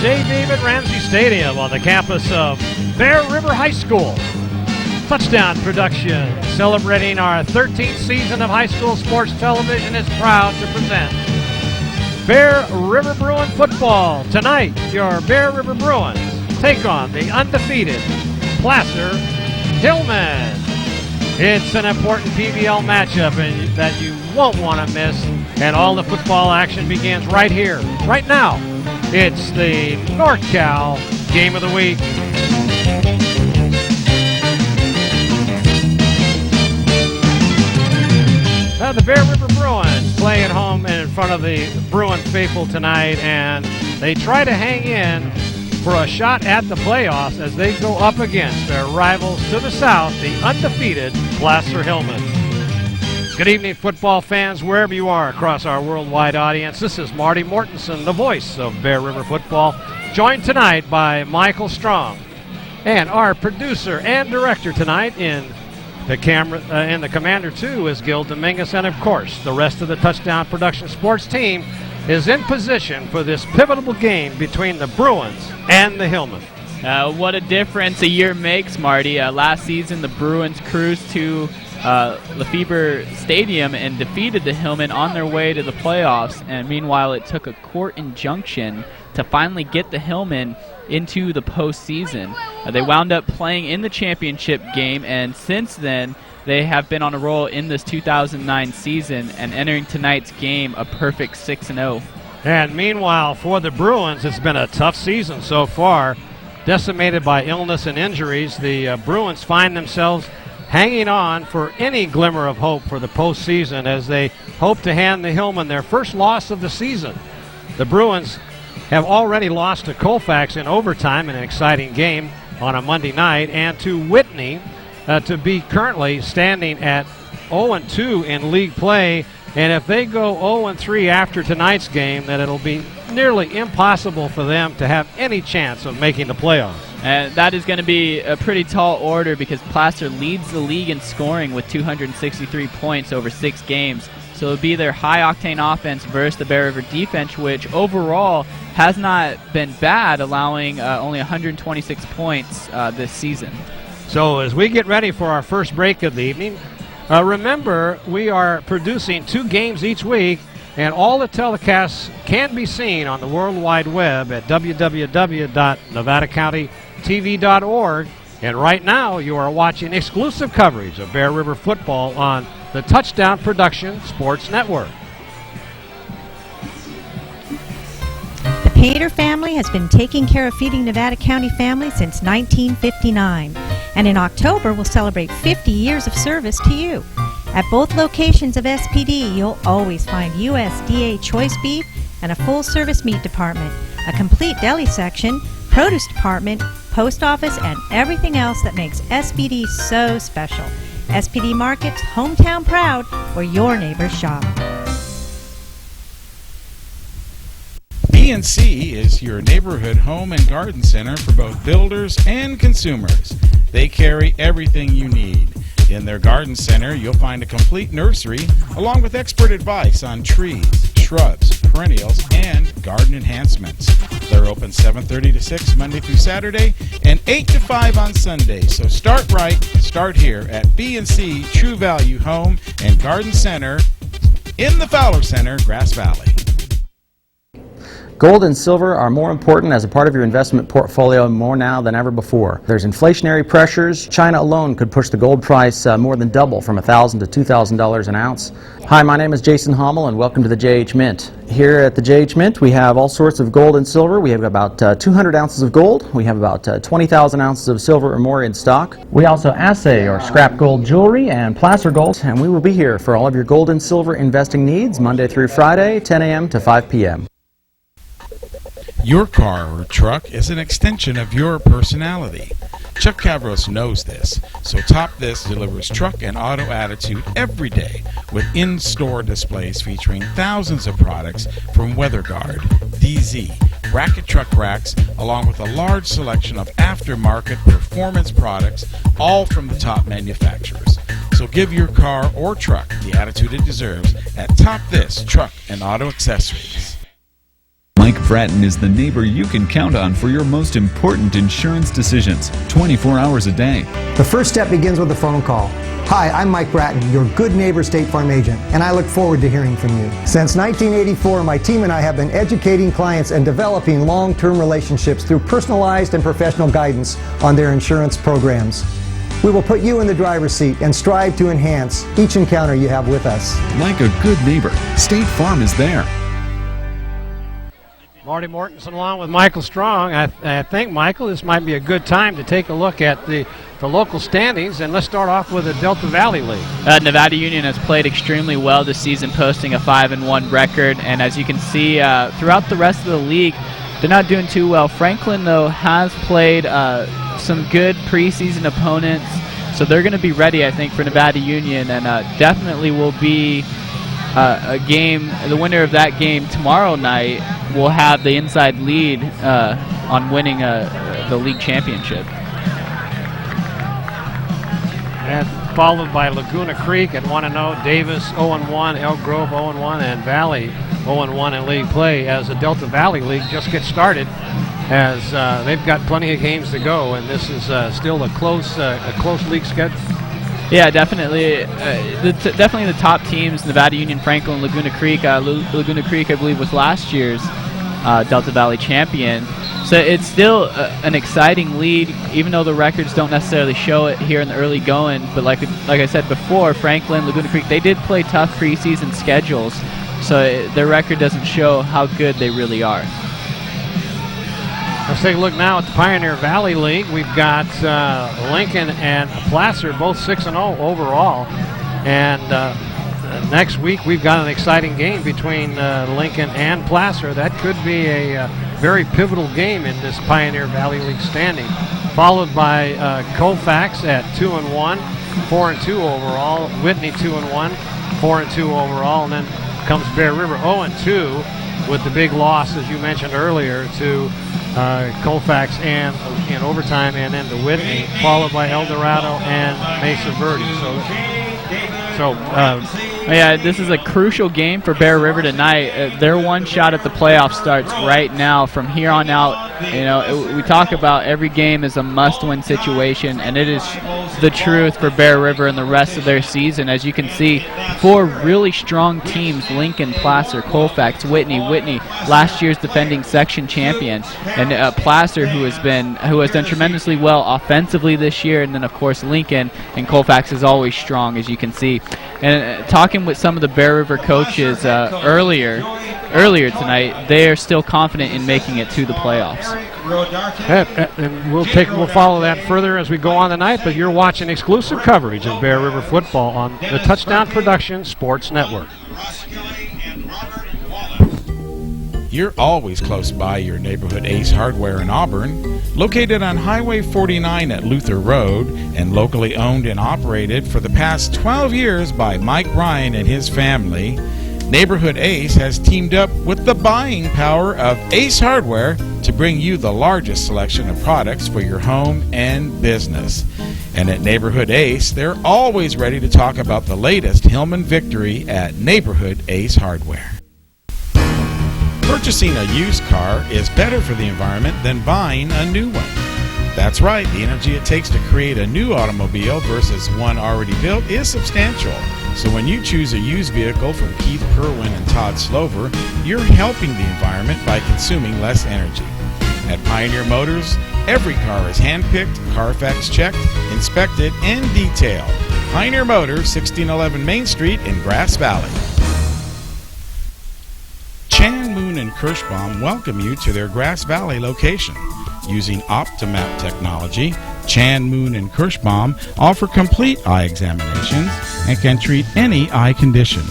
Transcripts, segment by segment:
J. David Ramsey Stadium on the campus of Bear River High School. Touchdown Production, celebrating our 13th season of high school sports television, is proud to present Bear River Bruin football. Tonight, your Bear River Bruins take on the undefeated Placer Hillman. It's an important PBL matchup that you won't want to miss, and all the football action begins right here, right now. It's the NorCal Game of the Week. The Bear River Bruins play at home in front of the Bruin faithful tonight, and they try to hang in for a shot at the playoffs as they go up against their rivals to the south, the undefeated Placer Hillman. Good evening, football fans, wherever you are across our worldwide audience. This is Marty Mortensen, the voice of Bear River football, joined tonight by Michael Strong, and our producer and director tonight in the Commander 2 is Gil Dominguez, and of course, the rest of the Touchdown Production sports team is in position for this pivotal game between the Bruins and the Hillman. What a difference a year makes, Marty. Last season, the Bruins cruised to Lefebvre Stadium and defeated the Hillman on their way to the playoffs, and meanwhile, it took a court injunction to finally get the Hillman into the postseason. They wound up playing in the championship game, and since then, they have been on a roll in this 2009 season and entering tonight's game a perfect 6-0. And meanwhile, for the Bruins, it's been a tough season so far. Decimated by illness and injuries, the Bruins find themselves hanging on for any glimmer of hope for the postseason as they hope to hand the Hillman their first loss of the season. The Bruins have already lost to Colfax in overtime in an exciting game on a Monday night, and to Whitney, to be currently standing at 0-2 in league play. And if they go 0-3 after tonight's game, then it'll be nearly impossible for them to have any chance of making the playoffs. And that is going to be a pretty tall order because Placer leads the league in scoring with 263 points over 6 games. So it'll be their high-octane offense versus the Bear River defense, which overall has not been bad, allowing only 126 points this season. So as we get ready for our first break of the evening, remember we are producing 2 games each week, and all the telecasts can be seen on the World Wide Web at www.nevadacountytv.org. And right now you are watching exclusive coverage of Bear River football on the Touchdown Production Sports Network. The Pater family has been taking care of feeding Nevada County families since 1959. And in October, we'll celebrate 50 years of service to you. At both locations of SPD, you'll always find USDA choice beef and a full-service meat department, a complete deli section, produce department, post office, and everything else that makes SPD so special. SPD Markets, hometown proud, where your neighbors shop. B&C is your neighborhood home and garden center for both builders and consumers. They carry everything you need. In their garden center, you'll find a complete nursery along with expert advice on trees, shrubs, perennials, and garden enhancements. They're open 7:30 to 6 Monday through Saturday and 8 to 5 on Sunday. So start right, start here at B&C True Value Home and Garden Center in the Fowler Center, Grass Valley. Gold and silver are more important as a part of your investment portfolio more now than ever before. There's inflationary pressures. China alone could push the gold price more than double from $1,000 to $2,000 an ounce. Hi, my name is Jason Hommel and welcome to the JH Mint. Here at the JH Mint we have all sorts of gold and silver. We have about 200 ounces of gold. We have about 20,000 ounces of silver or more in stock. We also assay or scrap gold jewelry and placer gold, and we will be here for all of your gold and silver investing needs Monday through Friday, 10 a.m. to 5 p.m. Your car or truck is an extension of your personality. Chuck Cavros knows this, so Top This delivers truck and auto attitude every day with in-store displays featuring thousands of products from WeatherGuard, DZ, bracket truck racks, along with a large selection of aftermarket performance products, all from the top manufacturers. So give your car or truck the attitude it deserves at Top This Truck and Auto Accessories. Mike Bratton is the neighbor you can count on for your most important insurance decisions, 24 hours a day. The first step begins with a phone call. Hi, I'm Mike Bratton, your good neighbor State Farm agent, and I look forward to hearing from you. Since 1984, my team and I have been educating clients and developing long-term relationships through personalized and professional guidance on their insurance programs. We will put you in the driver's seat and strive to enhance each encounter you have with us. Like a good neighbor, State Farm is there. Marty Mortensen along with Michael Strong. I think, Michael, this might be a good time to take a look at the local standings, and let's start off with the Delta Valley League. Nevada Union has played extremely well this season, posting a 5-1 record, and as you can see throughout the rest of the league, they're not doing too well. Franklin, though, has played some good preseason opponents, so they're going to be ready, I think, for Nevada Union, and definitely will be a game. The winner of that game tomorrow night will have the inside lead on winning the league championship. And followed by Laguna Creek at 1-0, Davis 0-1, Elk Grove 0-1, and Valley 0-1 in league play as the Delta Valley League just gets started, as they've got plenty of games to go, and this is still a close league schedule. Yeah, definitely. Definitely the top teams: Nevada Union, Franklin, Laguna Creek. Laguna Creek, I believe, was last year's Delta Valley champion. So it's still an exciting league, even though the records don't necessarily show it here in the early going. But like I said before, Franklin, Laguna Creek, they did play tough preseason schedules, so their record doesn't show how good they really are. Let's take a look now at the Pioneer Valley League. We've got Lincoln and Placer, both 6-0 overall. And next week we've got an exciting game between Lincoln and Placer. That could be a very pivotal game in this Pioneer Valley League standing. Followed by Colfax at 2-1, 4-2 overall. Whitney 2-1, 4-2 overall. And then comes Bear River 0-2 with the big loss, as you mentioned earlier, to Colfax and in overtime, and then to Whitney, followed by El Dorado and Mesa Verde. Yeah, this is a crucial game for Bear River tonight. Their one shot at the playoff starts right now. From here on out, we talk about every game is a must-win situation, and it is the truth for Bear River and the rest of their season. As you can see, 4 really strong teams: Lincoln, Placer, Colfax, Whitney, last year's defending section champion, and Placer, who has done tremendously well offensively this year, and then of course Lincoln, and Colfax is always strong, as you can see. And talking with some of the Bear River coaches earlier tonight, they are still confident in making it to the playoffs. And we'll follow that further as we go on tonight, but you're watching exclusive coverage of Bear River football on the Touchdown Production Sports Network. You're always close by your neighborhood Ace Hardware in Auburn, located on Highway 49 at Luther Road, and locally owned and operated for the past 12 years by Mike Ryan and his family. Neighborhood Ace has teamed up with the buying power of Ace Hardware to bring you the largest selection of products for your home and business. And at Neighborhood Ace, they're always ready to talk about the latest Hillman victory at Neighborhood Ace Hardware. Purchasing a used car is better for the environment than buying a new one. That's right, the energy it takes to create a new automobile versus one already built is substantial. So when you choose a used vehicle from Keith Kerwin and Todd Slover, you're helping the environment by consuming less energy. At Pioneer Motors, every car is hand-picked, Carfax checked, inspected, and detailed. Pioneer Motors, 1611 Main Street in Grass Valley. Chan, Moon, and Kirschbaum welcome you to their Grass Valley location. Using OptiMap technology, Chan, Moon, and Kirschbaum offer complete eye examinations and can treat any eye condition.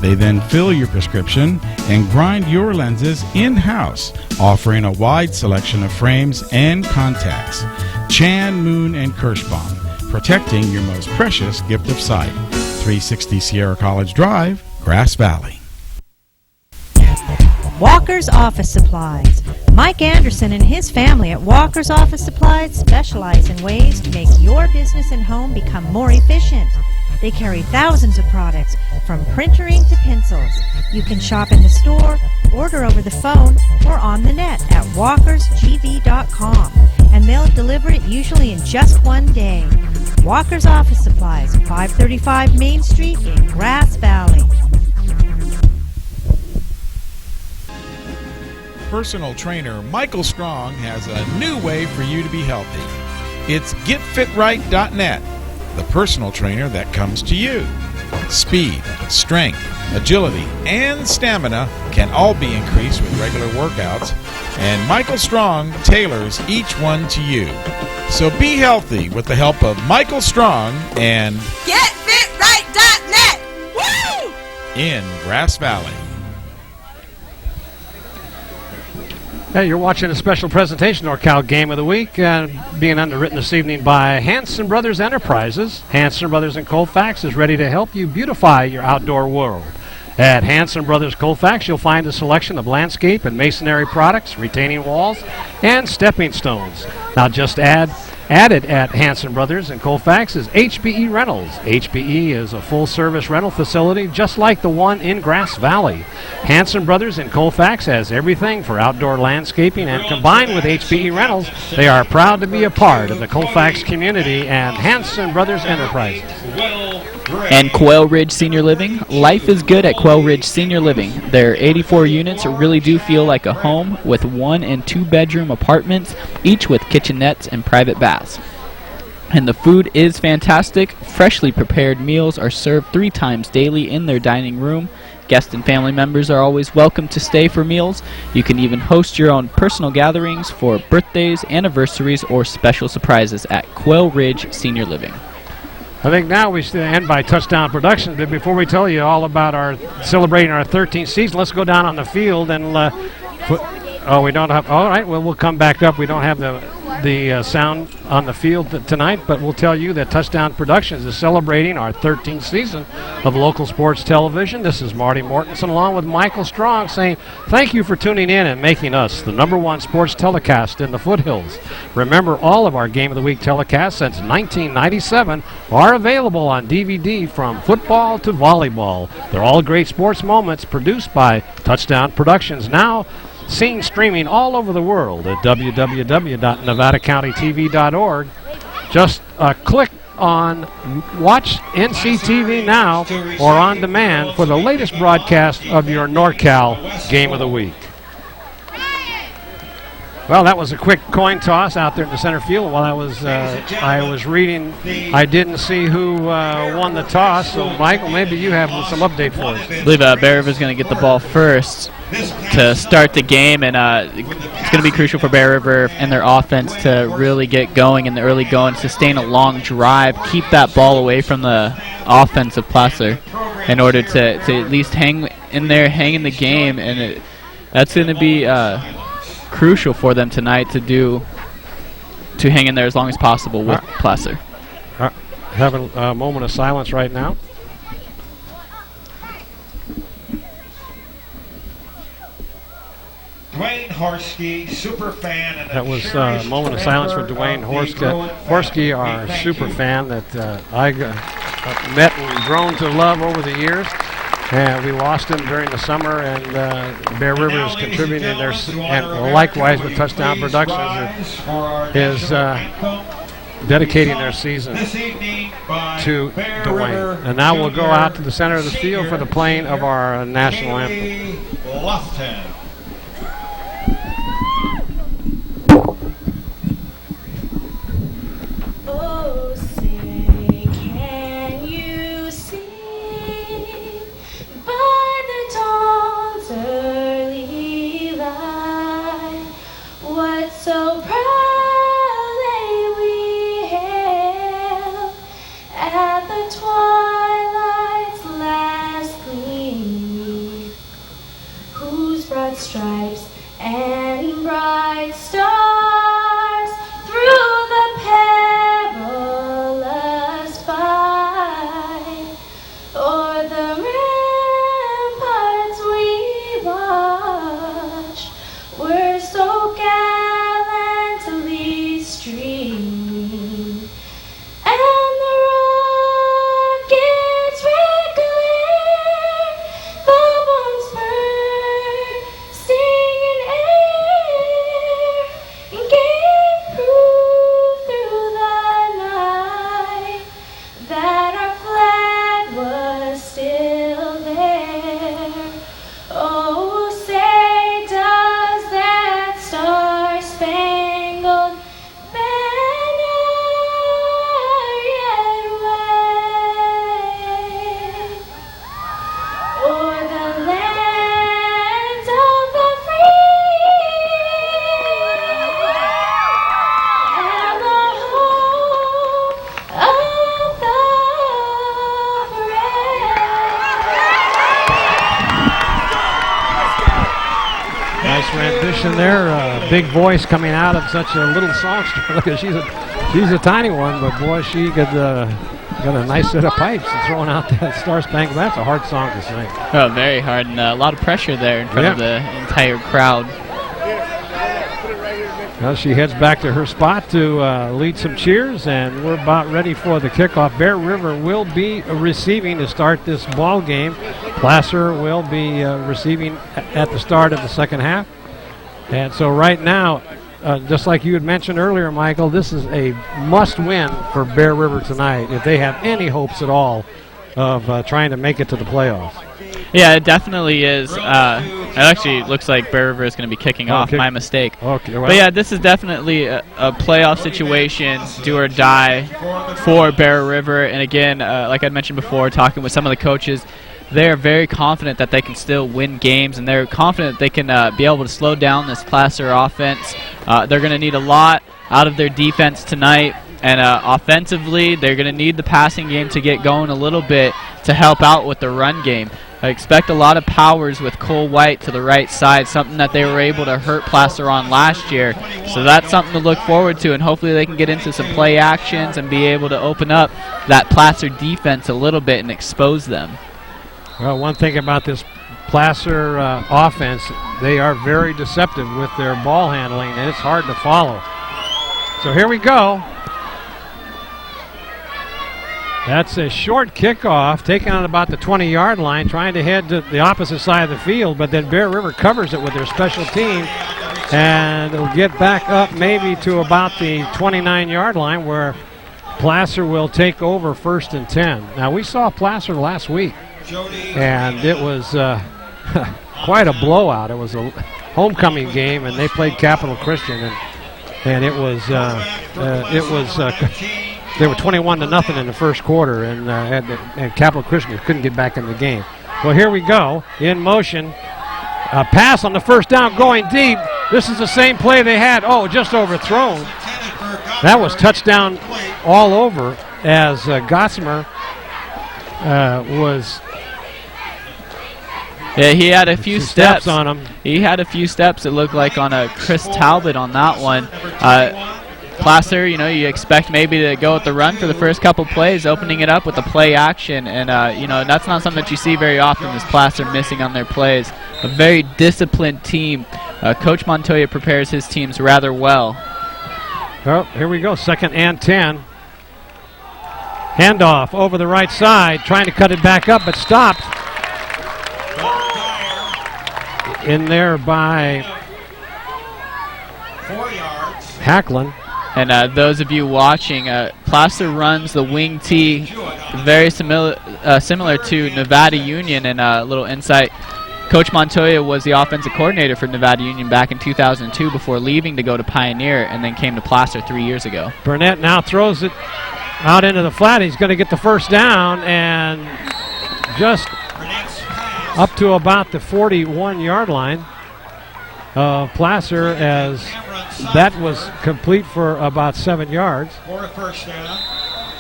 They then fill your prescription and grind your lenses in-house, offering a wide selection of frames and contacts. Chan, Moon, and Kirschbaum, protecting your most precious gift of sight. 360 Sierra College Drive, Grass Valley. Walker's Office Supplies. Mike Anderson and his family at Walker's Office Supplies specialize in ways to make your business and home become more efficient. They carry thousands of products, from printer ink to pencils. You can shop in the store, order over the phone, or on the net at walkersgv.com, and they'll deliver it usually in just one day. Walker's Office Supplies, 535 Main Street in Grass Valley. Personal trainer Michael Strong has a new way for you to be healthy. It's getfitright.net, the personal trainer that comes to you. Speed, strength, agility, and stamina can all be increased with regular workouts, and Michael Strong tailors each one to you. So be healthy with the help of Michael Strong and getfitright.net. Woo! in Grass Valley. Hey, you're watching a special presentation, NorCal Game of the Week, being underwritten this evening by Hanson Brothers Enterprises. Hanson Brothers in Colfax is ready to help you beautify your outdoor world. At Hanson Brothers Colfax, you'll find a selection of landscape and masonry products, retaining walls, and stepping stones. Now, just added at Hanson Brothers in Colfax is HBE Rentals. HBE is a full-service rental facility just like the one in Grass Valley. Hanson Brothers in Colfax has everything for outdoor landscaping, and combined with HBE Rentals, they are proud to be a part of the Colfax community and Hanson Brothers Enterprises. And Quail Ridge Senior Living. Life is good at Quail Ridge Senior Living. Their 84 units really do feel like a home, with 1- and 2-bedroom apartments, each with kitchenettes and private baths. And the food is fantastic. Freshly prepared meals are served 3 times daily in their dining room. Guests and family members are always welcome to stay for meals. You can even host your own personal gatherings for birthdays, anniversaries, or special surprises at Quail Ridge Senior Living. I think now we should end by Touchdown Productions, but before we tell you all about our celebrating our 13th season, let's go down on the field and we don't have. All right, well, we'll come back up. We don't have the sound on the field tonight, but we'll tell you that Touchdown Productions is celebrating our 13th season of local sports television. This is Marty Mortensen along with Michael Strong saying thank you for tuning in and making us the #1 sports telecast in the foothills. Remember, all of our Game of the Week telecasts since 1997 are available on DVD, from football to volleyball. They're all great sports moments produced by Touchdown Productions, now seen streaming all over the world at www.nevadacountytv.org. Just click on Watch NCTV Now or On Demand for the latest broadcast of your NorCal Game of the Week. Well, that was a quick coin toss out there in the center field. While I was reading, I didn't see who won the toss. So, Michael, maybe you have some update for us. I believe Bear River is going to get the ball first to start the game, and it's going to be crucial for Bear River and their offense to really get going in the early going, sustain a long drive, keep that ball away from the offense of Placer in order to at least hang in there, hang in the game, and that's going to be crucial for them tonight to hang in there as long as possible with Placer. Having a moment of silence right now. Dwayne Horsky, super fan. And that was a moment of silence for Dwayne Horsky, our super fan that I met and grown to love over the years. And we lost him during the summer, and Bear River is contributing and likewise with Touchdown Productions is dedicating their season to Dwayne. And now we'll go out to the center of the field for the playing of our national anthem. Oh, sing, can you see by the dawn's early light what so proudly we hailed at the twilight's last gleam, whose broad stripes and bright stars through the perilous fight o'er the ramparts we watched were so gallantly streamed, and the rocket Nice rendition there. Big voice coming out of such a little songster. Look at she's a tiny one, but boy, she got a nice set of pipes and throwing out that Star Spangled. That's a hard song to sing. Oh, very hard, and a lot of pressure there in front of the entire crowd. Well, she heads back to her spot to lead some cheers, and we're about ready for the kickoff. Bear River will be receiving to start this ball game. Placer will be receiving at the start of the second half. And so right now, just like you had mentioned earlier, Michael, this is a must-win for Bear River tonight if they have any hopes at all of trying to make it to the playoffs. Yeah, it definitely is. It actually looks like Bear River is going to be kicking off. My mistake. Okay, well. But yeah, this is definitely a playoff situation, do or die for Bear River. And again, like I mentioned before, talking with some of the coaches, they're very confident that they can still win games, and they're confident they can be able to slow down this Placer offense. They're going to need a lot out of their defense tonight. And offensively, they're going to need the passing game to get going a little bit to help out with the run game. I expect a lot of powers with Cole White to the right side, something that they were able to hurt Placer on last year. So that's something to look forward to, and hopefully they can get into some play actions and be able to open up that Placer defense a little bit and expose them. Well, one thing about this Placer offense, they are very deceptive with their ball handling, and it's hard to follow. So here we go. That's a short kickoff, taken on about the 20-yard line, trying to head to the opposite side of the field, but then Bear River covers it with their special team, and it'll get back up maybe to about the 29-yard line where Placer will take over 1st and 10. Now, we saw Placer last week, and it was quite a blowout. It was a homecoming game, and they played Capital Christian, and it was they were 21-0 in the first quarter, and Capital Christian couldn't get back in the game. Well, here we go. In motion. A pass on the first down going deep. This is the same play they had. Oh, just overthrown. That was touchdown all over as Gossamer was... Yeah, he had a few steps on him. He had a few steps, it looked like, on a Chris Talbot on that one. Placer, you expect maybe to go with the run for the first couple plays, opening it up with the play action, and that's not something that you see very often, is Placer missing on their plays. A very disciplined team. Coach Montoya prepares his teams rather well. Well, here we go, 2nd and 10. Handoff over the right side, trying to cut it back up, but stopped. In there by 4 yards. Hacklin. And those of you watching, Placer runs the wing tee very similar to Nevada Union. And a little insight, Coach Montoya was the offensive coordinator for Nevada Union back in 2002 before leaving to go to Pioneer, and then came to Placer 3 years ago. Burnett now throws it out into the flat. He's going to get the first down, and just up to about the 41-yard line of Placer, as that was complete for about 7 yards. For a first down.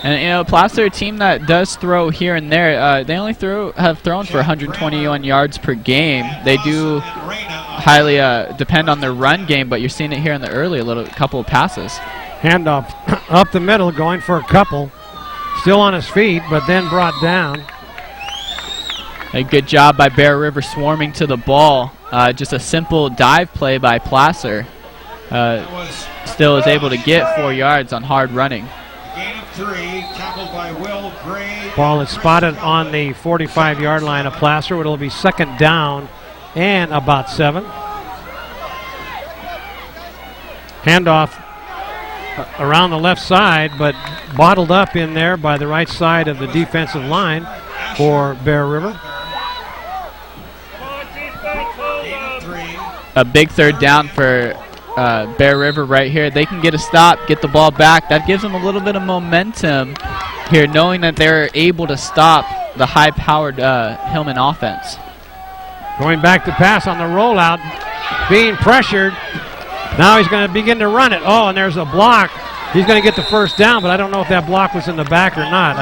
And Placer, a team that does throw here and there. They only have thrown for 121 yards per game. They do highly depend on their run game, but you're seeing it here in the early, couple of passes. Handoff up the middle, going for a couple. Still on his feet, but then brought down. A good job by Bear River swarming to the ball. Just a simple dive play by Placer. Still is able to get 4 yards on hard running. Gain of 3, tackled by Will Gray. Ball is spotted on the 45-yard line of Placer. It'll be 2nd down and about 7. Handoff around the left side, but bottled up in there by the right side of the defensive line for Bear River. A big 3rd down for Bear River right here. They can get a stop, get the ball back. That gives them a little bit of momentum here, knowing that they're able to stop the high-powered Hillman offense. Going back to pass on the rollout, being pressured. Now he's going to begin to run it. Oh, and there's a block. He's going to get the first down, but I don't know if that block was in the back or not.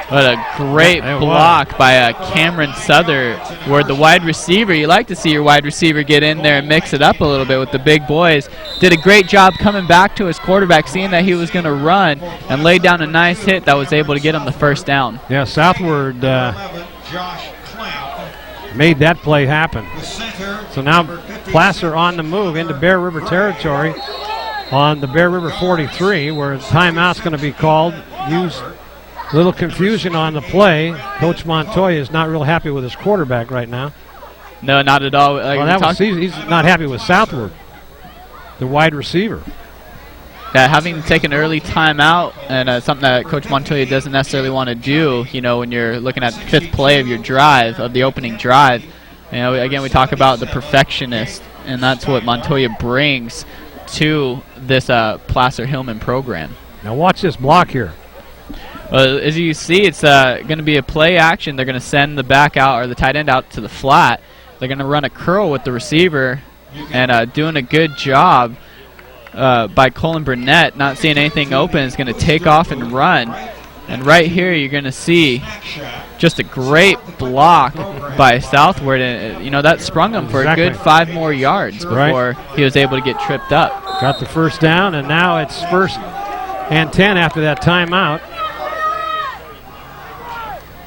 What a great block by Cameron Souther, where the wide receiver, you like to see your wide receiver get in there and mix it up a little bit with the big boys. Did a great job coming back to his quarterback, seeing that he was going to run, and laid down a nice hit that was able to get him the first down. Yeah, Southward made that play happen. So now Placer on the move into Bear River territory on the Bear River 43, where a timeout's going to be called. Use a little confusion on the play. Coach Montoya is not real happy with his quarterback right now. No, not at all. He's not happy with Southward, the wide receiver. Yeah, having to take an early timeout, and something that Coach Montoya doesn't necessarily want to do, when you're looking at the 5th play of your drive, of the opening drive. Again, we talk about the perfectionist, and that's what Montoya brings to this Placer Hillman program. Now watch this block here. Well, as you see, it's going to be a play action. They're going to send the back out, or the tight end out to the flat. They're going to run a curl with the receiver, and doing a good job by Colin Burnett, not seeing anything open, is going to take off and run. And right here you're going to see just a great block by Southward. And, that sprung him for a good 5 more yards before he was able to get tripped up. Got the first down, and now it's 1st and 10 after that timeout.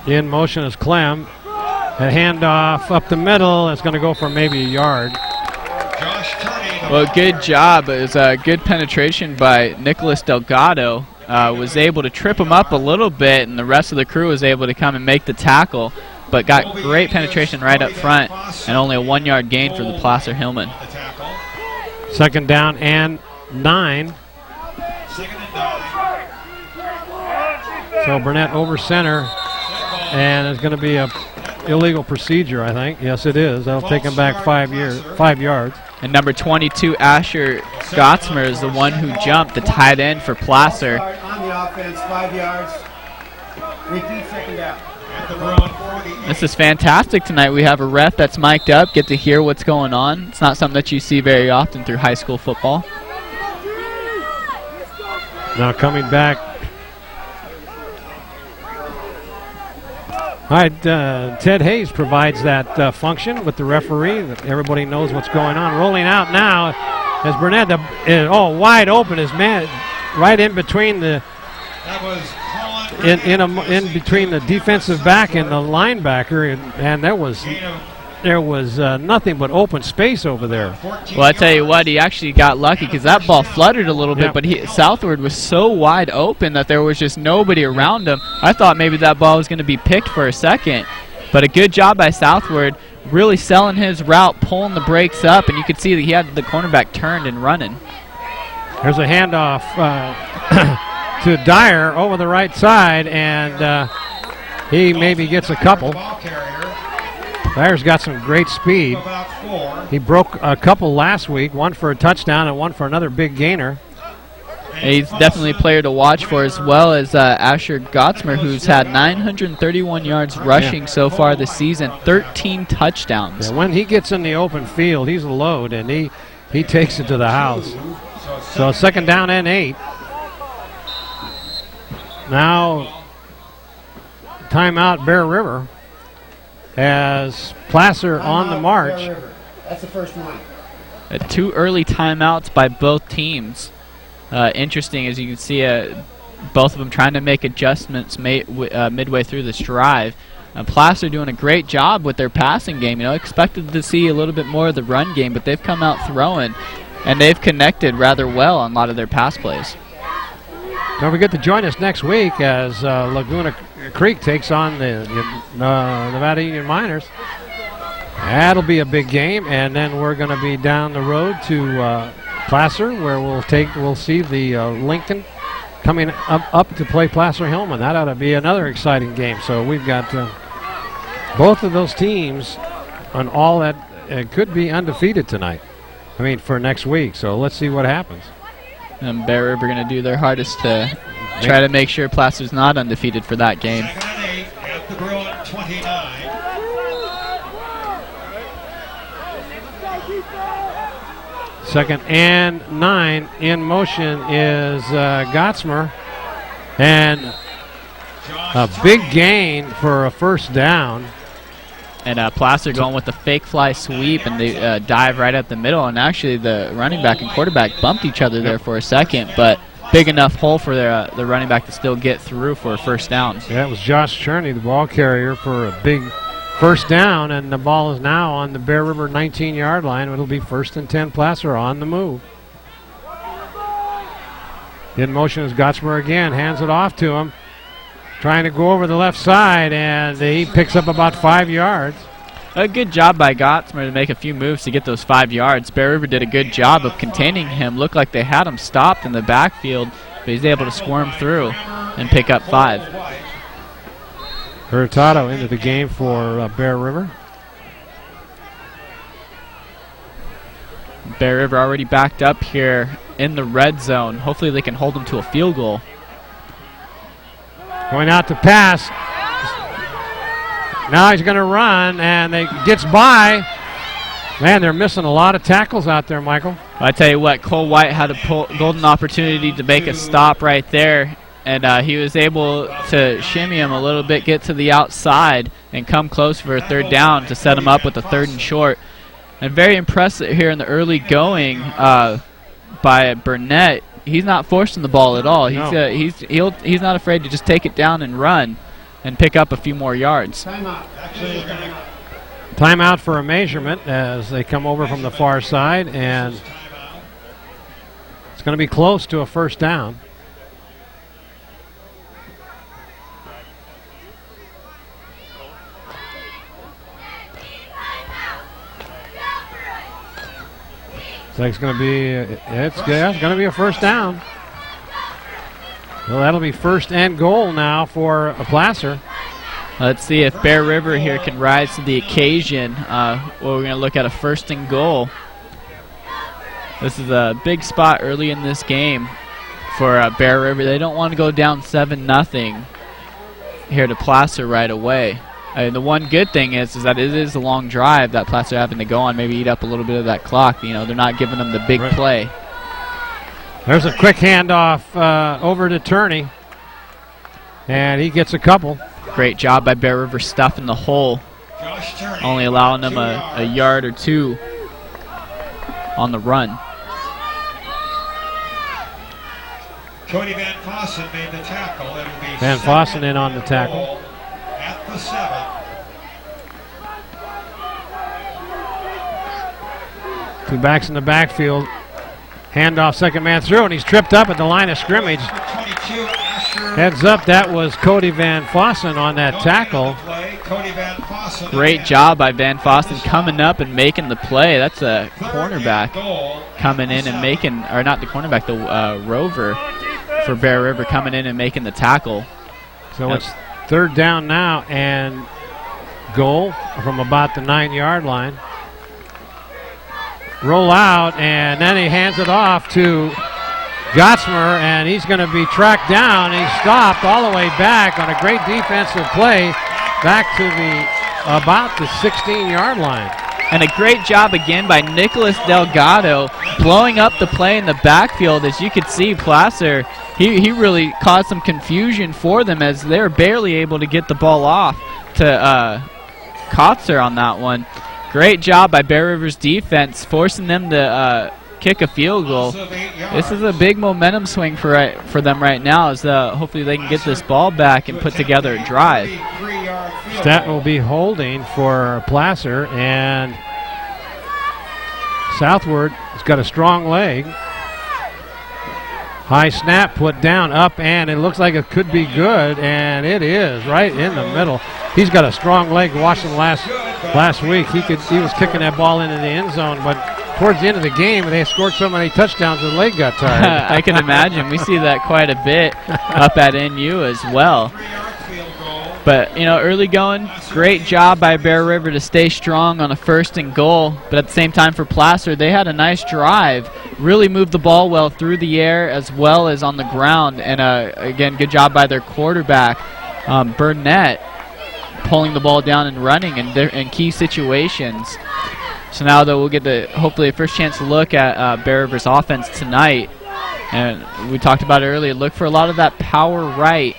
In motion is Clem. A handoff up the middle. It's going to go for maybe a yard. Well, good job. It was a good penetration by Nicholas Delgado. Was able to trip him up a little bit, and the rest of the crew was able to come and make the tackle, but got great penetration right up front, and only a 1-yard gain for the Placer Hillman. 2nd down and 9. So Burnett over center, and it's going to be a illegal procedure, I think. Yes, it is. That'll take him back 5 yards. And number 22, Asher Gottsmer, is the one who jumped, the tight end for Placer. On the offense, 5 yards. Repeat 2nd down. This is fantastic tonight. We have a ref that's mic'd up, get to hear what's going on. It's not something that you see very often through high school football. Now coming back. All right, Ted Hayes provides that function with the referee. Everybody knows what's going on. Rolling out now as Burnett, wide open, is man right in between the in between the defensive back and the linebacker, and there was nothing but open space over there. Well, I tell you what, he actually got lucky because that ball fluttered a little bit, but Southward was so wide open that there was just nobody around him. I thought maybe that ball was going to be picked for a second, but a good job by Southward, really selling his route, pulling the brakes up, and you could see that he had the cornerback turned and running. There's a handoff to Dyer over the right side, and he maybe gets a couple. Dyer's got some great speed. He broke a couple last week, one for a touchdown and one for another big gainer. He's definitely a player to watch for, as well as Asher Gottsmer, who's had 931 yards rushing so far this season, 13 touchdowns. Yeah, when he gets in the open field, he's a load, and he takes it to the house. So 2nd down and 8. Now, timeout Bear River. As Placer on the march. That's the first one. 2 early timeouts by both teams. Interesting, as you can see, both of them trying to make adjustments midway through this drive. Placer doing a great job with their passing game. Expected to see a little bit more of the run game, but they've come out throwing, and they've connected rather well on a lot of their pass plays. Don't forget to join us next week as Laguna Creek takes on the Nevada Union Miners. That'll be a big game, and then we're going to be down the road to Placer, where we'll see the Lincoln coming up to play Placer Hillman. That ought to be another exciting game. So we've got both of those teams on all that could be undefeated tonight. I mean, for next week. So let's see what happens. And Bear River going to do their hardest to try to make sure Placer's not undefeated for that game. 2nd and 8 at the Bruin 29. Second and 9 in motion is Gottsmer. And A big gain for a first down. And Placer going with the fake fly sweep, and they dive right up the middle. And actually, the running back and quarterback bumped each other there for a second, but big enough hole for the running back to still get through for a first down. Yeah, it was Josh Cherney, the ball carrier, for a big first down, and the ball is now on the Bear River 19-yard line. It'll be 1st and 10. Placer on the move. In motion is Gottsmer again, hands it off to him. Trying to go over the left side, and he picks up about 5 yards. A good job by Gottsmer to make a few moves to get those 5 yards. Bear River did a good job of containing him. Looked like they had him stopped in the backfield, but he's able to squirm through and pick up 5. Hurtado into the game for Bear River. Bear River already backed up here in the red zone. Hopefully they can hold them to a field goal. Going out to pass. Now he's going to run, and he gets by. Man, they're missing a lot of tackles out there, Michael. I tell you what, Cole White had a golden opportunity to make a stop right there, and he was able to shimmy him a little bit, get to the outside, and come close for a third down to set him up with a 3rd and short. And very impressive here in the early going by Burnett. He's not forcing the ball at all. No. He's not afraid to just take it down and run and pick up a few more yards. Timeout for a measurement as they come over from the far side, and it's going to be close to a first down. So it's going to be it's going to be a first down. Well, that'll be 1st and goal now for Placer. Let's see if Bear River here can rise to the occasion. We're going to look at a 1st and goal. This is a big spot early in this game for Bear River. They don't want to go down 7-0 here to Placer right away. The one good thing is that it is a long drive that Placer having to go on, maybe eat up a little bit of that clock. You know, they're not giving them the big play. There's a quick handoff over to Turney, and he gets a couple. Great job by Bear River stuffing the hole, only allowing them a yard or 2 on the run. Cody Van Fossen made the tackle. It'll be Van Fossen in on the tackle. At the 7. 2 backs in the backfield. Handoff, second man through, and he's tripped up at the line of scrimmage. Heads up, that was Cody Van Fossen on that tackle. Great job by Van Fossen coming up and making the play. That's a cornerback coming in and making, or not the cornerback, the rover for Bear River coming in and making the tackle. So it's 3rd down now and goal from about the 9-yard line. Roll out, and then he hands it off to Gottsmer, and he's going to be tracked down. He's stopped all the way back on a great defensive play back to about the 16-yard line. And a great job again by Nicholas Delgado blowing up the play in the backfield. As you could see, Placer, he really caused some confusion for them as they're barely able to get the ball off to Kotzer on that one. Great job by Bear River's defense, forcing them to kick a field goal. This is a big momentum swing for them right now, as hopefully they can get this ball back and put together a drive. Stat will be holding for Placer, and Southward has got a strong leg. High snap put down, up, and it looks like it could be good, and it is right in the middle. He's got a strong leg. Watched him last week. He was kicking that ball into the end zone, but towards the end of the game, they scored so many touchdowns, the leg got tired. I can imagine. We see that quite a bit up at NU as well. But, you know, early going, great job by Bear River to stay strong on a 1st and goal. But at the same time for Placer, they had a nice drive. Really moved the ball well through the air as well as on the ground. And, again, good job by their quarterback, Burnett, pulling the ball down and running in key situations. So now, though, we'll get hopefully a first chance to look at Bear River's offense tonight. And we talked about it earlier. Look for a lot of that power right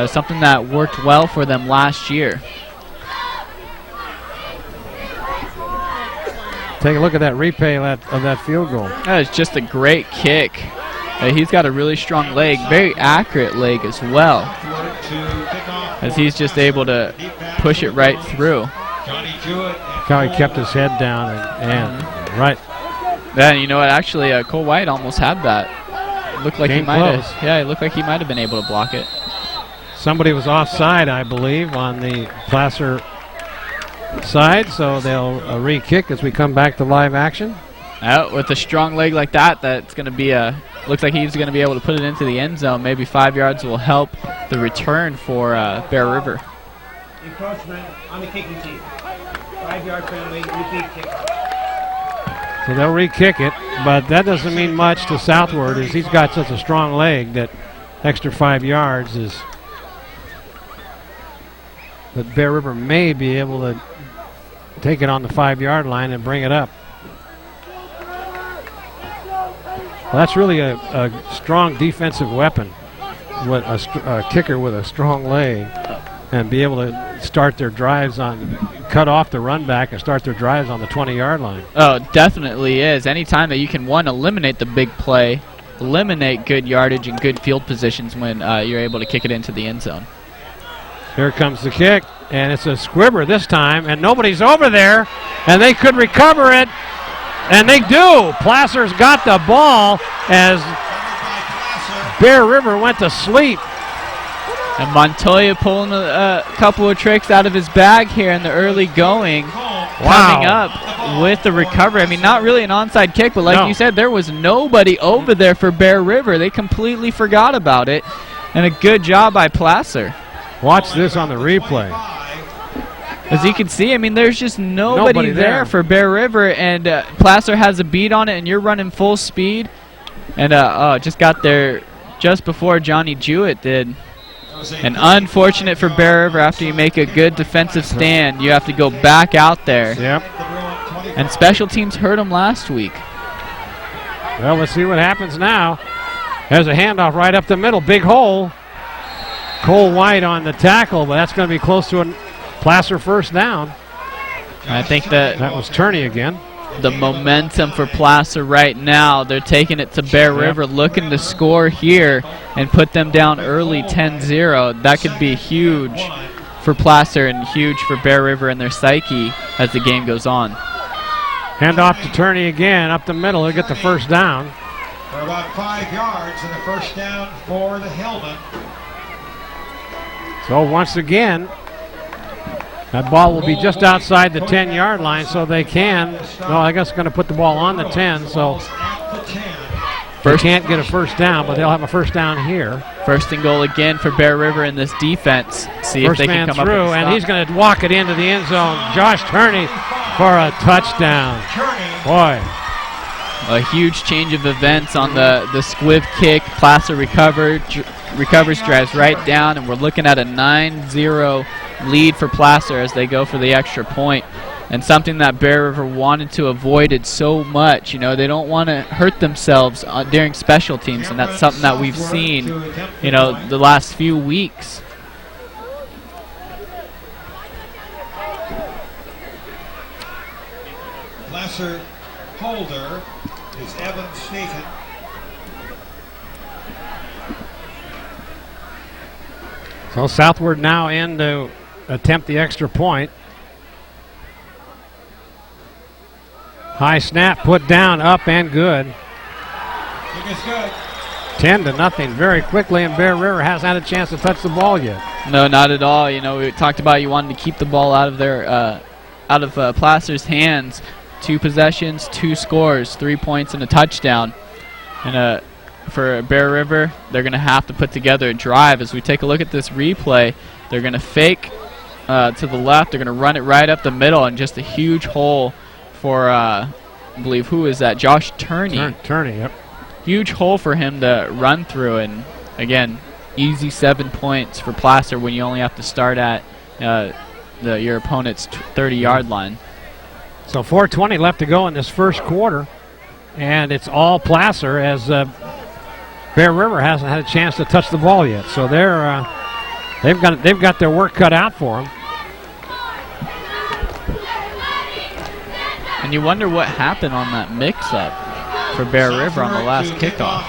something that worked well for them last year. Take a look at that replay of that field goal. That is just a great kick. He's got a really strong leg, very accurate leg as well, as he's just able to push it right through. How he kept his head down and right. Then you know what? Actually, Cole White almost had that. It looked like he might have. Yeah, it looked like he might have been able to block it. Somebody was offside, I believe, on the Placer side, so they'll re-kick as we come back to live action. With a strong leg like that, that's going to be looks like he's going to be able to put it into the end zone. Maybe 5 yards will help the return for Bear River. Encroachment on the kicking team. 5-yard penalty, repeat kick. So they'll re-kick it, but that doesn't mean much to Southward, as he's got such a strong leg that extra 5 yards is. But Bear River may be able to take it on the 5-yard line and bring it up. Well, that's really a strong defensive weapon, with a kicker with a strong leg, and be able to start their drives cut off the run back and start their drives on the 20-yard line. Oh, it definitely is. Anytime that you can, eliminate the big play, eliminate good yardage and good field positions when you're able to kick it into the end zone. Here comes the kick, and it's a squibber this time, and nobody's over there, and they could recover it, and they do. Placer's got the ball as Bear River went to sleep. And Montoya pulling a couple of tricks out of his bag here in the early going. Coming up with the recovery. I mean, not really an onside kick, but like you said, there was nobody over there for Bear River. They completely forgot about it, and a good job by Placer. Watch this on the replay. As you can see, I mean, there's just nobody there for Bear River, and Placer has a beat on it, and you're running full speed. And just got there just before Johnny Jewett did. And unfortunate for Bear River, after you make a good defensive stand, you have to go back out there. Yep. And special teams hurt him last week. Well, let's see what happens now. There's a handoff right up the middle, big hole. Cole White on the tackle, but that's going to be close to a Placer first down. I think that was Turney again. The momentum for Placer right now, they're taking it to Bear River, looking to score here and put them down early 10-0. That could be huge for Placer and huge for Bear River and their psyche as the game goes on. Handoff to Turney again, up the middle. He'll get the first down. For about 5 yards and the first down for the Hillman. So once again, that ball will be just outside the 10-yard line, so they can. Well, I guess going to put the ball on the 10, so they can't get a first down, but they'll have a first down here. First and goal again for Bear River in this defense. See first if they can come through, up and he's going to walk it into the end zone. Josh Turney for a touchdown. Boy. A huge change of events on the squib kick. Placer recovers, drives right down, and we're looking at a 9-0 lead for Placer as they go for the extra point. And something that Bear River wanted to avoid it so much. You know, they don't want to hurt themselves during special teams, and that's something that we've seen, you know, the last few weeks. Placer holder is Evan Staten. So Southward now in to attempt the extra point. High snap, put down, up and good. Kick is good. 10-0 very quickly, and Bear River hasn't had a chance to touch the ball yet. No, not at all. You know, we talked about you wanted to keep the ball out of their Placer's hands. 2 possessions, 2 scores, 3 points and a touchdown. And for Bear River, they're going to have to put together a drive. As we take a look at this replay, they're going to fake to the left. They're going to run it right up the middle, and just a huge hole for, I believe, who is that? Josh Turney. Turney, yep. Huge hole for him to run through, and again, easy 7 points for Placer when you only have to start at your opponent's 30-yard line. So 4:20 left to go in this first quarter, and it's all Placer as Bear River hasn't had a chance to touch the ball yet. So they're they've got their work cut out for them. And you wonder what happened on that mix-up for Bear River on the last kickoff.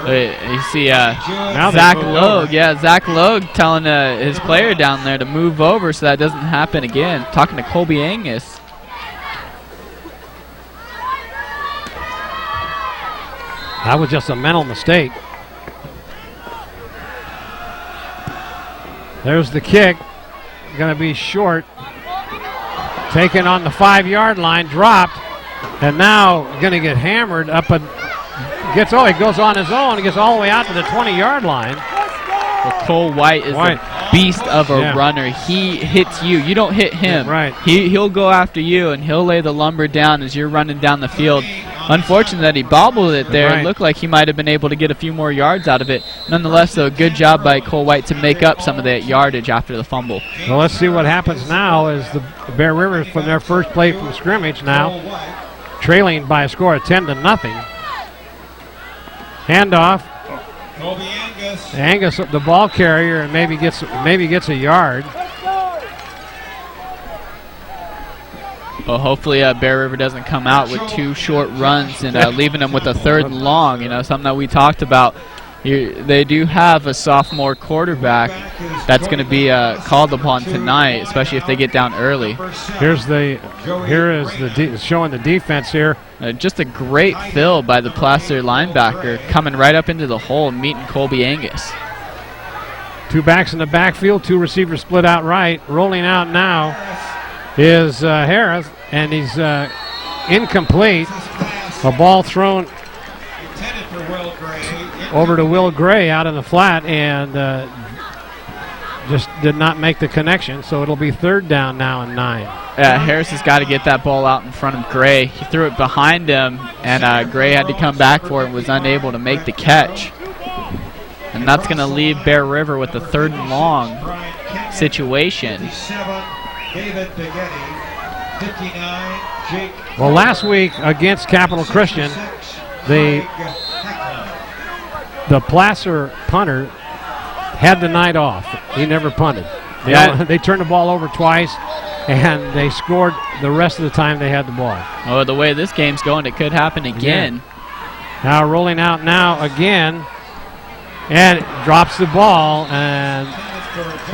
You see Zach Logue. Yeah, Zach Logue telling his player down there to move over so that doesn't happen again. Talking to Colby Angus. That was just a mental mistake. There's the kick. Going to be short. Taken on the 5-yard line, dropped, and now going to get hammered up and he goes on his own. He gets all the way out to the 20-yard line. Well, Cole White is a beast of a runner. He hits you. You don't hit him. Right. He'll go after you, and he'll lay the lumber down as you're running down the field. Unfortunate that he bobbled it there. It looked like he might have been able to get a few more yards out of it. Nonetheless, though, good job by Cole White to make up some of that yardage after the fumble. Well, let's see what happens now as the Bear River from their first play from scrimmage now, trailing by a score of 10-0. Handoff. Angus, the ball carrier, and maybe gets a yard. Well, hopefully Bear River doesn't come out with 2 short runs and leaving them with a 3rd and long. You know, something that we talked about. They do have a sophomore quarterback that's going to be called upon tonight, especially if they get down early. Here is showing the defense here. Just a great fill by the Placer linebacker, coming right up into the hole and meeting Colby Angus. 2 backs in the backfield, 2 receivers split out right. Rolling out now is Harris, and he's incomplete. A ball thrown over to Will Gray out in the flat, and just did not make the connection, so it'll be 3rd down now and 9. Harris has got to get that ball out in front of Gray. He threw it behind him, and Gray had to come back for it and was unable to make the catch. And that's going to leave Bear River with a 3rd and long situation. Well, last week against Capital Christian, the Placer punter had the night off. He never punted. They turned the ball over twice, and they scored the rest of the time they had the ball. Oh, the way this game's going, it could happen again. Now rolling out now again, and drops the ball and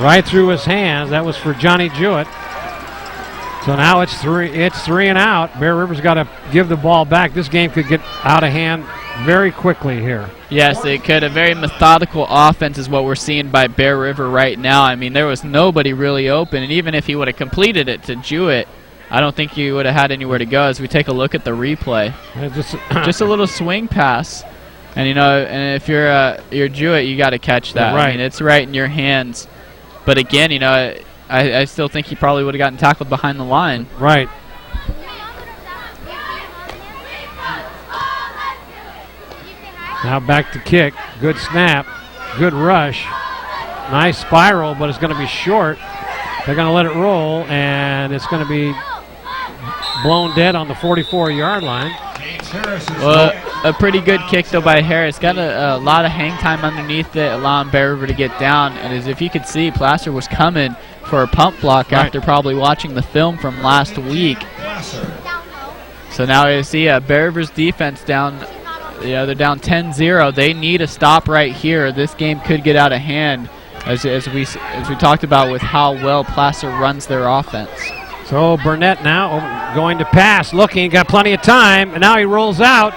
right through his hands. That was for Johnny Jewett. So now it's 3 and out. Bear River's got to give the ball back. This game could get out of hand very quickly here. Yes, it could. A very methodical offense is what we're seeing by Bear River right now. I mean, there was nobody really open, and even if he would have completed it to Jewett, I don't think he would have had anywhere to go. As we take a look at the replay, just a little swing pass, and and if you're Jewett, you got to catch that. Right. I mean, it's right in your hands. But again, I still think he probably would have gotten tackled behind the line. Right. Now back to kick. Good snap. Good rush. Nice spiral, but it's going to be short. They're going to let it roll, and it's going to be blown dead on the 44-yard line. Well, a pretty good kick, though, by Harris. Got a lot of hang time underneath it, allowing Bear River to get down. And as if you could see, Placer was coming for a pump block after probably watching the film from last week. So now you see Bear River's defense down. They're down 10-0. They need a stop right here. This game could get out of hand, as we talked about with how well Placer runs their offense. So Burnett now going to pass, looking, got plenty of time, and now he rolls out,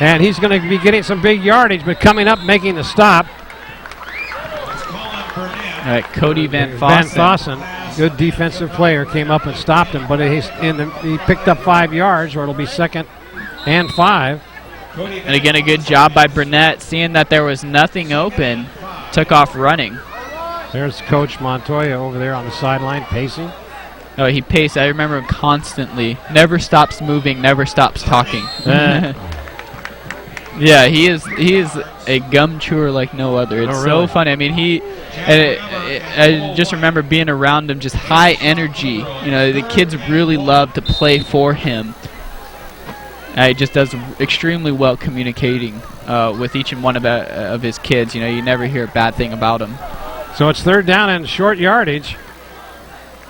and he's going to be getting some big yardage, but coming up making the stop. All right, Cody Van Fossen. Good defensive player, came up and stopped him, but he picked up 5 yards, or it'll be 2nd and 5. And again, a good job by Burnett, seeing that there was nothing open, took off running. There's Coach Montoya over there on the sideline pacing. Oh, he paced. I remember him constantly. Never stops moving, never stops talking. Yeah, he is a gum chewer like no other. It's so funny. I mean, I just remember being around him, just high energy. The kids really love to play for him. He just does extremely well communicating with each and one of his kids. You never hear a bad thing about him. So it's third down and short yardage.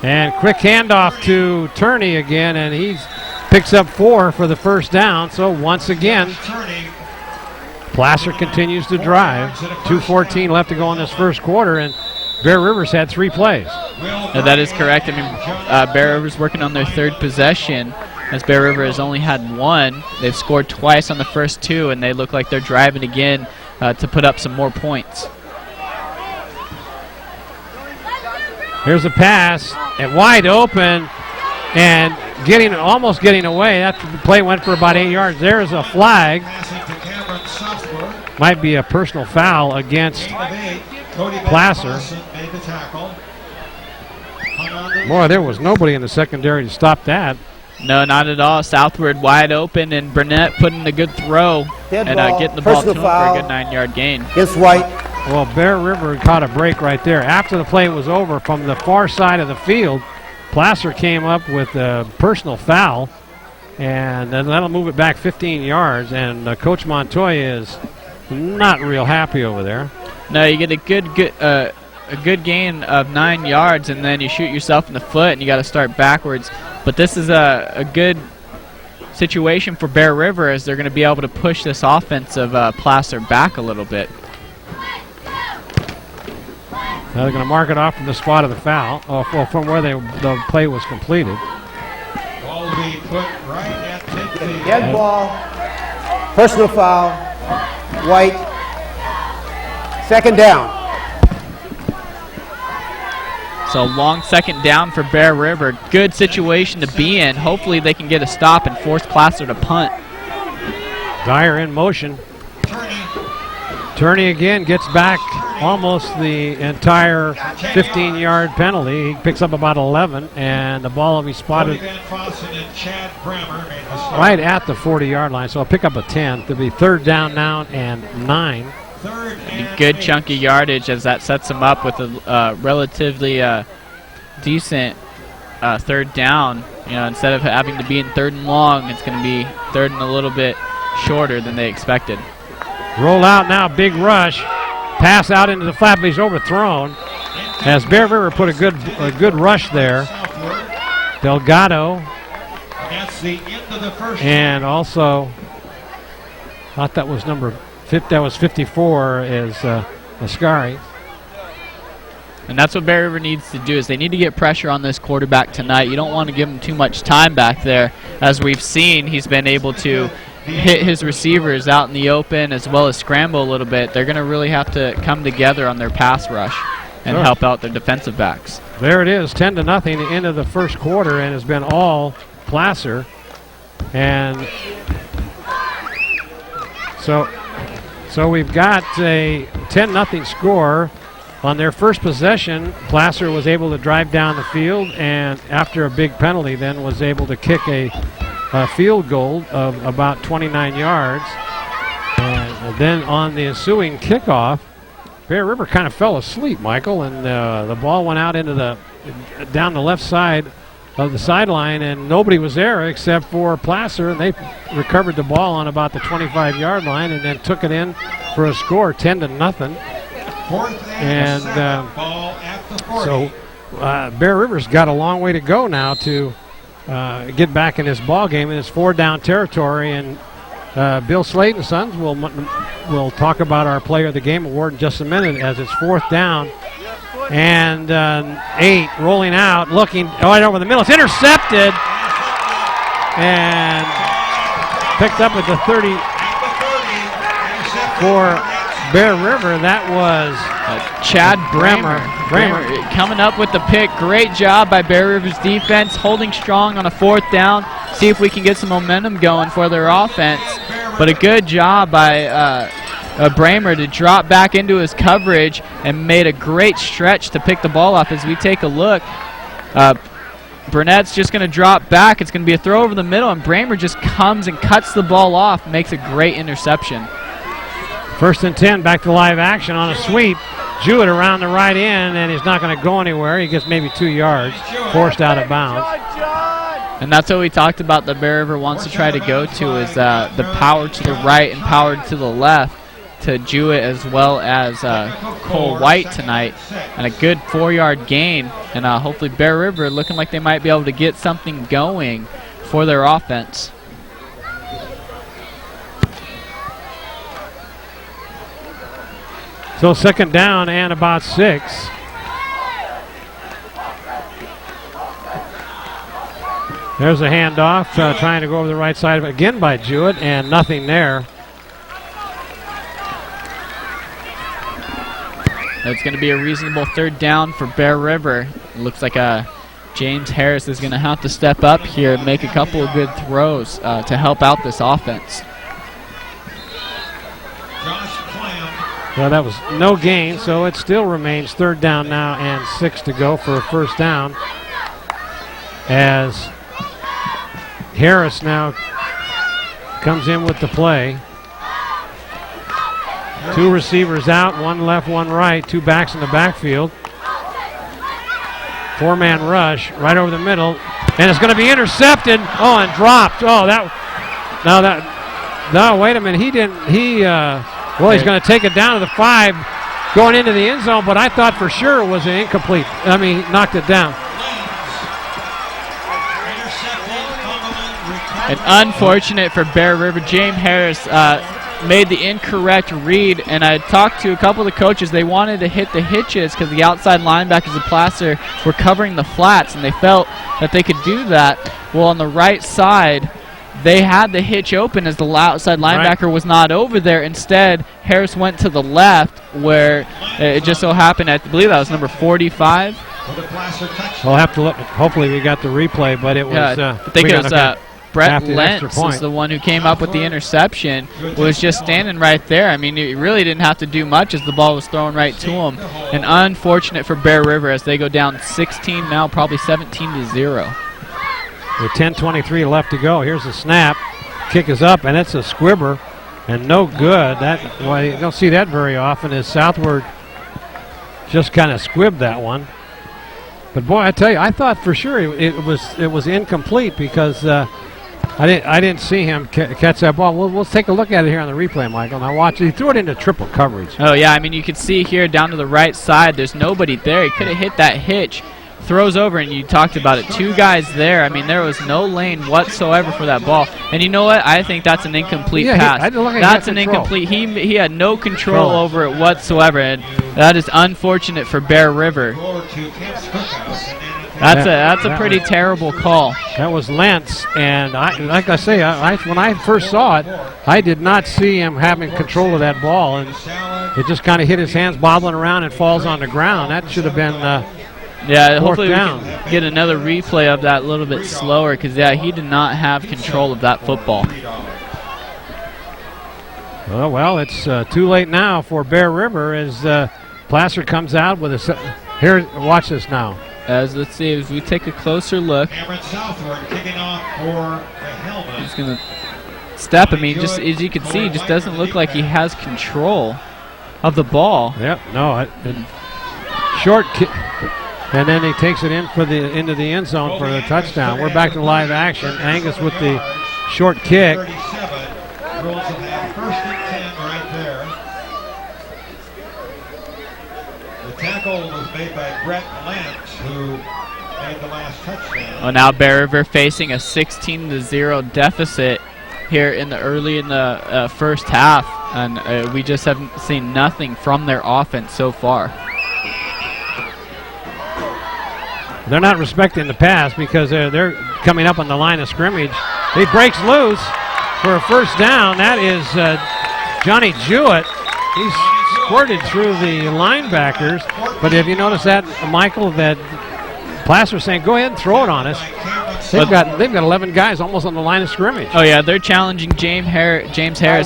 And quick handoff to Turney again, and he picks up 4 for the first down. So once again, Placer continues to drive. 2:14 left to go in this first quarter, and Bear River's had 3 plays. That is correct. I mean, Bear River's working on their third possession, as Bear River has only had 1. They've scored twice on the first 2, and they look like they're driving again to put up some more points. Here's a pass, and wide open, and almost getting away. That play went for about 8 yards. There's a flag. Might be a personal foul against Placer. Boy, there was nobody in the secondary to stop that. No, not at all. Southward wide open, and Burnett putting a good throw and getting the ball to him for a good 9-yard gain. It's White. Well, Bear River caught a break right there. After the play was over, from the far side of the field, Placer came up with a personal foul, and then that'll move it back 15 yards, and Coach Montoya is not real happy over there. No, you get a good gain of 9 yards, and then you shoot yourself in the foot, and you got to start backwards. But this is a good situation for Bear River, as they're going to be able to push this offense of Placer back a little bit. Now they're going to mark it off from the spot of the foul, from where the play was completed. Ball will be put right at midfield. Dead ball. Personal foul. White. Second down. So long second down for Bear River. Good situation to be in. Hopefully they can get a stop and force Placer to punt. Dyer in motion. Turney again gets back almost the entire 15-yard penalty. He picks up about 11, and the ball will be spotted right at the 40-yard line. So I'll pick up a 10. It'll be third down now and 9. Good chunky yardage, as that sets them up with a relatively decent third down. You know, instead of having to be in third and long, it's going to be third and a little bit shorter than they expected. Roll out now, big rush. Pass out into the flat, but he's overthrown. As Bear River put a good rush there. Delgado. And also, thought that was that was 54 is Ascari. And that's what Bear River needs to do, is they need to get pressure on this quarterback tonight. You don't want to give him too much time back there. As we've seen, he's been able to hit his receivers out in the open as well as scramble a little bit. They're going to really have to come together on their pass rush and help out their defensive backs. There it is, 10-0 the end of the first quarter, and has been all Placer. And so we've got a 10-0 score. On their first possession, Placer was able to drive down the field, and after a big penalty then was able to kick a field goal of about 29 yards. And then on the ensuing kickoff, Bear River kind of fell asleep, Michael, and the ball went out into down the left side of the sideline, and nobody was there except for Placer, and they recovered the ball on about the 25-yard line and then took it in for a score, 10-0. And so Bear River's got a long way to go now to get back in this ball game, and it's 4-down territory. And Bill Slade and Sons will talk about our Player of the Game award in just a minute, as it's 4th down and 8 rolling out, looking right over the middle. It's intercepted and picked up at the 30 for Bear River. That was Chad Bremer coming up with the pick. Great job by Bear River's defense, holding strong on a 4th down. See if we can get some momentum going for their offense. But a good job by Bremer to drop back into his coverage and made a great stretch to pick the ball up. As we take a look, Burnett's just going to drop back. It's going to be a throw over the middle, and Bremer just comes and cuts the ball off, makes a great interception. 1st and 10, back to live action on a sweep. Jewett around the right end, and he's not going to go anywhere. He gets maybe 2 yards, forced out of bounds. And that's what we talked about that Bear River wants to try to go to, is the power to the right and power to the left. to Jewett as well as Cole White tonight, and a good 4-yard gain. And hopefully Bear River looking like they might be able to get something going for their offense. So second down and about 6. There's a handoff, trying to go over the right side of it again by Jewett, and nothing there. It's going to be a reasonable third down for Bear River. It looks like James Harris is going to have to step up here and make a couple of good throws to help out this offense. Well, that was no gain, so it still remains third down now and 6 to go for a first down, as Harris now comes in with the play. 2 receivers out, 1 left, 1 right, 2 backs in the backfield. 4-man rush right over the middle, and it's going to be intercepted. Oh, and dropped. Oh, no, wait a minute. He didn't. He's going to take it down to the 5, going into the end zone, but I thought for sure it was an incomplete. I mean, he knocked it down. And unfortunate for Bear River, James Harris made the incorrect read, and I talked to a couple of the coaches. They wanted to hit the hitches because the outside linebackers of Placer were covering the flats, and they felt that they could do that. Well, on the right side, they had the hitch open as the outside linebacker was not over there. Instead, Harris went to the left, where it just so happened, I believe that was number 45. We'll have to look. Hopefully we got the replay, but it was... I think it was Brett Lentz is the one who came up with the interception, was just standing right there. I mean, he really didn't have to do much as the ball was thrown right to him. And unfortunate for Bear River as they go down 16 now, probably 17-0. With 10:23 left to go. Here's the snap. Kick is up, and it's a squibber, and no good. Well, you don't see that very often, as Southward just kind of squibbed that one. But boy, I tell you, I thought for sure it was incomplete because I didn't see him catch that ball. We'll take a look at it here on the replay, Michael. Now watch it. He threw it into triple coverage. Oh yeah, I mean you can see here down to the right side. There's nobody there. He could have hit that hitch. Throws over, and you talked about it. 2 guys there. I mean, there was no lane whatsoever for that ball. And you know what? I think that's an incomplete pass. That's an incomplete. He had no control over it whatsoever, and that is unfortunate for Bear River. That's a pretty terrible call. That was Lentz, and like I say, when I first saw it, I did not see him having control of that ball, and it just kind of hit his hands bobbling around and falls on the ground. That should have been hopefully we can get another replay of that a little bit slower, because he did not have control of that football. Well, it's too late now for Bear River as Placer comes out with a here. Watch this now. Let's see, as we take a closer look. Kicking off for the Hillman. He's going to step. I mean, just as you can see, he just doesn't look like he has control of the ball. Yep. No. Short kick. And then he takes it into the end zone for the touchdown. We're back to live action. Angus with the short kick. 37. Bruins have had 1st and 10 right there. The tackle was made by Brett Lentz, who made the last touchdown. Well, now Bear River facing a 16-0 deficit here early in the first half, and we just haven't seen nothing from their offense so far. They're not respecting the pass because they're coming up on the line of scrimmage. He breaks loose for a first down. That is Johnny Jewett. He's squirted through the linebackers. But if you notice that, Michael, that Placer's saying, go ahead and throw it on us. They've got 11 guys almost on the line of scrimmage. Oh, yeah, they're challenging James Harris,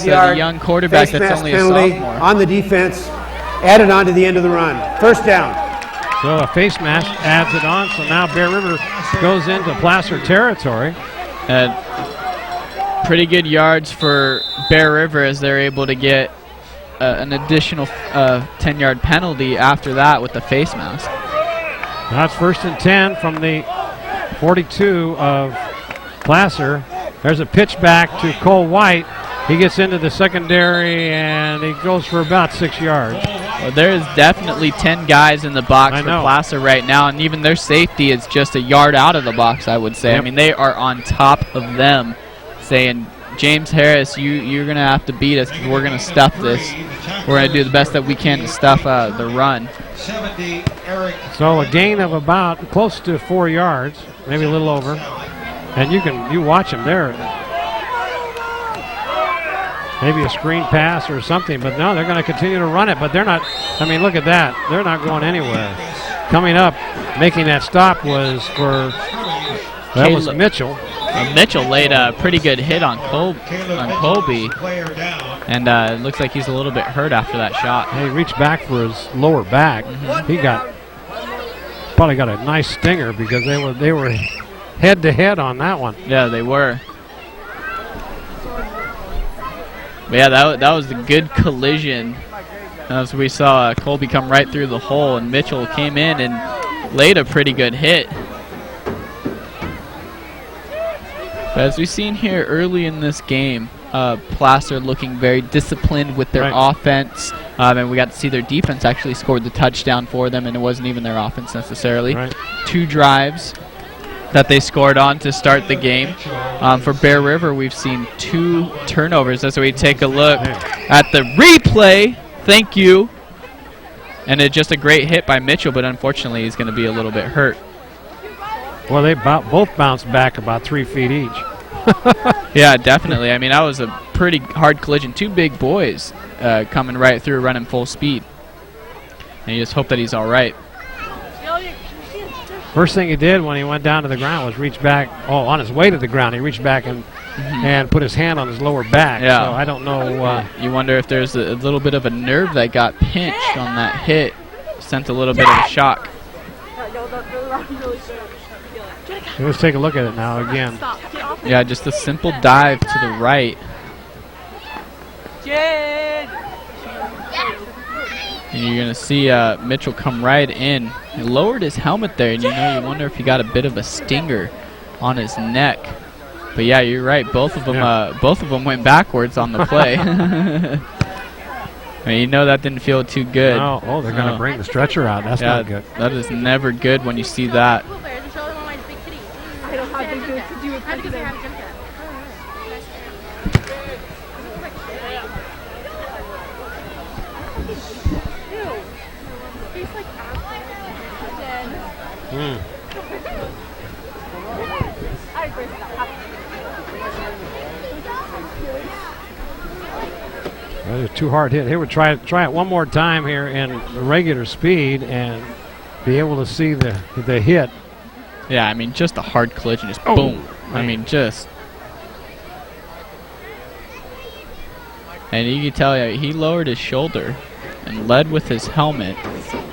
the young quarterback that's only a sophomore. On the defense, added on to the end of the run. First down. So a face mask adds it on, so now Bear River goes into Placer territory. Pretty good yards for Bear River as they're able to get an additional 10-yard penalty after that with the face mask. Now it's 1st and 10 from the 42 of Placer. There's a pitch back to Cole White. He gets into the secondary, and he goes for about 6 yards. Well, there is definitely 10 guys in the box for Placer right now, and even their safety is just a yard out of the box, I would say. Yep. I mean, they are on top of them, saying, James Harris, you're going to have to beat us because we're going to stuff this. We're going to do the best that we can to stuff the run. So a gain of about close to 4 yards, maybe a little over. And you watch them there. Maybe a screen pass or something, but no, they're going to continue to run it, but they're not. I mean, look at that. They're not going anywhere. Coming up, making that stop was Mitchell. Mitchell laid a pretty good hit on Colby, and it looks like he's a little bit hurt after that shot. He reached back for his lower back. He probably got a nice stinger because they were head to head on that one. Yeah, they were. But yeah, that was a good collision. As we saw Colby come right through the hole, and Mitchell came in and laid a pretty good hit. But as we've seen here early in this game, Placer looking very disciplined with their offense. And we got to see their defense actually scored the touchdown for them, and it wasn't even their offense necessarily. 2 drives that they scored on to start the game. For Bear River, we've seen 2 turnovers as we take a look at the replay. Thank you. And it's just a great hit by Mitchell, but unfortunately he's going to be a little bit hurt. Well, they both bounced back about 3 feet each. Yeah, definitely. I mean, that was a pretty hard collision. 2 big boys coming right through, running full speed. And you just hope that he's all right. First thing he did when he went down to the ground was reach back. Oh, on his way to the ground, he reached back and put his hand on his lower back. Yeah. So I don't know. You wonder if there's a little bit of a nerve that got pinched on that hit. Sent a little bit of a shock. Let's take a look at it now again. Yeah, just a simple dive to the right. And you're going to see Mitchell come right in. He lowered his helmet there, and you wonder if he got a bit of a stinger on his neck. But yeah, you're right. Both of them went backwards on the play. I mean, that didn't feel too good. No. Oh, they're going to bring the stretcher out. That's not good. That is never good when you see that. That is too hard hit. Here we try it one more time here in regular speed and be able to see the hit. Yeah, I mean, just a hard collision, just boom. Man. I mean, just. And you can tell he lowered his shoulder and led with his helmet.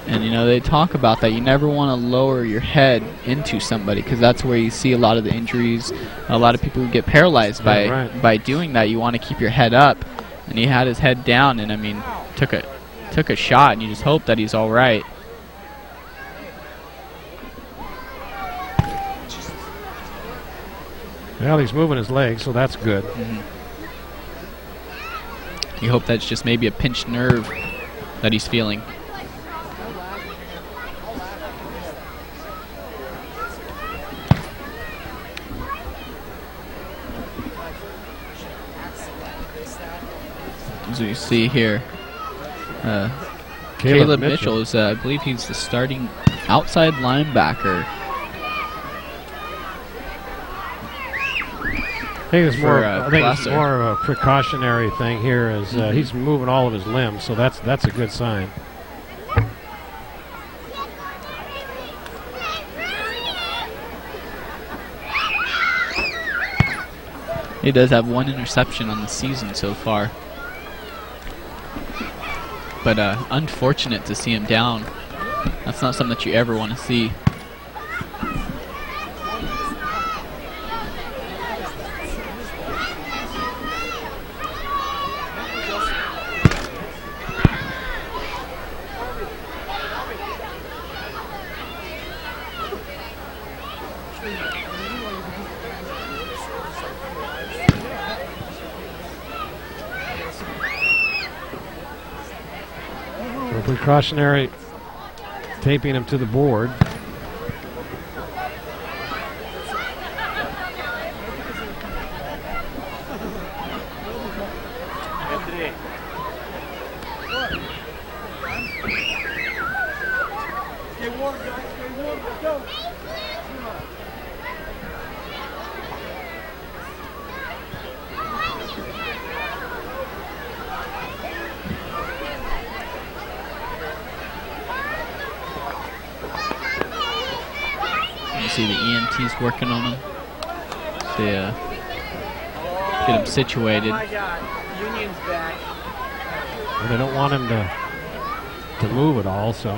And, they talk about that. You never want to lower your head into somebody because that's where you see a lot of the injuries. A lot of people who get paralyzed by doing that. You want to keep your head up. And he had his head down and, I mean, took a shot, and you just hope that he's all right. Well, he's moving his legs, so that's good. You hope that's just maybe a pinched nerve that he's feeling. As you see here, Caleb Mitchell is, I believe he's the starting outside linebacker. I think it's more of a precautionary thing here, as he's moving all of his limbs, so that's a good sign. He does have 1 interception on the season so far. But unfortunate to see him down. That's not something that you ever want to see. Precautionary taping him to the board. See the EMTs working on him to get him situated. Oh my God, Union's back. Well, they don't want him to move at all, so.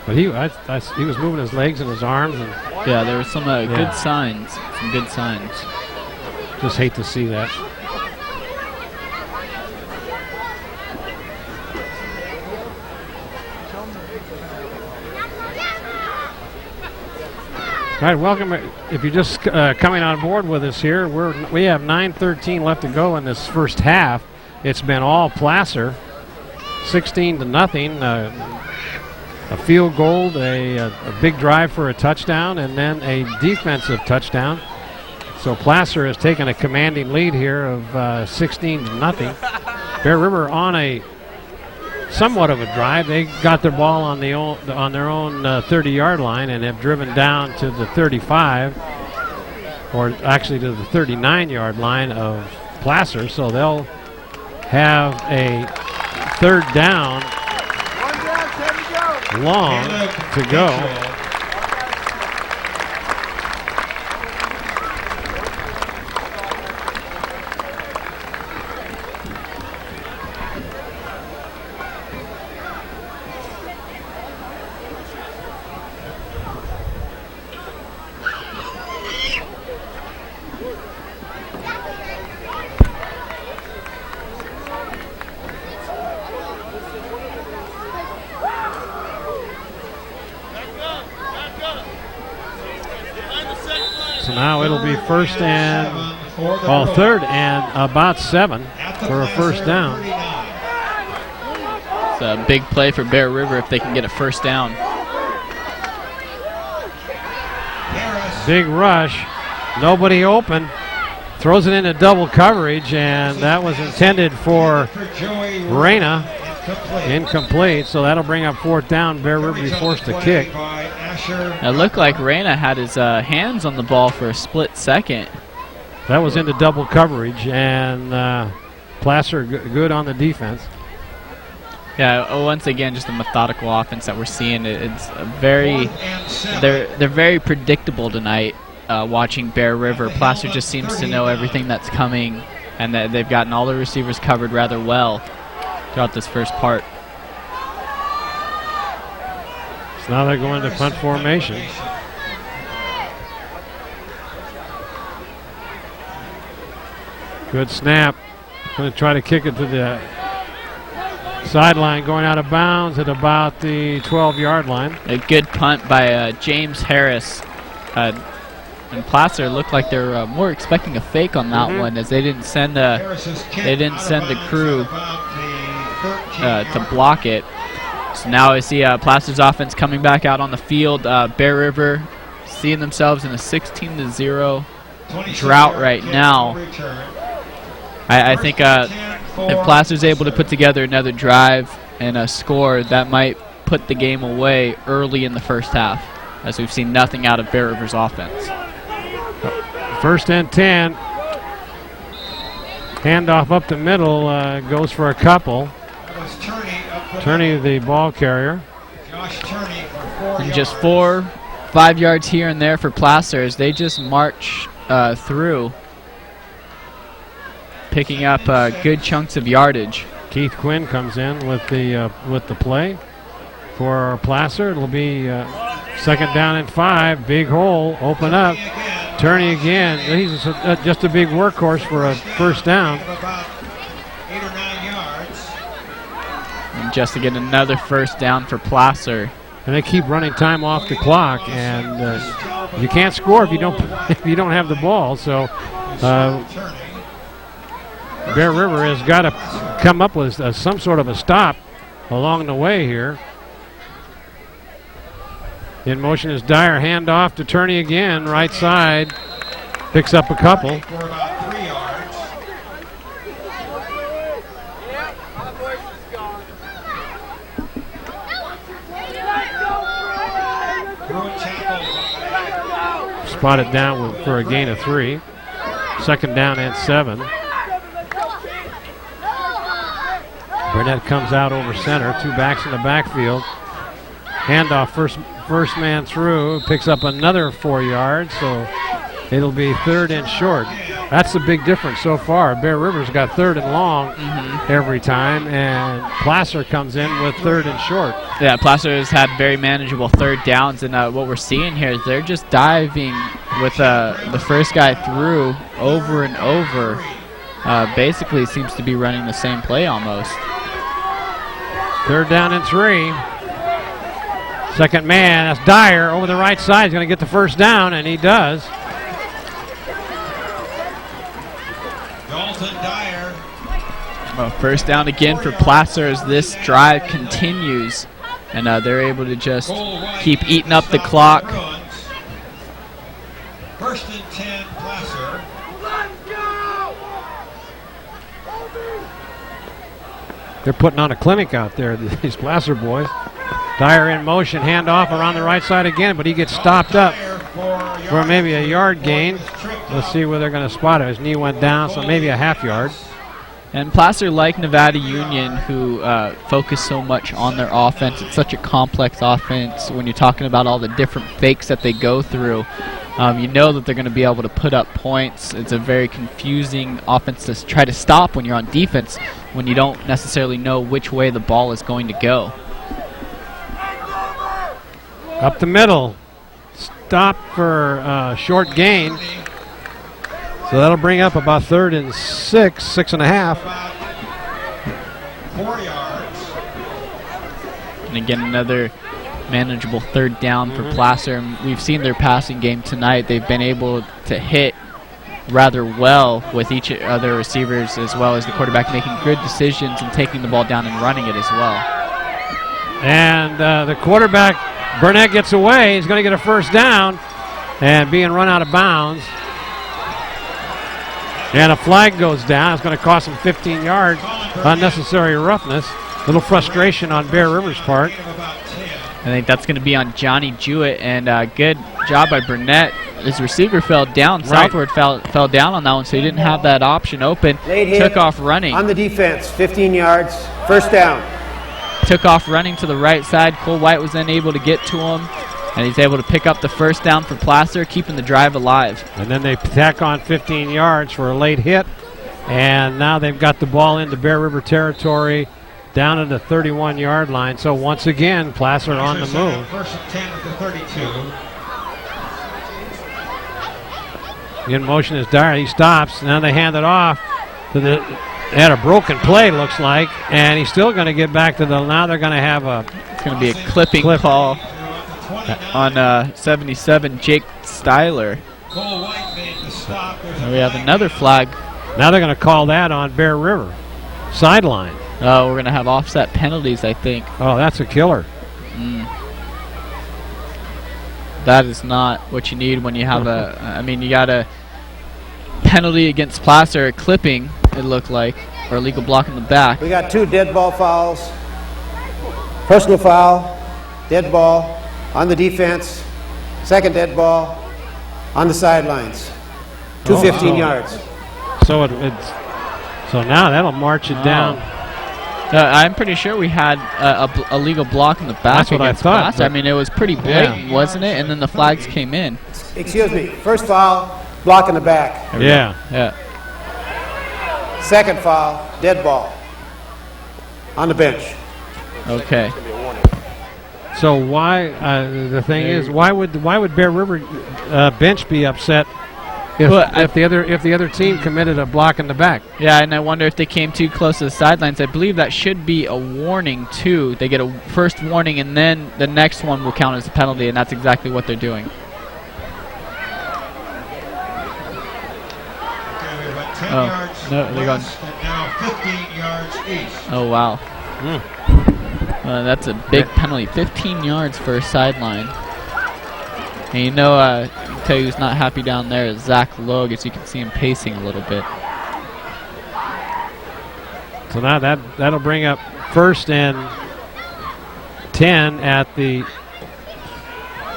But he was moving his legs and his arms, and yeah, there were some good signs. Some good signs. Just hate to see that. All right, welcome. If you're just coming on board with us here, we have 9:13 left to go in this first half. It's been all Placer, 16-0. A field goal, a big drive for a touchdown, and then a defensive touchdown. So Placer has taken a commanding lead here of 16-0. Bear River on a somewhat of a drive. They got their ball on their own 30-yard line and have driven down to the 35, or actually to the 39-yard line of Placer. So they'll have a third down, long to go. So now it'll be third and about 7 for a first down. It's a big play for Bear River if they can get a first down. Big rush, nobody open, throws it into double coverage, and that was intended for Reyna. Incomplete, so that'll bring up fourth down. Bear River be forced to kick. It looked like Reyna had his hands on the ball for a split second. That was into double coverage, and Placer good on the defense. Yeah, once again, just a methodical offense that we're seeing. It's a they're very predictable tonight. Watching Bear River, Placer just seems to know everything that's coming, and that they've gotten all the receivers covered rather well throughout this first part. So now they're going to punt formation. Good snap. Going to try to kick it to the sideline, going out of bounds at about the 12-yard line. A good punt by James Harris. And Placer looked like they're more expecting a fake on that one, as they didn't send the crew to block it. So now I see Placer's offense coming back out on the field. Bear River seeing themselves in a 16-0 drought right now. I think if Placer's able to put together another drive and a score, that might put the game away early in the first half, as we've seen nothing out of Bear River's offense. First and 10. Handoff up the middle, goes for a couple. Turney, the ball carrier. And just 4-5 yards here and there for Placer as they just march through, picking up good chunks of yardage. Keith Quinn comes in with the play for Placer. It'll be second down and 5. Big hole, open up. Turney again. He's just a big workhorse for a first down. And just to get another first down for Placer. And they keep running time off the clock, and you can't score if you don't have the ball. So Bear River has got to come up with some sort of a stop along the way here. In motion is Dyer. Hand off to Turney again. Right side. Picks up a couple. For about 3 yards. Bruin tackle. Spotted down for a gain of 3. Second down and 7. Burnett comes out over center. 2 backs in the backfield. Handoff, first man through. Picks up another 4 yards, so it'll be 3rd and short. That's the big difference so far. Bear River's got 3rd and long every time, and Placer comes in with 3rd and short. Yeah, Placer has had very manageable 3rd downs, and what we're seeing here is they're just diving with the first guy through over and over. Basically seems to be running the same play almost. 3rd down and 3. Second man, that's Dyer over the right side. He's going to get the first down, and he does. Dalton Dyer. Well, first down again for Placer as this drive continues, and they're able to just keep eating up the clock. First and 10, Placer. They're putting on a clinic out there, these Placer boys. Dyer in motion, handoff around the right side again, but he gets stopped up for maybe a yard gain. Let's see where they're going to spot it. His knee went down, so maybe a half yard. And Placer, like Nevada Union, who focus so much on their offense. It's such a complex offense when you're talking about all the different fakes that they go through. You know that they're going to be able to put up points. It's a very confusing offense to try to stop when you're on defense, when you don't necessarily know which way the ball is going to go. Up the middle. Stop for short gain. So that'll bring up about 3rd and 6.5. 4 yards. And again, another manageable 3rd down for Placer. And we've seen their passing game tonight. They've been able to hit rather well with each other receivers, as well as the quarterback making good decisions and taking the ball down and running it as well. And the quarterback, Burnett, gets away. He's going to get a first down and being run out of bounds. And a flag goes down. It's going to cost him 15 yards. Unnecessary roughness. Little frustration on Bear River's part. I think that's going to be on Johnny Jewett, and good job by Burnett. His receiver fell down. Southward fell down on that one, so he didn't have that option open. Took off running. On the defense, 15 yards, first down. Took off running to the right side. Cole White was then able to get to him, and he's able to pick up the first down for Placer, keeping the drive alive. And then they tack on 15 yards for a late hit, and now they've got the ball into Bear River territory down at the 31-yard line. So once again, Placer on the move. First and 10 at the 32. In motion is Dyer. He stops. Now they hand it off to the. They had a broken play, looks like, and he's still going to get back to the. Now they're going to have a. It's going to be a clipping call on 77, Jake Styler. Cole White made the stop. And we have another flag. Now they're going to call that on Bear River. Sideline. Oh, we're going to have offset penalties, I think. Oh, that's a killer. That is not what you need when you have a. I mean, you got a penalty against Placer, a clipping, it looked like, or a legal block in the back. We got 2 dead ball fouls. Personal foul, dead ball on the defense, second dead ball on the sidelines. 15 yards. So so now that'll march it down. I'm pretty sure we had a legal block in the back. That's what I thought. Placer. I mean, it was pretty blatant, wasn't it? And then the flags came in. Excuse me. First foul, block in the back. Yeah. Second foul, dead ball on the bench. Okay. So why? The thing is, why would Bear River bench be upset if the other team committed a block in the back? Yeah, and I wonder if they came too close to the sidelines. I believe that should be a warning too. They get a first warning, and then the next one will count as a penalty, and that's exactly what they're doing. Okay, we've got 10 yards no, they're going. west and now 15 yards east. Oh wow. That's a big penalty, 15 yards for a sideline. And you know, I can tell you who's not happy down there is Zach Logue, as you can see him pacing a little bit. So now that'll bring up 1st and 10 at the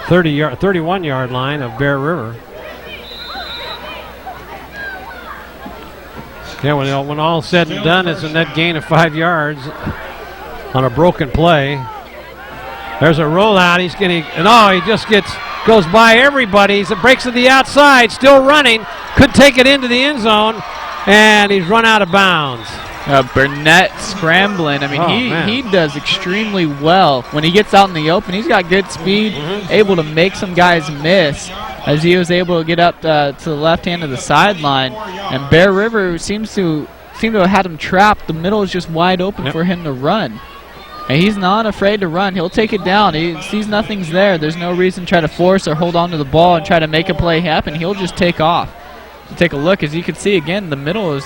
31-yard line of Bear River. Yeah, when all's said and done, it's a net gain of 5 yards on a broken play. There's a rollout. He's getting, he just goes by everybody. He breaks to the outside, still running. Could take it into the end zone, and he's run out of bounds. Burnett scrambling. I mean, he does extremely well when he gets out in the open. He's got good speed, able to make some guys miss, as he was able to get up to the left hand of the sideline. And Bear River seems to have had him trapped. The middle is just wide open for him to run. And he's not afraid to run. He'll take it down. He sees nothing's there. There's no reason to try to force or hold on to the ball and try to make a play happen. He'll just take off. Take a look. As you can see, again, the middle is...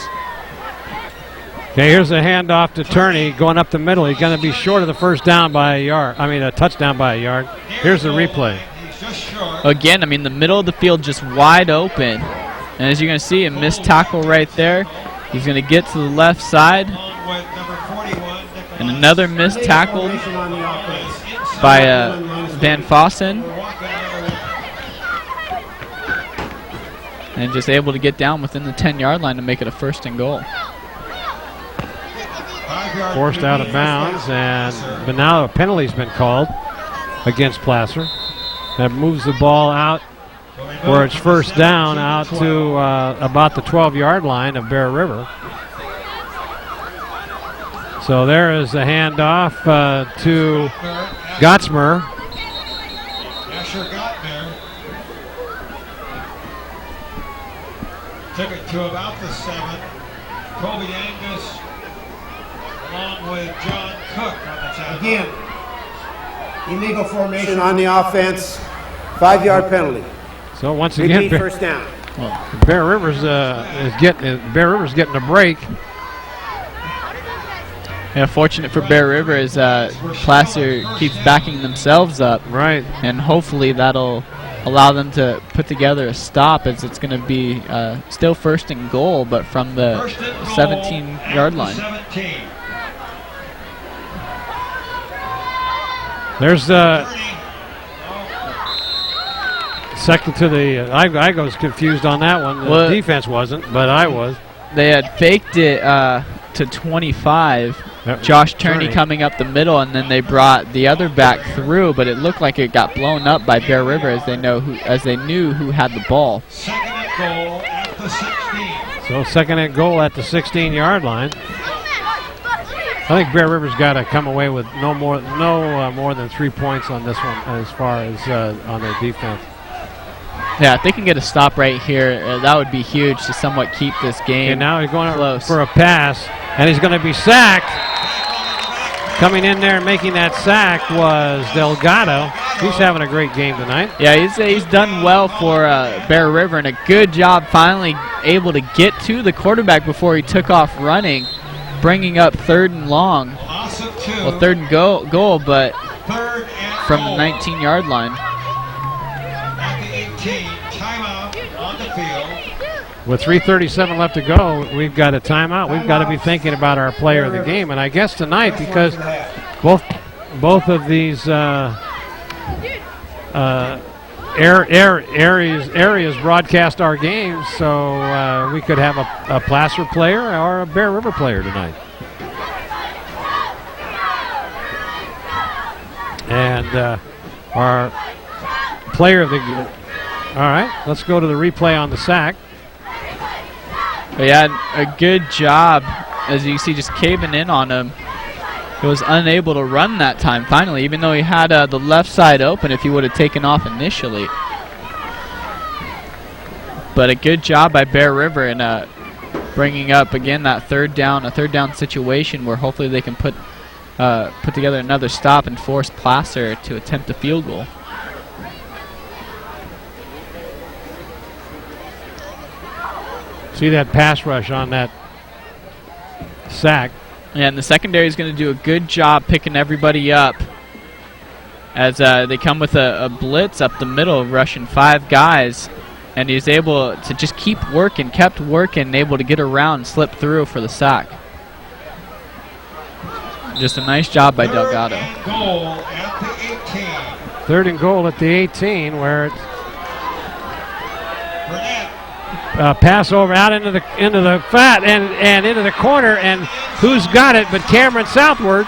Okay, here's a handoff to Turney going up the middle. He's going to be short of the first down by a yard. A touchdown by a yard. Here's the replay. Again, I mean, the middle of the field just wide open. And as you're going to see, a missed tackle right there. He's going to get to the left side. And another missed tackle by Van Fossen. And just able to get down within the 10-yard line to make it a 1st and goal. Forced out of bounds, but now a penalty's been called against Placer. That moves the ball out where it's 1st down out to about the 12-yard line of Bear River. So there is a handoff to Gottsmer. Asher got there. Took it to about the 7. Kobe Angus along with John Cook on the tackle. Again, illegal formation on the offense, 5-yard penalty. So once again, Repeat 1st down. Bear River's getting a break. Yeah, fortunate for Bear River is Placer keeps backing themselves up. Right. And hopefully that'll allow them to put together a stop, as it's going to be still 1st and goal, but from the 17-yard line. 17. There's the second to the. I was confused on that one. The defense wasn't, but I was. They had faked it to 25. Josh Turney coming up the middle, and then they brought the other back through, but it looked like it got blown up by Bear River as they knew who had the ball. 2nd and goal at the 16. So 2nd and goal at the 16-yard line. I think Bear River's got to come away with no more than 3 points on this one, as far as on their defense. Yeah, if they can get a stop right here, that would be huge to somewhat keep this game. And now he's going close for a pass, and he's going to be sacked. Coming in there and making that sack was Delgado. He's having a great game tonight. Yeah, he's done well for Bear River, and a good job finally able to get to the quarterback before he took off running, bringing up 3rd and long. Well, 3rd and goal, but from the 19-yard line. At the 18, timeout on the field. With 3:37 left to go, we've got a timeout. We've got to be thinking about our player of the game, and I guess tonight, because both of these areas broadcast our games, so we could have a Placer player or a Bear River player tonight. And our player of the game. All right, let's go to the replay on the sack. But yeah, a good job, as you see, just caving in on him. He was unable to run that time finally, even though he had the left side open if he would have taken off initially. But a good job by Bear River in bringing up, again, that a third down situation where hopefully they can put together another stop and force Placer to attempt a field goal. See that pass rush on that sack. And the secondary is going to do a good job picking everybody up as they come with a blitz up the middle, rushing 5 guys. And he's able to just kept working, and able to get around and slip through for the sack. Just a nice job by Delgado. Goal at the 18. 3rd and goal at the 18, where it's pass over out into the flat and into the corner, and who's got it but Cameron Southward.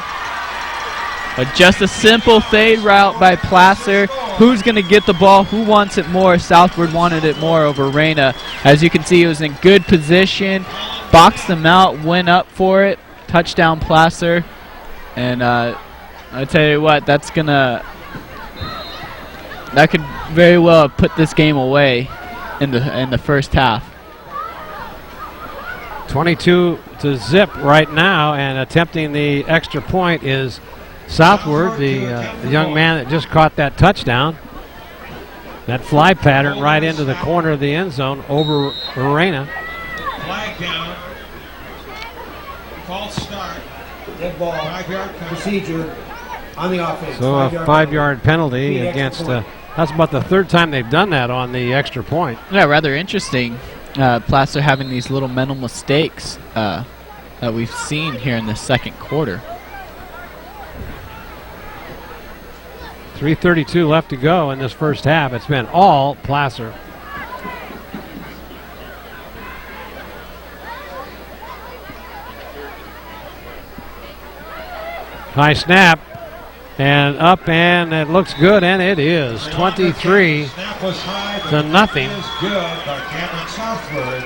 But just a simple fade route by Placer. Who's going to get the ball? Who wants it more? Southward wanted it more over Reyna. As you can see, he was in good position, boxed them out, went up for it, touchdown Placer. And I tell you what, that could very well put this game away in the first half. 22-0 right now, and attempting the extra point is Southward, the young man that just caught that touchdown. That fly pattern right into the corner of the end zone over Reyna. Flag down. False start. Dead ball. 5-yard procedure on the offense. So a 5-yard penalty against. That's about the 3rd time they've done that on the extra point. Yeah, rather interesting. Placer having these little mental mistakes that we've seen here in the second quarter. 3:32 left to go in this first half. It's been all Placer. High snap, and up, and it looks good, and it is 23-0. Is good by Cameron Southward.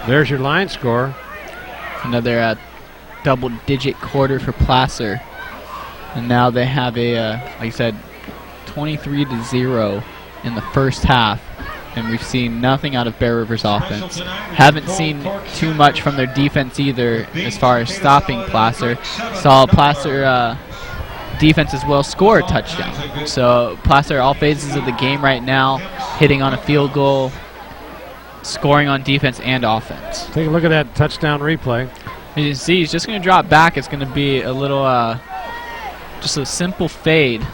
There's your line score. Another double-digit quarter for Placer, and now they have a, like I said, 23-0 in the first half. And we've seen nothing out of Bear River's offense. Haven't seen too much from their defense either as far as stopping Placer. Saw Placer defense as well score a touchdown. So Placer all phases of the game right now, hitting on a field goal, scoring on defense and offense. Take a look at that touchdown replay. As you can see, he's just going to drop back. It's going to be a little, just a simple fade.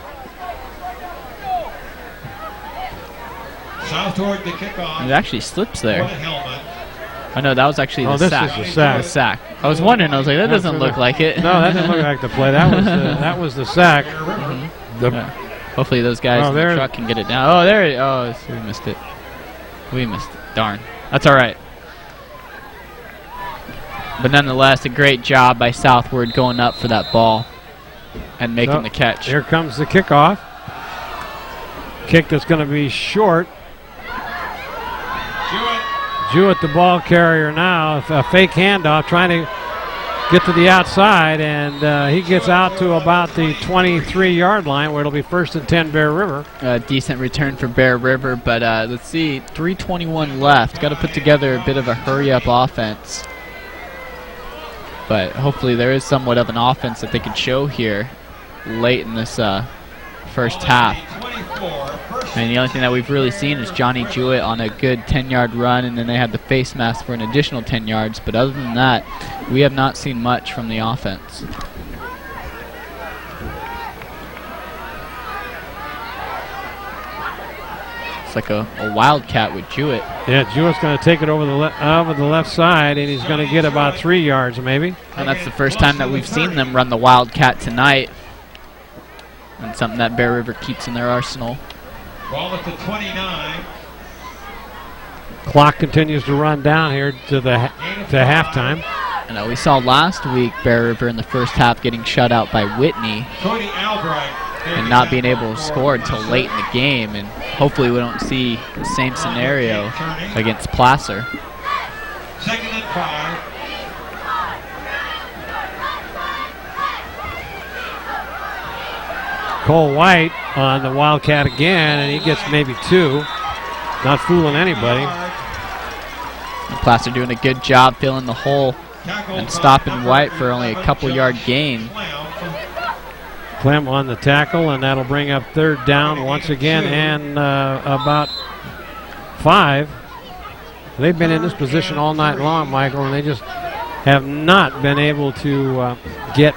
Southward the kickoff. It actually slips there. I know that was actually the this sack. is the sack. The sack. I was wondering. I was like, that doesn't look like it. No, that didn't look like the play. That was the sack. Hopefully those guys in the truck can get it down. Oh, there. Oh, we missed it. We missed it. Darn. That's all right. But nonetheless, a great job by Southward going up for that ball and making the catch. Here comes the kickoff. Kick that's going to be short. Jewett, the ball carrier now. A fake handoff, trying to get to the outside, and he gets out to about the 23-yard line, where it'll be 1st and 10 Bear River. Decent return for Bear River, but let's see, 3:21 left. Got to put together a bit of a hurry-up offense. But hopefully there is somewhat of an offense that they can show here late in this first half. And the only thing that we've really seen is Johnny Jewett on a good 10-yard run, and then they had the face mask for an additional 10 yards. But other than that, we have not seen much from the offense. It's like a wildcat with Jewett. Yeah, Jewett's going to take it over the left side, and he's going to get about 3 yards maybe. And that's the first time that we've seen them run the wildcat tonight. And something that Bear River keeps in their arsenal. Ball at the 29. Clock continues to run down here to halftime. And we saw last week Bear River in the first half getting shut out by Whitney and not being able to score until late in the game. And hopefully we don't see the same scenario against Placer. 2nd and 5. Cole White on the Wildcat again, and he gets maybe 2. Not fooling anybody. And Placer doing a good job filling the hole and stopping White for only a couple-yard gain. Clem on the tackle, and that'll bring up 3rd down once again, and about 5. They've been in this position all night long, Michael, and they just have not been able to get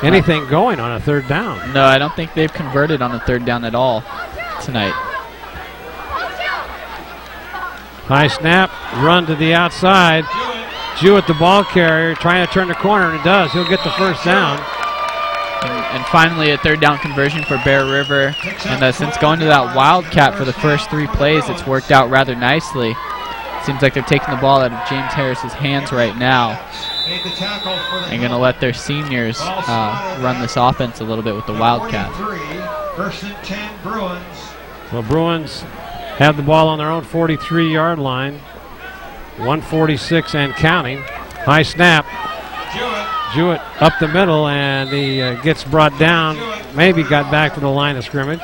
anything going on a third down. No, I don't think they've converted on a third down at all tonight. High snap, run to the outside. Jewett, the ball carrier, trying to turn the corner, and it does. He'll get the first down. And finally a third down conversion for Bear River. And since going to that Wildcat for the first 3 plays, it's worked out rather nicely. Seems like they're taking the ball out of James Harris's hands right now. And going to let their seniors run this offense a little bit with the Wildcat. 1st and 10 Bruins. Well, Bruins have the ball on their own 43-yard line. 146 and counting. High snap. Jewett up the middle, and he gets brought down. Maybe got back to the line of scrimmage.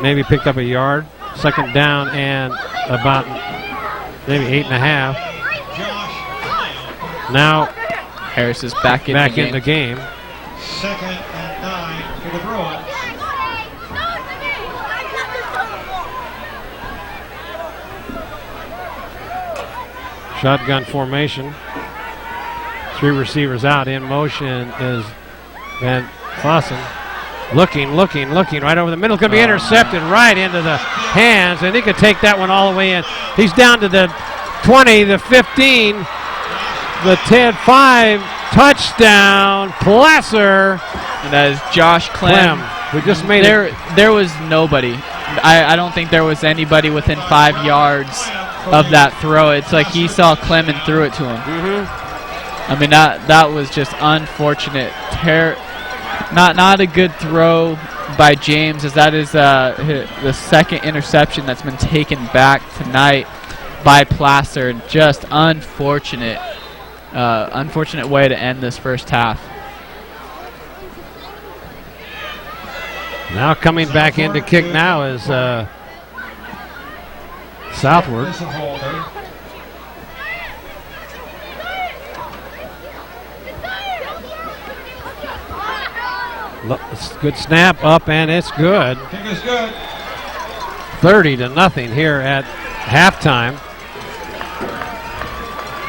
Maybe picked up a yard. 2nd down and about maybe 8.5. Now Harris is back in the game. 2nd and 9 for the Bruins. Shotgun formation. 3 receivers out. In motion is Van Fossen. Looking right over the middle. Going to be intercepted right into the hands, and he could take that one all the way in. He's down to the 20, the 15, the 10, 5. Touchdown, Placer. And that is Josh Clem. We just made there was nobody. I don't think there was anybody within 5 yards of that throw. It's like he saw Clem and threw it to him. I mean, that was just unfortunate. Not a good throw by James, as that is the 2nd interception that's been taken back tonight by Placer. Just unfortunate way to end this first half. Now coming back in to kick now is Southward. Good snap up, and it's good. Kick is good. 30-0 here at halftime.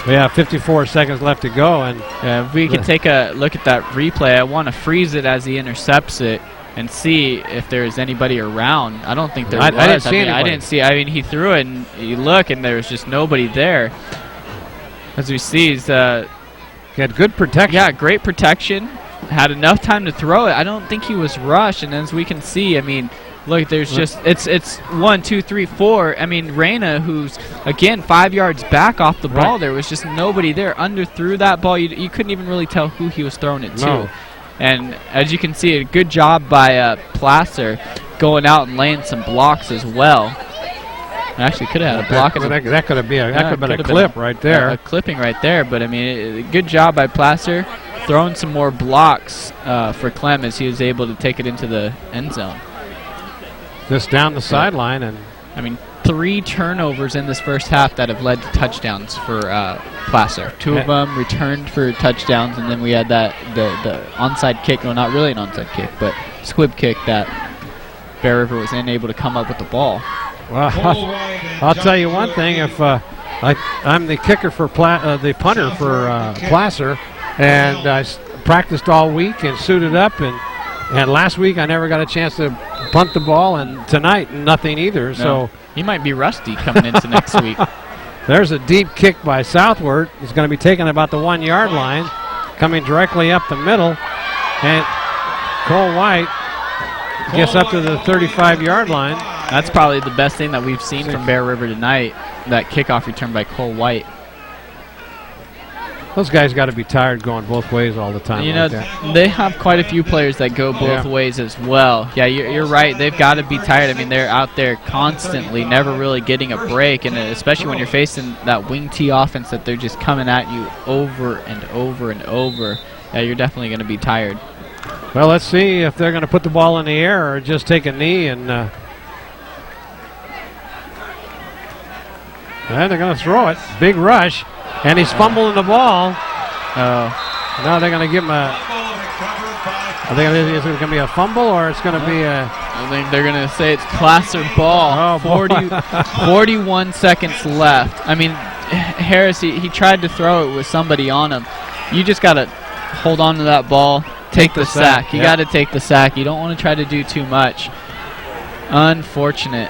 We have 54 seconds left to go, and if we can take a look at that replay, I want to freeze it as he intercepts it and see if there's anybody around. I don't think there was. I didn't see anybody. I didn't see. I mean, he threw it, and you look, and there was just nobody there. As we see, he had good protection. Yeah, great protection. Had enough time to throw it. I don't think he was rushed, and as we can see, I mean, look, there's just it's 1, 2, 3, 4. I mean, Reyna, who's again 5 yards back off the ball, there was just nobody there. Underthrew that ball. You couldn't even really tell who he was throwing it to. And as you can see, a good job by Placer going out and laying some blocks as well. Actually, could have had a block. That could have been a clip right there. A clipping right there. But I mean, good job by Placer. Throwing some more blocks for Clem as he was able to take it into the end zone. Just down the sideline, and I mean, 3 turnovers in this first half that have led to touchdowns for Placer. 2 of them returned for touchdowns, and then we had the onside kick. No, not really an onside kick, but squib kick that Bear River was unable to come up with the ball. Well, I'll tell you one thing: if I'm the kicker for the punter for Placer. And I practiced all week and suited up, and last week I never got a chance to punt the ball, and tonight nothing either. No. So he might be rusty coming into next week. There's a deep kick by Southward. It's going to be taken about the 1-yard line, coming directly up the middle, and Cole White gets up to the 35-yard line. That's probably the best thing that we've seen from Bear River tonight, that kickoff return by Cole White. Those guys got to be tired going both ways all the time. You know, they have quite a few players that go both ways as well. Yeah, you're right. They've got to be tired. I mean, they're out there constantly, never really getting a break, and especially when you're facing that wing T offense that they're just coming at you over and over and over. Yeah, you're definitely going to be tired. Well, let's see if they're going to put the ball in the air or just take a knee and they're going to throw it. Big rush. And he's fumbling the ball. Now they're going to give him a I think is it going to be a fumble or it's going to be a... I think they're going to say it's Placer ball. Oh, 41 seconds left. I mean, Harris, he tried to throw it with somebody on him. You just got to hold on to that ball, take the sack. You got to take the sack. You don't want to try to do too much. Unfortunate.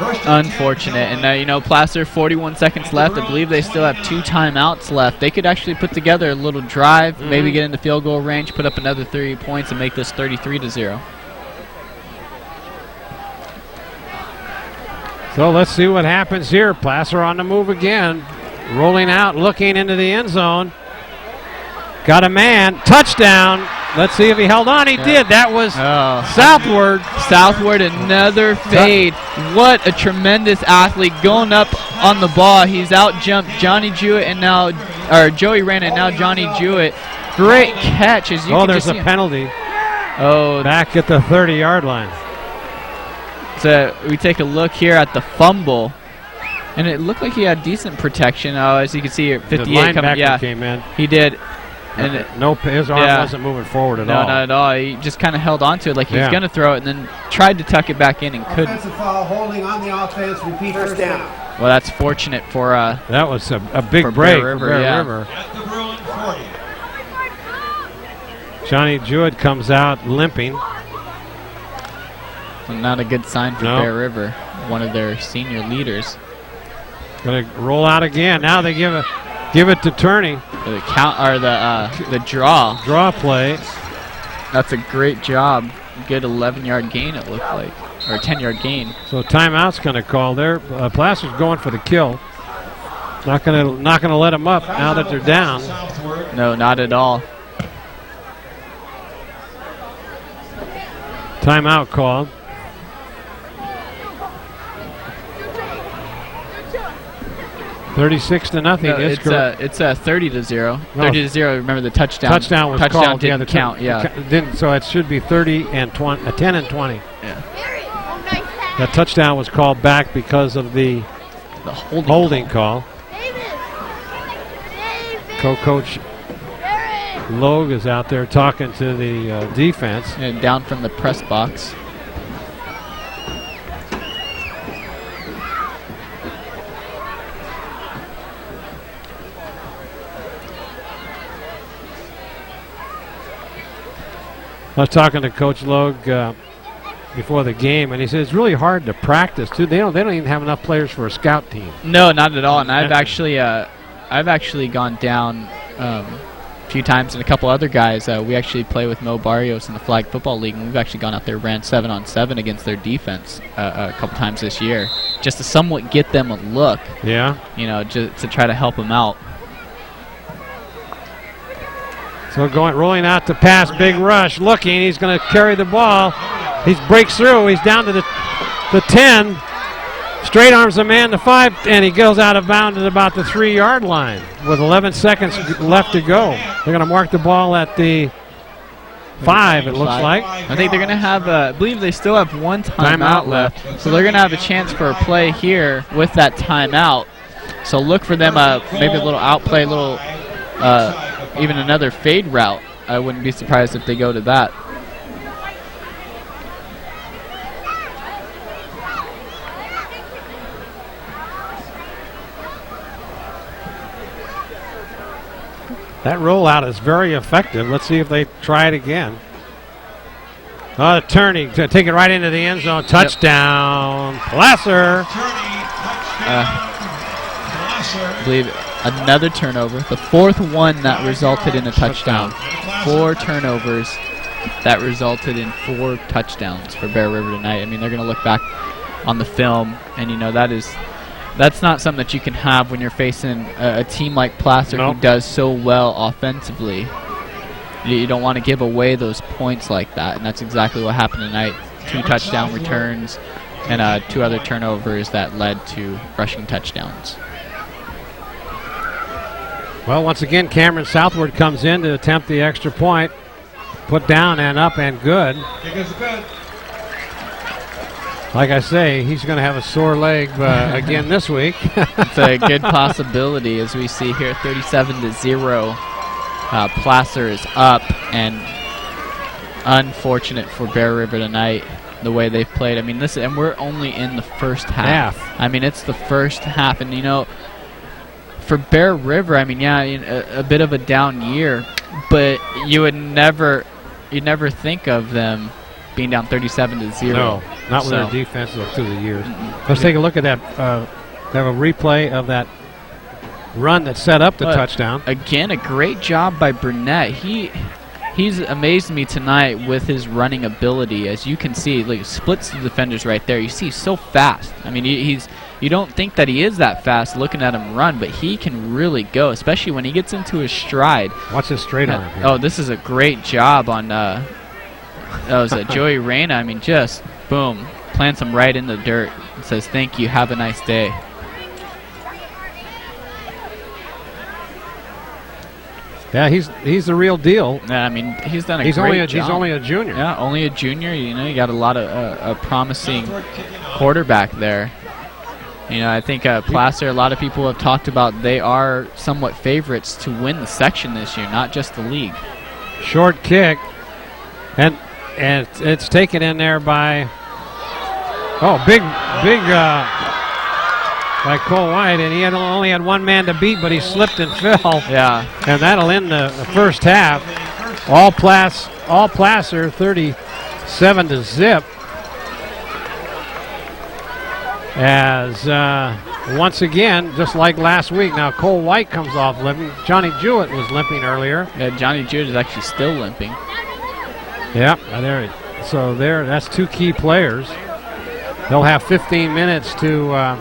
And now, you know, Placer, 41 seconds left. I believe they still have 2 timeouts left. They could actually put together a little drive, maybe get into field goal range, put up another 3 points, and make this 33-0. So let's see what happens here. Placer on the move again. Rolling out, looking into the end zone. Got a man. Touchdown. Let's see if he held on. He did. That was southward. Southward, another fade. What a tremendous athlete going up on the ball. He's out-jumped Johnny Jewett and now, or Joey Ran and now Johnny Jewett. Great catch. As you can there's just a see penalty. Oh, back at the 30-yard line. So we take a look here at the fumble. And it looked like he had decent protection. Oh, as you can see here, 58 coming. Yeah, came in. He did. And his arm wasn't moving forward at all. No, not at all. He just kind of held on to it like he was going to throw it and then tried to tuck it back in and couldn't. Offensive foul, holding on the offense, repeat first down. Well, that's fortunate for that was a big break Bear River, for Bear River. At the Bruin 40. Johnny Jewett comes out limping. So not a good sign for Bear River, one of their senior leaders. Going to roll out again. Now they give it to Turney. The count or the draw play. That's a great job. Good 11-yard gain it looked like, or 10-yard gain. So timeout's going to call there. Placer's going for the kill. Not going to let them up now that they're down. No, not at all. Timeout called. 36-0. No, it's 30-0. 30-0. Remember the touchdown. Touchdown was called. Didn't count. Yeah. So it should be 30 and 20, 10 and 20. Yeah. That touchdown was called back because of the holding call. Co-coach Logue is out there talking to the defense. And down from the press box. I was talking to Coach Logue before the game, and he said it's really hard to practice too. They don't even have enough players for a scout team. No, not at all. And I've actually gone down a few times, and a couple other guys. We actually play with Mo Barrios in the Flag Football League, and we've actually gone out there, ran 7-on-7 against their defense a couple times this year, just to somewhat get them a look. Yeah. You know, just to try to help them out. So rolling out to pass, big rush, looking. He's going to carry the ball. He breaks through. He's down to the 10. Straight arms the man to 5, and he goes out of bounds at about the 3-yard line with 11 seconds left to go. They're going to mark the ball at the 5, it looks like. I think they're going to have, I believe they still have one timeout left. So they're going to have a chance for a play here with that timeout. So look for them, maybe a little outplay, even another fade route. I wouldn't be surprised if they go to that. That rollout is very effective. Let's see if they try it again. Turney to take it right into the end zone. Touchdown, Placer. I believe another turnover, the fourth one that resulted in a touchdown. 4 turnovers that resulted in 4 touchdowns for Bear River tonight. I mean, they're going to look back on the film, and you know that's not something that you can have when you're facing a team like Placer who does so well offensively. You don't want to give away those points like that, and that's exactly what happened tonight. 2 touchdown returns and 2 other turnovers that led to rushing touchdowns. Well, once again, Cameron Southward comes in to attempt the extra point. Put down and up and good. Kick is good. Like I say, he's going to have a sore leg again this week. It's a good possibility, as we see here, 37-0. Placer is up, and unfortunate for Bear River tonight, the way they've played. I mean, and we're only in the first half. I mean, it's the first half, and you know, for Bear River, I mean, yeah, a bit of a down year, but you'd never think of them being down 37-0. No, not with their defense through the years. Let's take a look at that. Have a replay of that run that set up the touchdown. Again, a great job by Burnett. He's amazed me tonight with his running ability. As you can see, like, splits the defenders right there. You see, he's so fast. I mean, you don't think that he is that fast looking at him run, but he can really go, especially when he gets into his stride. Watch his straight arm here. Oh, this is a great job on Joey Reyna. I mean, just boom, plants him right in the dirt and says, "Thank you, have a nice day." Yeah, he's the real deal. Yeah, I mean, he's done a great job. He's only a junior. Yeah, only a junior. You know, you got a lot of a promising quarterback there. You know, I think Placer, a lot of people have talked about they are somewhat favorites to win the section this year, not just the league. Short kick, and it's taken in there by big by Cole White, and he only had one man to beat, but he slipped and fell. Yeah, and that'll end the first half. All Placer 37-0. As once again, just like last week, now Cole White comes off limping. Johnny Jewett was limping earlier. Yeah, Johnny Jewett is actually still limping. Yep, that's two key players. They'll have 15 minutes to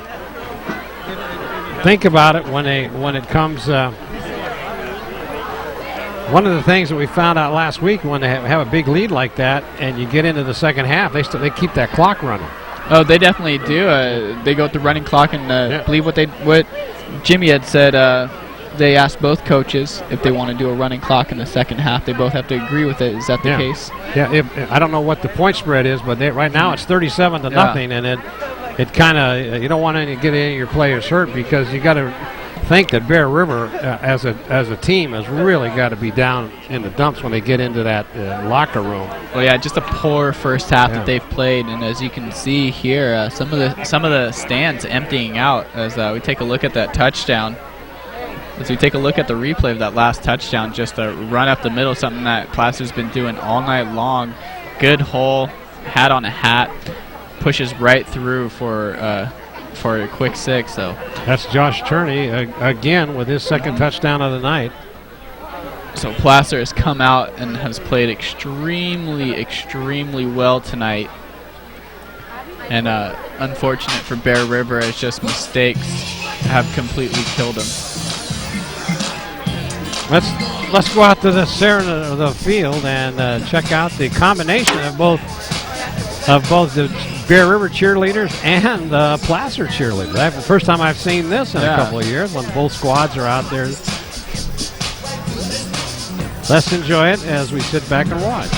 think about it when it comes. One of the things that we found out last week, when they have a big lead like that, and you get into the second half, they keep that clock running. Oh, they definitely do. They go with the running clock, and believe what Jimmy had said. They asked both coaches if they want to do a running clock in the second half. They both have to agree with it. Is that the case? Yeah. I don't know what the point spread is, but right now it's 37-0, and it kind of, you don't want to get any of your players hurt, because you got to think that Bear River as a team has really got to be down in the dumps when they get into that locker room. Well, yeah, just a poor first half that they've played, and as you can see here, some of the stands emptying out as we take a look at that touchdown. As we take a look at the replay of that last touchdown, just a run up the middle, something that Placer's been doing all night long. Good hole, hat on a hat, pushes right through for a quick 6. So that's Josh Turney again with his second touchdown of the night. So Placer has come out and has played extremely well tonight. And unfortunate for Bear River, it's just mistakes have completely killed him. Let's go out to the center of the field and check out the combination of both the Bear River Cheerleaders and the Placer Cheerleaders. That's the first time I've seen this in a couple of years, when both squads are out there. Let's enjoy it as we sit back and watch.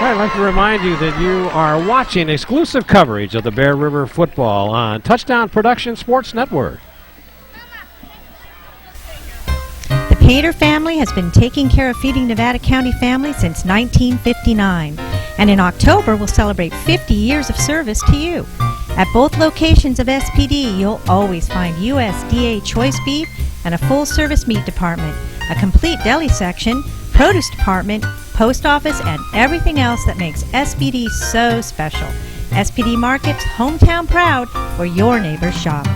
I'd like to remind you that you are watching exclusive coverage of the Bear River football on Touchdown Production Sports Network. The Painter family has been taking care of feeding Nevada County families since 1959, and in October will celebrate 50 years of service to you. At both locations of SPD, you'll always find USDA choice beef and a full-service meat department, a complete deli section, produce department, post office, and everything else that makes SPD so special. SPD Markets, hometown proud, where your neighbors shop.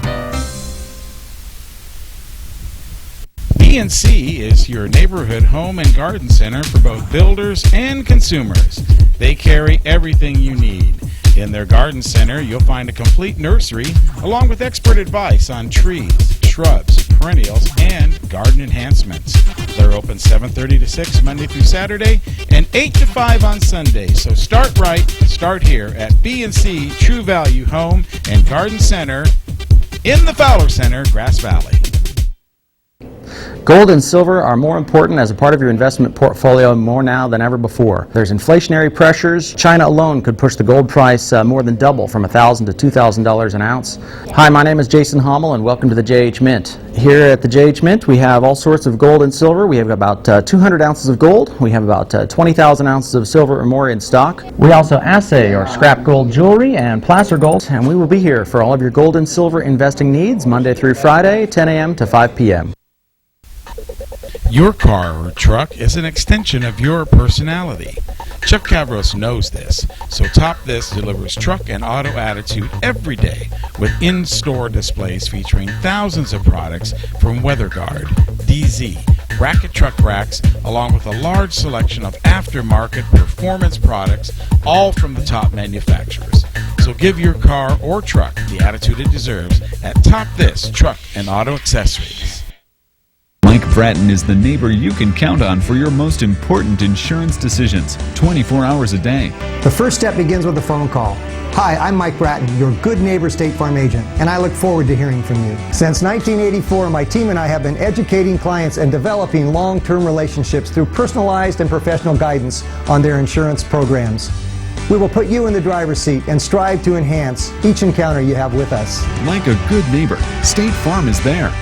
B&C is your neighborhood home and garden center for both builders and consumers. They carry everything you need. In their garden center, you'll find a complete nursery along with expert advice on trees, shrubs, perennials, and garden enhancements. They're open 7:30 to 6 Monday through Saturday and 8 to 5 on Sunday. So start right, start here at B&C True Value Home and Garden Center in the Fowler Center, Grass Valley. Gold and silver are more important as a part of your investment portfolio more now than ever before. There's inflationary pressures. China alone could push the gold price more than double from $1,000 to $2,000 an ounce. Hi, my name is Jason Hommel and welcome to the JH Mint. Here at the JH Mint we have all sorts of gold and silver. We have about 200 ounces of gold. We have about 20,000 ounces of silver or more in stock. We also assay or scrap gold jewelry and placer gold, and we will be here for all of your gold and silver investing needs Monday through Friday, 10 a.m. to 5 p.m. Your car or truck is an extension of your personality. Chuck Cavros knows this, so Top This delivers truck and auto attitude every day with in-store displays featuring thousands of products from WeatherGuard, DZ, bracket truck racks, along with a large selection of aftermarket performance products, all from the top manufacturers. So give your car or truck the attitude it deserves at Top This Truck and Auto Accessories. Mike Bratton is the neighbor you can count on for your most important insurance decisions, 24 hours a day. The first step begins with a phone call. Hi, I'm Mike Bratton, your good neighbor State Farm agent, and I look forward to hearing from you. Since 1984, my team and I have been educating clients and developing long-term relationships through personalized and professional guidance on their insurance programs. We will put you in the driver's seat and strive to enhance each encounter you have with us. Like a good neighbor, State Farm is there.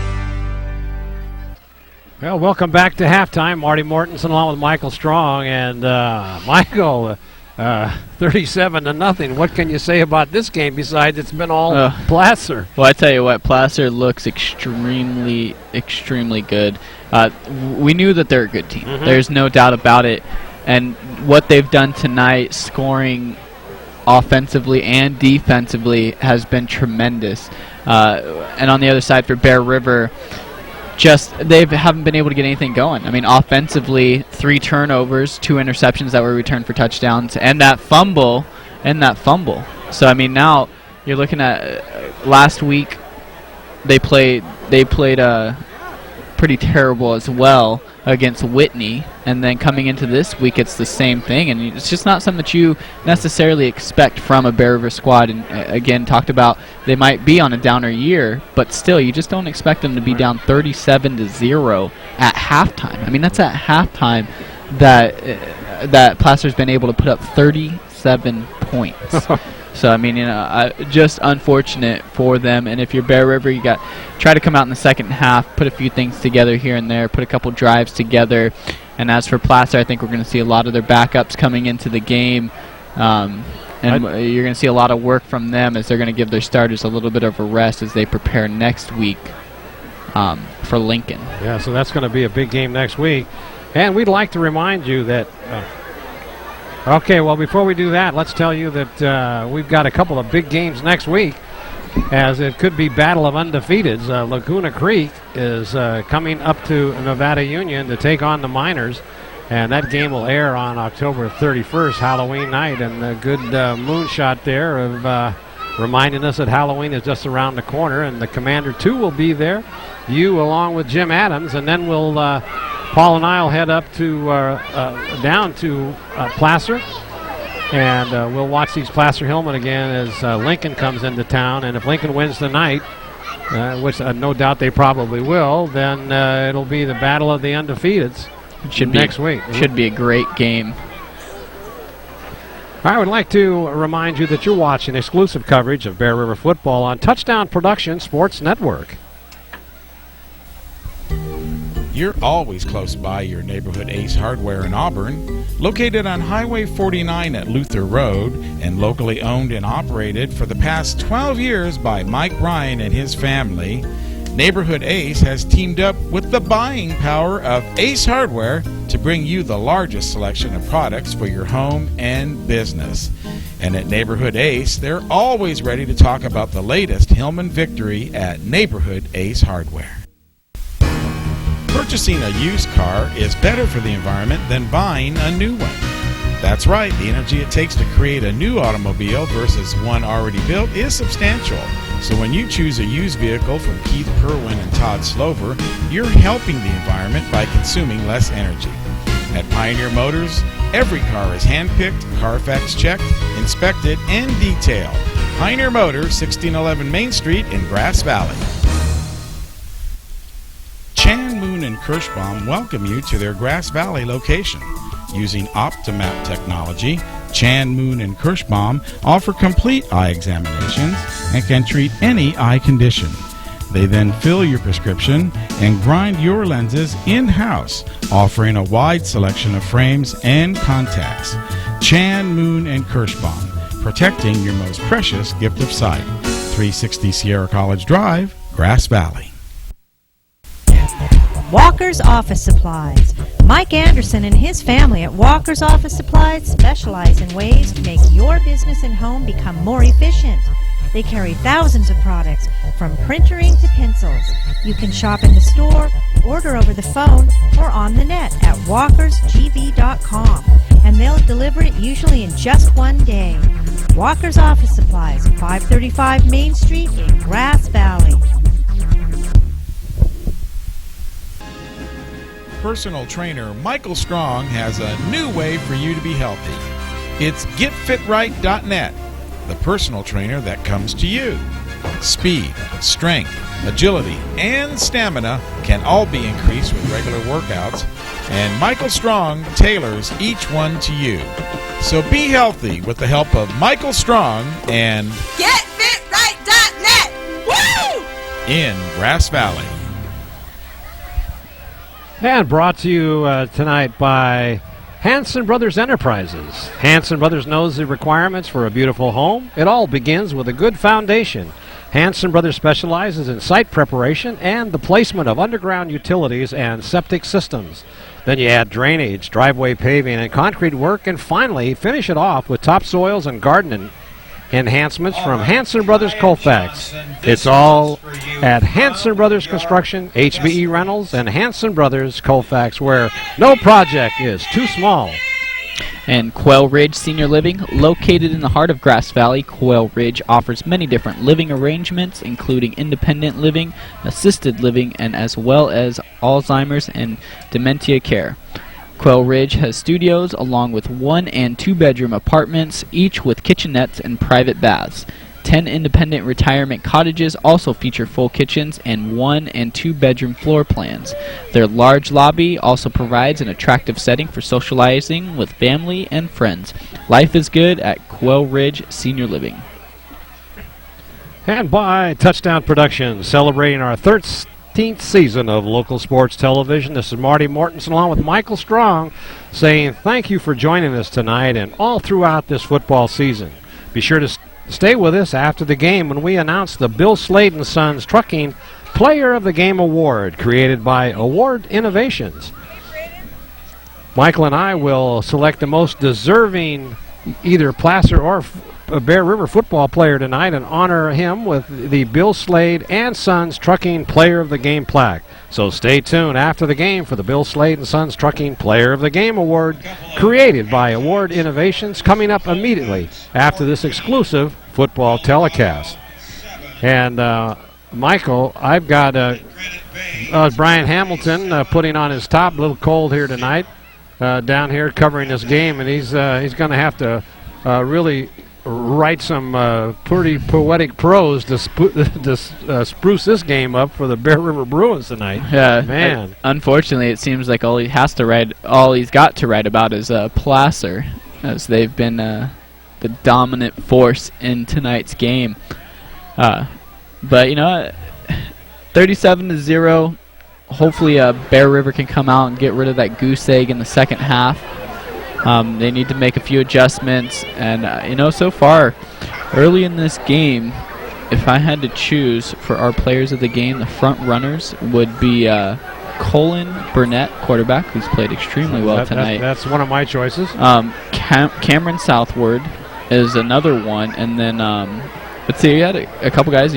Well, welcome back to halftime. Marty Mortensen along with Michael Strong. And Michael, 37-0. What can you say about this game besides it's been all Placer? Well, I tell you what, Placer looks extremely, extremely good. We knew that they're a good team. Mm-hmm. There's no doubt about it. And what they've done tonight, scoring offensively and defensively, has been tremendous. And on the other side for Bear River, they haven't been able to get anything going. I mean, offensively, 3 turnovers, 2 interceptions that were returned for touchdowns, and that fumble. So I mean, now you're looking at last week they played pretty terrible as well against Whitney, and then coming into this week it's the same thing, and it's just not something that you necessarily expect from a Bear River squad. And again, talked about they might be on a downer year, but still you just don't expect them to be down 37-0 at halftime. I mean, that's at halftime that Placer's been able to put up 37 points. So I mean, just unfortunate for them. And if you're Bear River, you got try to come out in the second half, put a few things together here and there, put a couple drives together. And as for Placer, I think we're going to see a lot of their backups coming into the game, and you're going to see a lot of work from them as they're going to give their starters a little bit of a rest as they prepare next week for Lincoln. Yeah, so that's going to be a big game next week. And we'd like to remind you that. Okay, well, before we do that, let's tell you that we've got a couple of big games next week, as it could be Battle of Undefeateds. Laguna Creek is coming up to Nevada Union to take on the Miners, and that game will air on October 31st, Halloween night, and a good moonshot there of reminding us that Halloween is just around the corner, and the Commander 2 will be there, you along with Jim Adams, and then we'll Paul and I will head up to down to Placer, and we'll watch these Placer Hillman again as Lincoln comes into town. And if Lincoln wins tonight, which no doubt they probably will, then it'll be the battle of the undefeateds next week. Should be a great game. I would like to remind you that you're watching exclusive coverage of Bear River football on Touchdown Production Sports Network. You're always close by your neighborhood Ace Hardware in Auburn, located on Highway 49 at Luther Road, and locally owned and operated for the past 12 years by Mike Ryan and his family. Neighborhood Ace has teamed up with the buying power of Ace Hardware to bring you the largest selection of products for your home and business. And at Neighborhood Ace, they're always ready to talk about the latest Hillman victory at Neighborhood Ace Hardware. Purchasing a used car is better for the environment than buying a new one. That's right, the energy it takes to create a new automobile versus one already built is substantial. So when you choose a used vehicle from Keith Kerwin and Todd Slover, you're helping the environment by consuming less energy. At Pioneer Motors, every car is handpicked, Carfax checked, inspected, and detailed. Pioneer Motors, 1611 Main Street in Grass Valley. Chan, Moon, and Kirschbaum welcome you to their Grass Valley location. Using Optimap technology, Chan, Moon, and Kirschbaum offer complete eye examinations and can treat any eye condition. They then fill your prescription and grind your lenses in-house, offering a wide selection of frames and contacts. Chan, Moon, and Kirschbaum, protecting your most precious gift of sight. 360 Sierra College Drive, Grass Valley. Walker's Office Supplies. Mike Anderson and his family at Walker's Office Supplies specialize in ways to make your business and home become more efficient. They carry thousands of products, from printer ink to pencils. You can shop in the store, order over the phone, or on the net at walkersgv.com, and they'll deliver it usually in just one day. Walker's Office Supplies, 535 Main Street in Grass Valley. Personal trainer Michael Strong has a new way for you to be healthy. It's getfitright.net, the personal trainer that comes to you. Speed, strength, agility, and stamina can all be increased with regular workouts, and Michael Strong tailors each one to you. So be healthy with the help of Michael Strong and getfitright.net. Woo! in Grass Valley. And brought to you tonight by Hanson Brothers Enterprises. Hanson Brothers knows the requirements for a beautiful home. It all begins with a good foundation. Hanson Brothers specializes in site preparation and the placement of underground utilities and septic systems. Then you add drainage, driveway paving, and concrete work, and finally finish it off with topsoils and garden enhancements from Hanson Brothers Colfax. It's all at Hanson Brothers Construction, HBE Rentals, and Hanson Brothers Colfax, where no project is too small. And Quail Ridge Senior Living, located in the heart of Grass Valley, Quail Ridge offers many different living arrangements, including independent living, assisted living, and as well as Alzheimer's and dementia care. Quail Ridge has studios along with 1- and 2-bedroom apartments, each with kitchenettes and private baths. 10 independent retirement cottages also feature full kitchens and 1- and 2-bedroom floor plans. Their large lobby also provides an attractive setting for socializing with family and friends. Life is good at Quail Ridge Senior Living. And by Touchdown Productions, celebrating our 13th season of local sports television. This is Marty Mortensen along with Michael Strong saying thank you for joining us tonight and all throughout this football season. Be sure to stay with us after the game when we announce the Bill Slade & Sons Trucking Player of the Game Award, created by Award Innovations. Michael and I will select the most deserving either Placer or Bear River football player tonight and honor him with the Bill Slade & Sons Trucking Player of the Game plaque. So stay tuned after the game for the Bill Slade & Sons Trucking Player of the Game Award, created by Award Innovations, coming up immediately after this exclusive football telecast. And Michael, I've got Brian Hamilton putting on his top, a little cold here tonight, down here covering this game, and he's going to have to really write some pretty poetic prose to spruce this game up for the Bear River Bruins tonight. Yeah, man. Unfortunately, it seems like all he's got to write about is Placer, as they've been the dominant force in tonight's game. But you know, 37-0. Hopefully, Bear River can come out and get rid of that goose egg in the second half. They need to make a few adjustments, and you know, so far, early in this game, if I had to choose for our players of the game, the front runners would be Colin Burnett, quarterback, who's played extremely well tonight. That's one of my choices. Cameron Southward is another one, and then let's see, you had a couple guys,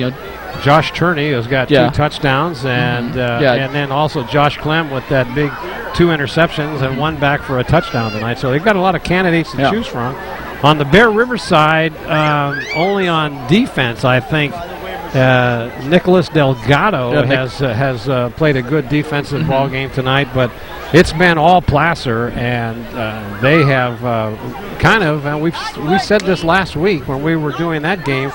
Josh Turney has got 2 touchdowns, and and then also Josh Clem with that big 2 interceptions and 1 back for a touchdown tonight. So they've got a lot of candidates to choose from. On the Bear River side, only on defense, I think Nicholas Delgado has played a good defensive ball game tonight, but it's been all Placer, and they have we said this last week when we were doing that game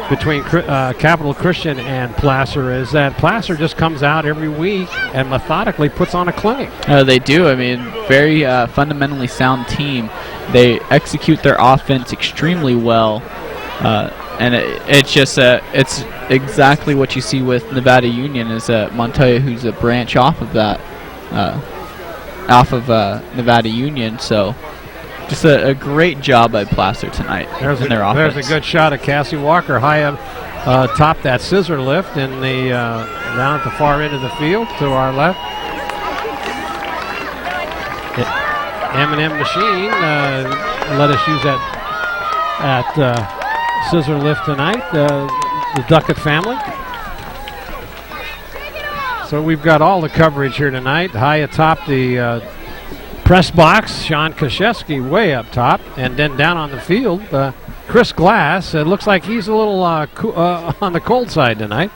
between Capital Christian and Placer, is that Placer just comes out every week and methodically puts on a clinic. They do. I mean, very fundamentally sound team. They execute their offense extremely well, and it's just it's exactly what you see with Nevada Union, is Montoya, who's a branch off of that, Nevada Union. So just a great job by Placer tonight in their offense. There's a good shot of Cassie Walker high up top that scissor lift in the down at the far end of the field to our left. M&M Machine let us use that at scissor lift tonight, the Duckett family. So we've got all the coverage here tonight. High atop the press box, Sean Koszewski way up top, and then down on the field, Chris Glass. It looks like he's a little on the cold side tonight.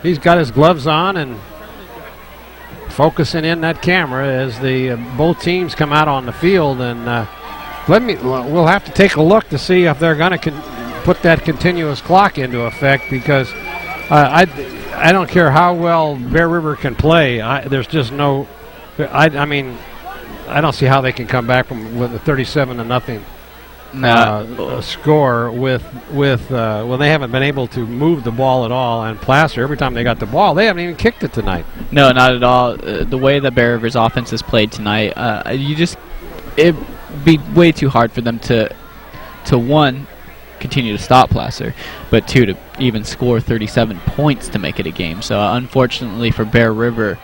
He's got his gloves on and focusing in that camera as the both teams come out on the field. And we'll have to take a look to see if they're going to put that continuous clock into effect, because I don't care how well Bear River can play. There's just no. I mean, I don't see how they can come back with a 37-0 score with when they haven't been able to move the ball at all. And Placer, every time they got the ball, they haven't even kicked it tonight. No, not at all. The way that Bear River's offense is played tonight, it'd be way too hard for them to one, continue to stop Placer, but 2, to even score 37 points to make it a game. So unfortunately for Bear River,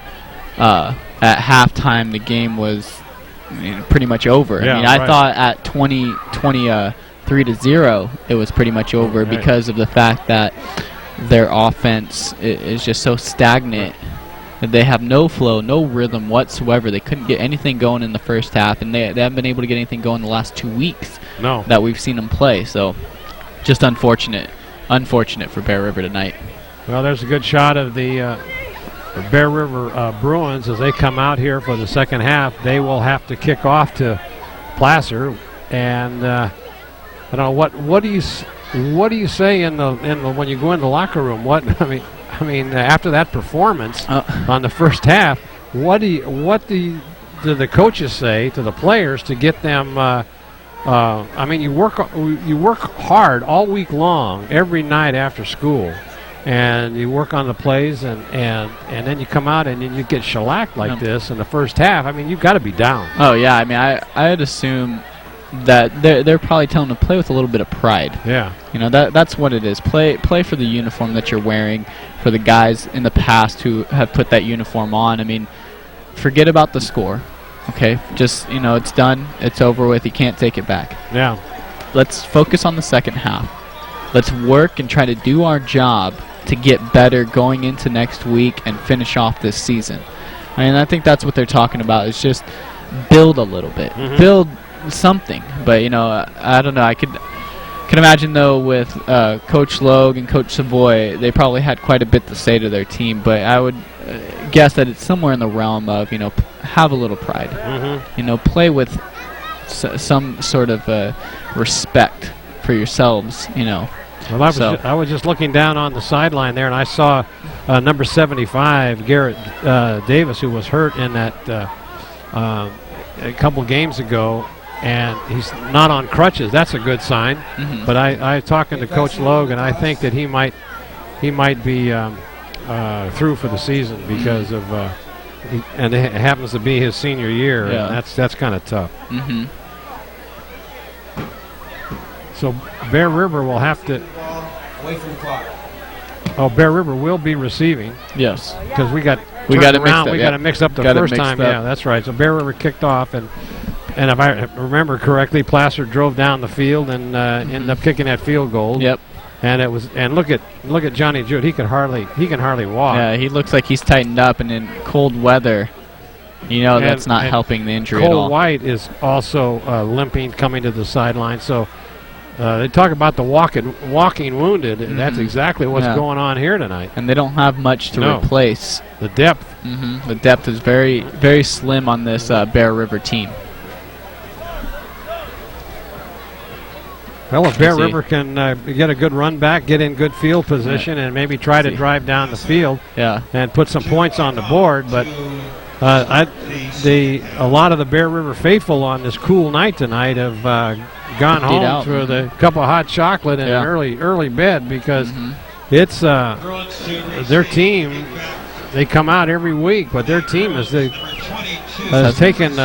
at halftime the game was pretty much over. Yeah, I thought at 23-0 it was pretty much over, because of the fact that their offense is just so stagnant. They have no flow, no rhythm whatsoever. They couldn't get anything going in the first half, and they haven't been able to get anything going the last 2 weeks that we've seen them play. So just unfortunate for Bear River tonight. Well, there's a good shot of the Bear River Bruins as they come out here for the second half. They will have to kick off to Placer, and I don't know what do you say in the when you go in the locker room? I mean after that performance on the first half, what do the coaches say to the players to get them? I mean, you work hard all week long, every night after school, and you work on the plays, and then you come out and you get shellacked like this in the first half. I mean, you've got to be down. Oh yeah, I mean, I'd assume that they're probably telling them to play with a little bit of pride. Yeah, that's what it is. Play for the uniform that you're wearing, for the guys in the past who have put that uniform on. I mean, forget about the score. Okay, just, it's done. It's over with. You can't take it back. Yeah. Let's focus on the second half. Let's work and try to do our job to get better going into next week and finish off this season. I mean, I think that's what they're talking about, is just build a little bit. Build something. But, I don't know. I can imagine, though, with Coach Logue and Coach Savoy, they probably had quite a bit to say to their team. But I would guess that it's somewhere in the realm of, have a little pride. Play with some sort of respect for yourselves, Well, I was just looking down on the sideline there, and I saw number 75, Garrett Davis, who was hurt in that a couple games ago, and he's not on crutches. That's a good sign. But I talking to Coach Logue, and I think that he might be through for the season because of and it happens to be his senior year. Yeah. And that's kind of tough. So Bear River will have to Away from the clock. Oh, Bear River will be receiving. Yes. Because we got it mixed up. We got it mixed up the first time. Yeah, that's right. So Bear River kicked off, and if I remember correctly, Placer drove down the field and ended up kicking that field goal. Yep. And it was, and look at Johnny Jewett. He can hardly walk. Yeah, he looks like he's tightened up, and in cold weather, that's not helping the injury at all. Cole White is also limping, coming to the sideline. So they talk about the walking wounded, and that's exactly what's going on here tonight. And they don't have much to replace. The depth. The depth is very, very slim on this Bear River team. Well, if Bear River can get a good run back, get in good field position, and maybe try to drive down the field and put some points on the board, but a lot of the Bear River faithful on this cool night tonight have gone home with a cup of hot chocolate and an early bed, because it's their team. They come out every week, but their team has taken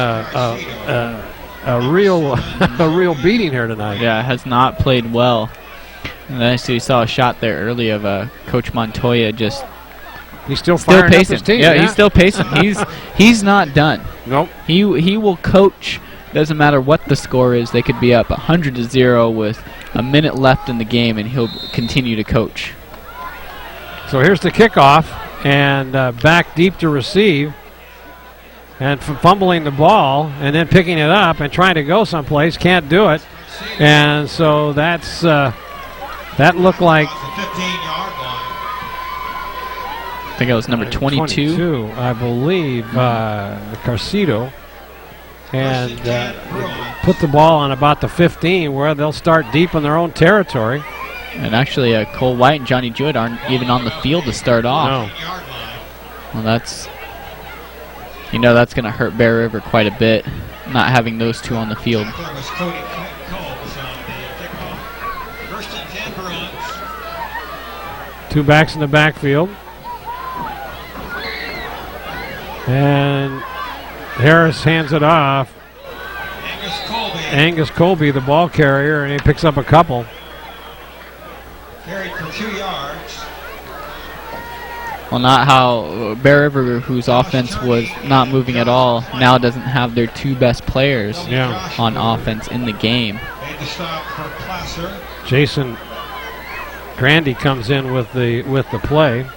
a real beating here tonight. Yeah, has not played well. And I see saw a shot there early of Coach Montoya just. He's still firing pacing. Up his team. Yeah, he's still pacing. He's not done. Nope. He will coach. Doesn't matter what the score is. They could be up 100-0 with a minute left in the game, and he'll continue to coach. So here's the kickoff, and back deep to receive. And fumbling the ball and then picking it up and trying to go someplace, can't do it. And so that looked like, I think it was number 22. I believe, Carcito. And put the ball on about the 15, where they'll start deep in their own territory. And actually, Cole White and Johnny Jewett aren't even on the field to start off. No. Well, that's going to hurt Bear River quite a bit, not having those two on the field. Two backs in the backfield. And Harris hands it off. Angus Colby, the ball carrier, and he picks up a couple. Carried for 2 yards. Well, not how Bear River, whose offense was not moving at all, now doesn't have their two best players on offense in the game. Jason Grandy comes in with the play.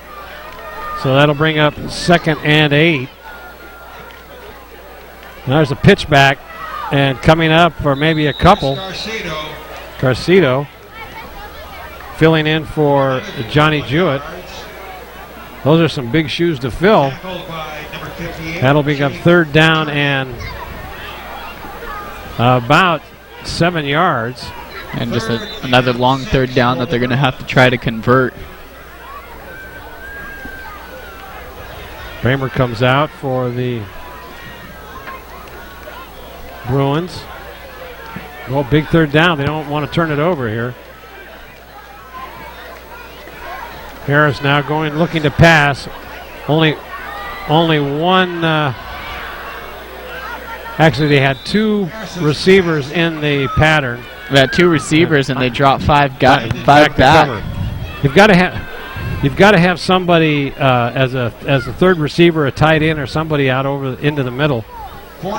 So that'll bring up 2nd and 8. Now there's a pitch back, and coming up for maybe a couple. Carcito filling in for Johnny Jewett. Those are some big shoes to fill. That'll be a 3rd down and about 7 yards. And just another long 3rd down that they're going to have to try to convert. Kramer comes out for the Bruins. Well, big 3rd down. They don't want to turn it over here. Harris now looking to pass. Only one. Actually, they had 2 receivers in the pattern. They had 2 receivers, and they dropped 5 back. You've got to have somebody as a 3rd receiver, a tight end, or somebody out into the middle.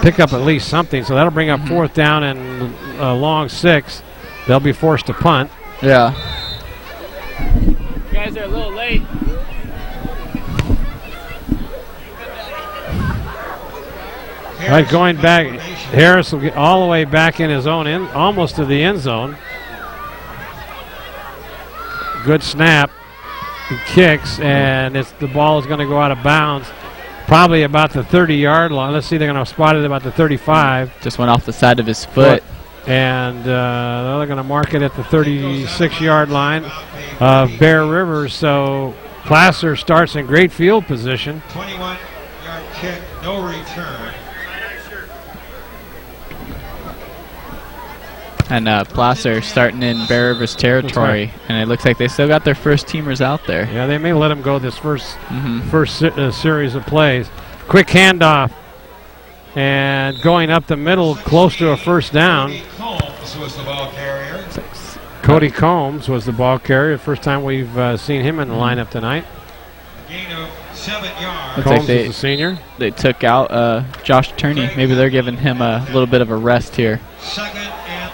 Pick up at least something. So that'll bring up 4th down and a long 6. They'll be forced to punt. Yeah. You guys are a little late. All right, going back, Harris will get all the way back in his own end, almost to the end zone. Good snap. He kicks, and the ball is going to go out of bounds, probably about the 30-yard line. Let's see, they're going to spot it about the 35. Just went off the side of his foot. And they're going to mark it at the 36-yard line of Bear River. So Placer starts in great field position. 21-yard kick, no return. And Placer starting in Bear River's territory, and it looks like they still got their first teamers out there. Yeah, they may let them go this first series of plays. Quick handoff, and going up the middle, close to a 1st down. Cody Combs was the ball carrier. First time we've seen him in the lineup tonight. Gain of 7 yards. Looks Combs like they, is a senior. They took out Josh Turney. Maybe they're giving him a little bit of a rest here. 2nd and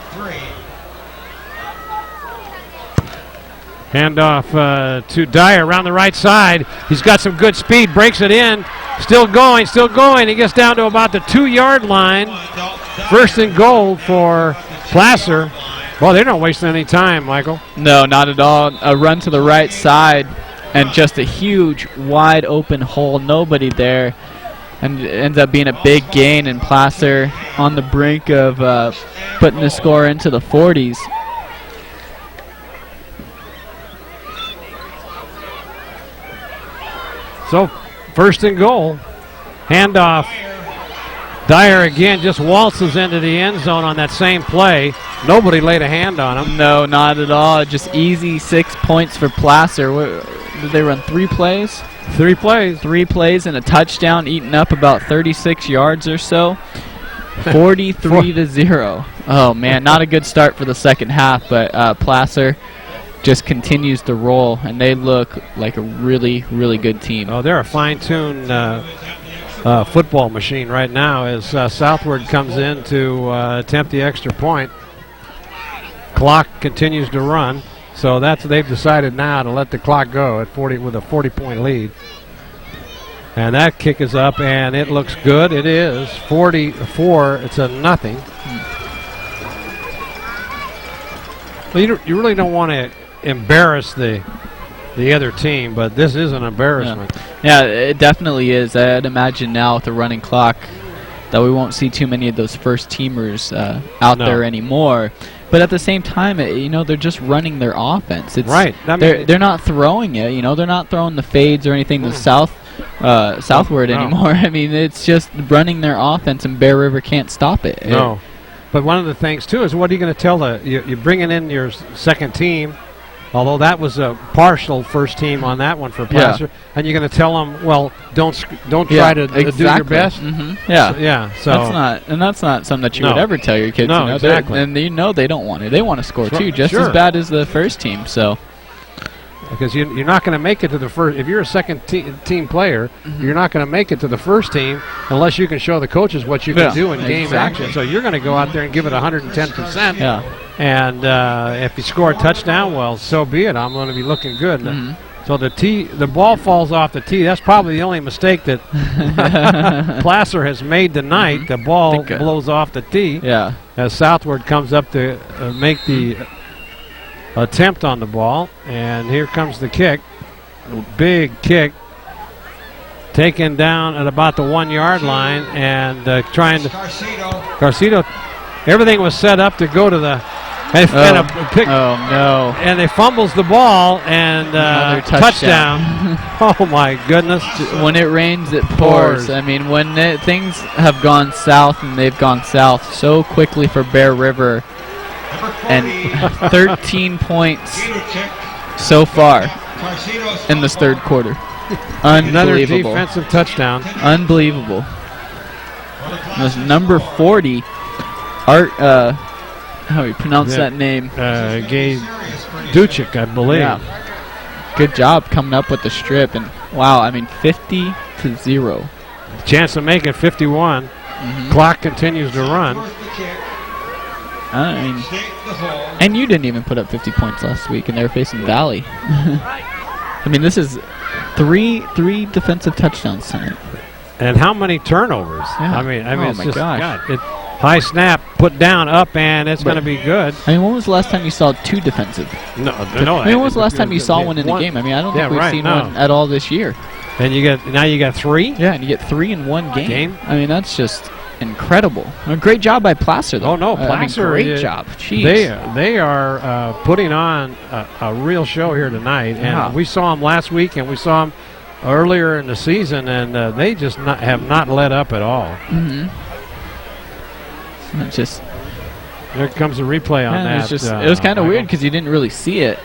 3. Handoff to Dyer around the right side. He's got some good speed, breaks it in. Still going, still going. He gets down to about the 2-yard line. 1st and goal for Placer. Well, they're not wasting any time, Michael. No, not at all. A run to the right side and just a huge, wide open hole. Nobody there. And it ends up being a big gain, and Placer on the brink of putting the score into the 40s. So, 1st and goal. Handoff. Dyer again just waltzes into the end zone on that same play. Nobody laid a hand on him. No, not at all. Just easy 6 points for Placer. Did they run 3 plays? 3 plays. 3 plays and a touchdown, eating up about 36 yards or so. 43-0. Oh, man, not a good start for the second half, but Placer just continues to roll, and they look like a really, really good team. Oh, they're a fine-tuned football machine right now as Southward comes in to attempt the extra point. Clock continues to run, so they've decided now to let the clock go at 40 with a 40-point lead. And that kick is up, and it looks good. It is 44. It's a nothing. Well, you really don't want to embarrass the other team, but this is an embarrassment. Yeah, it definitely is. I'd imagine now with the running clock that we won't see too many of those first teamers out there anymore. But at the same time, they're just running their offense. It's right. They're not throwing it. They're not throwing the fades or anything to southward anymore. I mean, it's just running their offense, and Bear River can't stop it. No. But one of the things, too, is what are you going to tell you're bringing in your second team, although that was a partial first team on that one for Placer, and you're going to tell them, well, don't try to do your best. Yeah, so that's not something that you would ever tell your kids. No, exactly. And they don't want it. They want to score too, just as bad as the first team. So. Because you're not going to make it to the first. If you're a second team player, you're not going to make it to the first team unless you can show the coaches what you can do in game action. So you're going to go out there and give it 110%. Yeah. And if you score a touchdown, well, so be it. I'm going to be looking good. So the ball falls off the tee. That's probably the only mistake that Placer has made tonight. The ball blows off the tee. Yeah. As Southward comes up to make the attempt on the ball, and here comes the kick. Big kick taken down at about the 1-yard line, and trying to Garcido. Everything was set up to go to the and they fumbles the ball, and touchdown. Oh my goodness. When it rains, it pours. I mean, when things have gone south, and they've gone south so quickly for Bear River, and 13 points so far in this third quarter. Another defensive touchdown. Unbelievable. This number 40, Art, how do you pronounce that name? Gay Duchik, I believe. Yeah. Good job coming up with the strip. And wow, I mean, 50-0. Chance to make it 51. Clock continues to run. I mean, and you didn't even put up 50 points last week, and they were facing Valley. I mean, this is three defensive touchdowns tonight. And how many turnovers? Yeah. I mean, oh it's my just gosh. high snap, put down, up, and it's going to be good. I mean, when was the last time you saw two defensive? No. I mean, when was the last time you saw one in the game? I mean, I don't think we've seen one at all this year. And now you got 3? Yeah, and you get 3 in one game. I mean, that's just incredible. A great job by Placer, though. Oh, no, Placer. Great job. Jeez. They are putting on a real show here tonight. And we saw them last week, and we saw them earlier in the season, and they just have not let up at all. There comes a replay on that. It was kind of weird because you didn't really see it.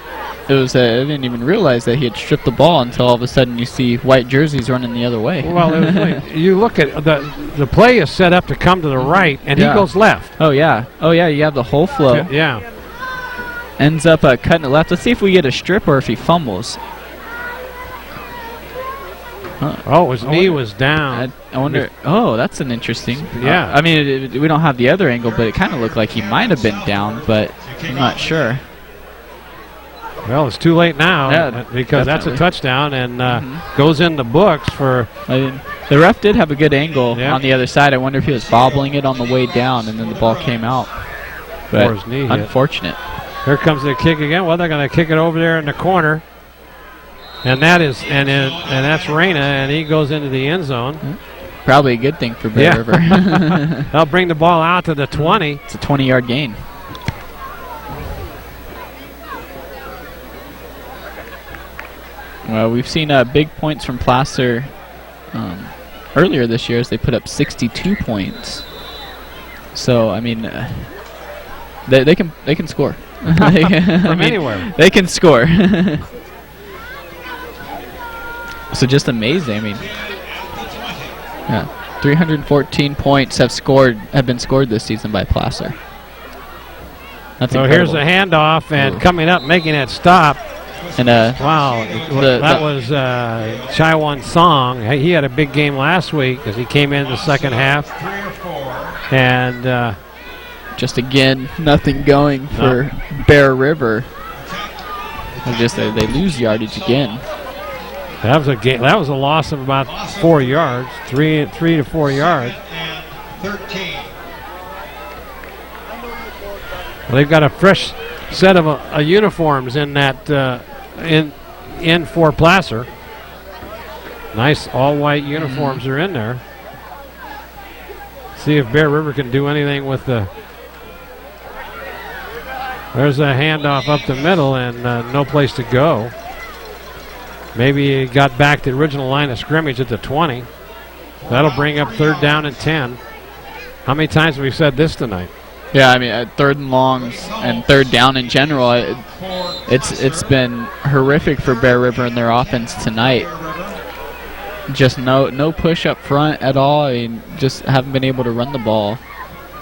It was I didn't even realize that he had stripped the ball until all of a sudden you see white jerseys running the other way. Well, you look at the play is set up to come to the right, and he goes left. Oh yeah. You have the whole flow. Yeah. ends up cutting it left. Let's see if we get a strip or if he fumbles. Oh, his knee was down. I wonder. Oh, that's an interesting. Yeah. I mean, we don't have the other angle, but it kind of looked like he might have been down, but I'm not sure. Well, it's too late now, Yeah, because that's a touchdown and goes in the books for. The ref did have a good angle on the other side. I wonder if he was bobbling it on the way down, and then the ball came out. But his knee hit. unfortunate. Here comes the kick again. Well, they're going to kick it over there in the corner, and that's Reyna, and he goes into the end zone. Probably a good thing for Bear River. They'll bring the ball out to the 20. It's a 20-yard gain. Well, we've seen big points from Placer earlier this year as they put up 62 points. So, I mean, they can score. From anywhere. They can score. So just amazing. I mean, yeah, 314 points have been scored this season by Placer. That's so incredible. Here's a handoff, and coming up, making that stop. And wow, that was Chaiwan Song. He had a big game last week as he came in the second half. And just again, nothing going for Bear River. They lose yardage again. That was a game. That was a loss of about 4 yards, 3 to 4 yards. 13. Well, they've got a fresh set of uniforms in that in for Placer. Nice all-white uniforms are in there. See if Bear River can do anything with the. There's a handoff up the middle and no place to go. Maybe he got back to the original line of scrimmage at the 20. That'll bring up 3rd down and 10. How many times have we said this tonight? Yeah, I mean, 3rd and longs and 3rd down in general, it's been horrific for Bear River and their offense tonight. Just no push up front at all. I mean, just haven't been able to run the ball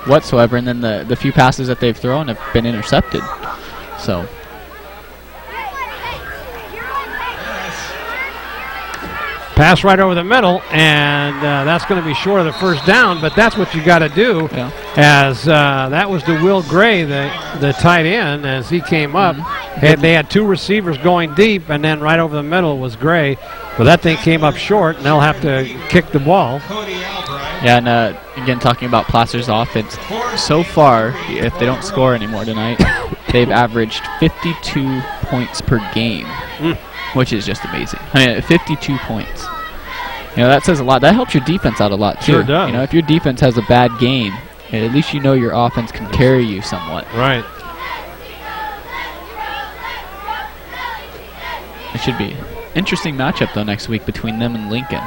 whatsoever, and then the few passes that they've thrown have been intercepted. So. Pass right over the middle, and that's going to be short of the 1st down, but that's what you got to do. Yeah. As that was to Will Gray, the tight end, as he came up. They had 2 receivers going deep, and then right over the middle was Gray. But that thing came up short, and they'll have to kick the ball. Yeah, and again, talking about Placer's offense, so far, if they don't score anymore tonight, they've averaged 52 points per game. Which is just amazing. I mean, 52 points. You know, that says a lot. That helps your defense out a lot, too. Sure does. You know, if your defense has a bad game, at least you know your offense can carry you somewhat. Right. It should be an interesting matchup, though, next week between them and Lincoln.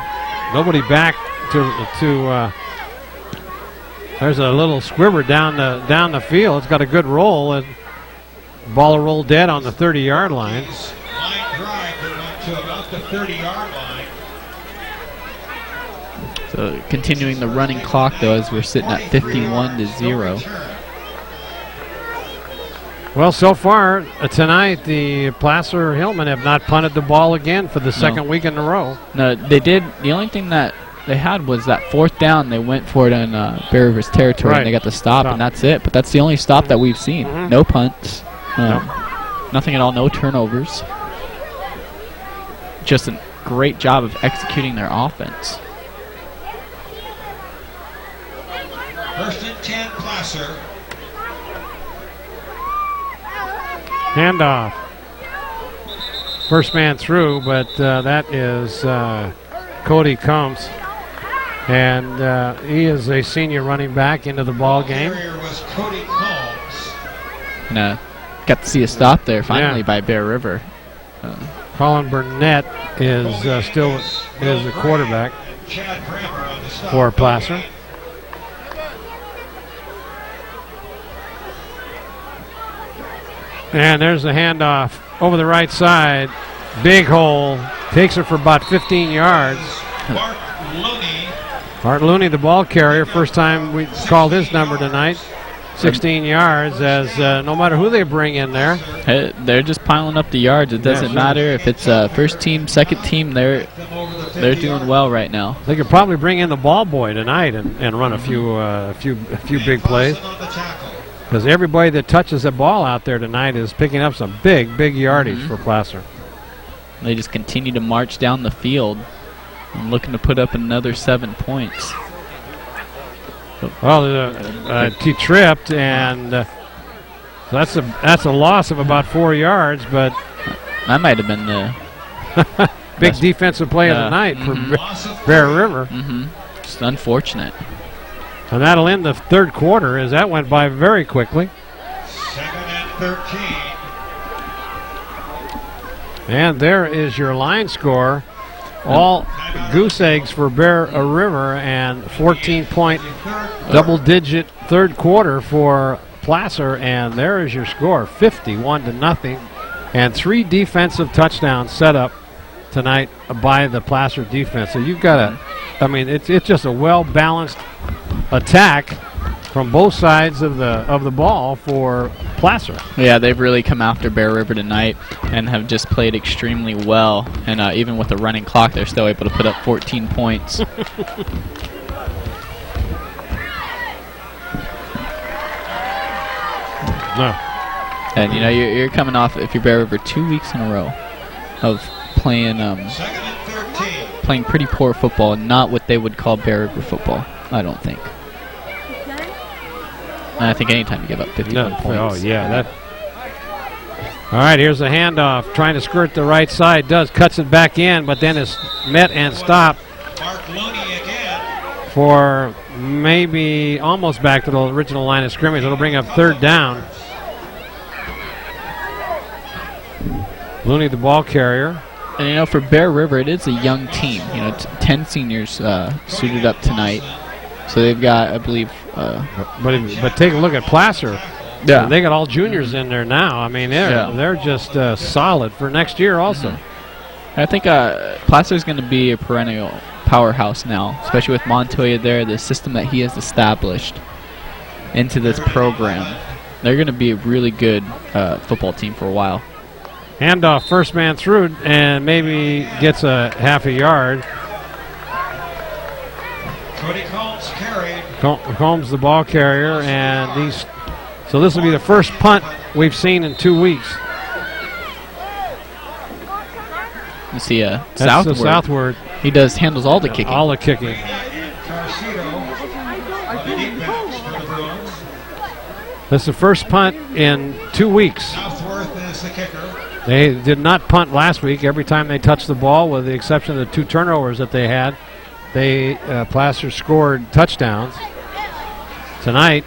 Nobody back to there's a little squibber down the field. It's got a good roll, and ball will roll dead on the 30-yard line. To about the 30-yard line. So continuing the running clock, though, as we're sitting at 51-0. Well, so far tonight, the Placer Hillman have not punted the ball again for the second week in a row. No, they did. The only thing that they had was that 4th down. They went for it in Bear River's territory, and they got the stop, and that's it. But that's the only stop that we've seen. No punts. Nothing at all. No turnovers. Just a great job of executing their offense. 1st and 10, Placer. Handoff. First man through, but that is Cody Combs. And he is a senior running back into the ball game. Was Cody Combs. And got to see a stop there finally by Bear River. Colin Burnett is still the quarterback for Placer. And there's the handoff over the right side. Big hole. Takes it for about 15 yards. Bart Looney, the ball carrier. First time we called his number tonight. 16 yards as no matter who they bring in there. They're just piling up the yards. It doesn't matter if it's first team, second team. They're doing well right now. They could probably bring in the ball boy tonight and run a few big plays. Because everybody that touches the ball out there tonight is picking up some big yardage for Placer. They just continue to march down the field and looking to put up another 7 points. Well, he tripped, and that's a loss of about 4 yards, but that might have been the big defensive play of the night for Bear River. Just unfortunate. And that'll end the third quarter as that went by very quickly. 2nd and 13. And there is your line score. All goose eggs for Bear River and 14-point double-digit third quarter for Placer. And there is your score, 51-0. And 3 defensive touchdowns set up tonight by the Placer defense. So you've got it's just a well-balanced attack from both sides of the ball for Placer. Yeah, they've really come after Bear River tonight and have just played extremely well. And even with the running clock, they're still able to put up 14 points. No. And you're coming off, if you're Bear River, 2 weeks in a row of playing playing pretty poor football, and not what they would call Bear River football, I don't think. And I think anytime you give up 51 points. Oh, yeah. All right, here's a handoff. Trying to skirt the right side. Cuts it back in, but then is met and stopped for maybe almost back to the original line of scrimmage. It'll bring up third down. Looney, the ball carrier. And for Bear River, it is a young team. 10 seniors suited up tonight. So they've got, I believe. But take a look at Placer. Yeah. They got all juniors in there now. I mean, they're just solid for next year also. I think Placer's going to be a perennial powerhouse now, especially with Montoya there, the system that he has established into this program. They're going to be a really good football team for a while. Handoff, first man through, and maybe gets a half a yard. Cody Combs carried. Combs the ball carrier, and so this will be the first punt we've seen in 2 weeks. You see Southward. Southward. He handles all the kicking. All the kicking. This is the first punt in 2 weeks. Southworth is the kicker. They did not punt last week. Every time they touched the ball, with the exception of the 2 turnovers that they had, Placer scored touchdowns. Tonight,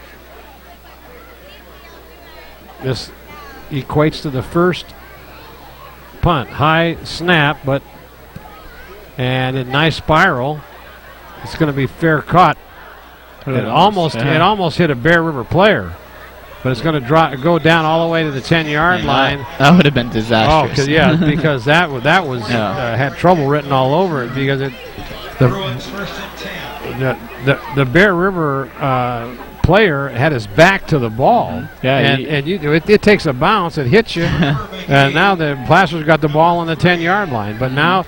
this equates to the first punt. High snap, and a nice spiral. It's going to be fair caught. It almost hit a Bear River player. But it's going to go down all the way to the 10-yard line. That would have been disastrous. Oh, because that was had trouble written all over it because the Bear River player had his back to the ball. It takes a bounce, it hits you, and now the Placer's got the ball on the 10-yard line. But now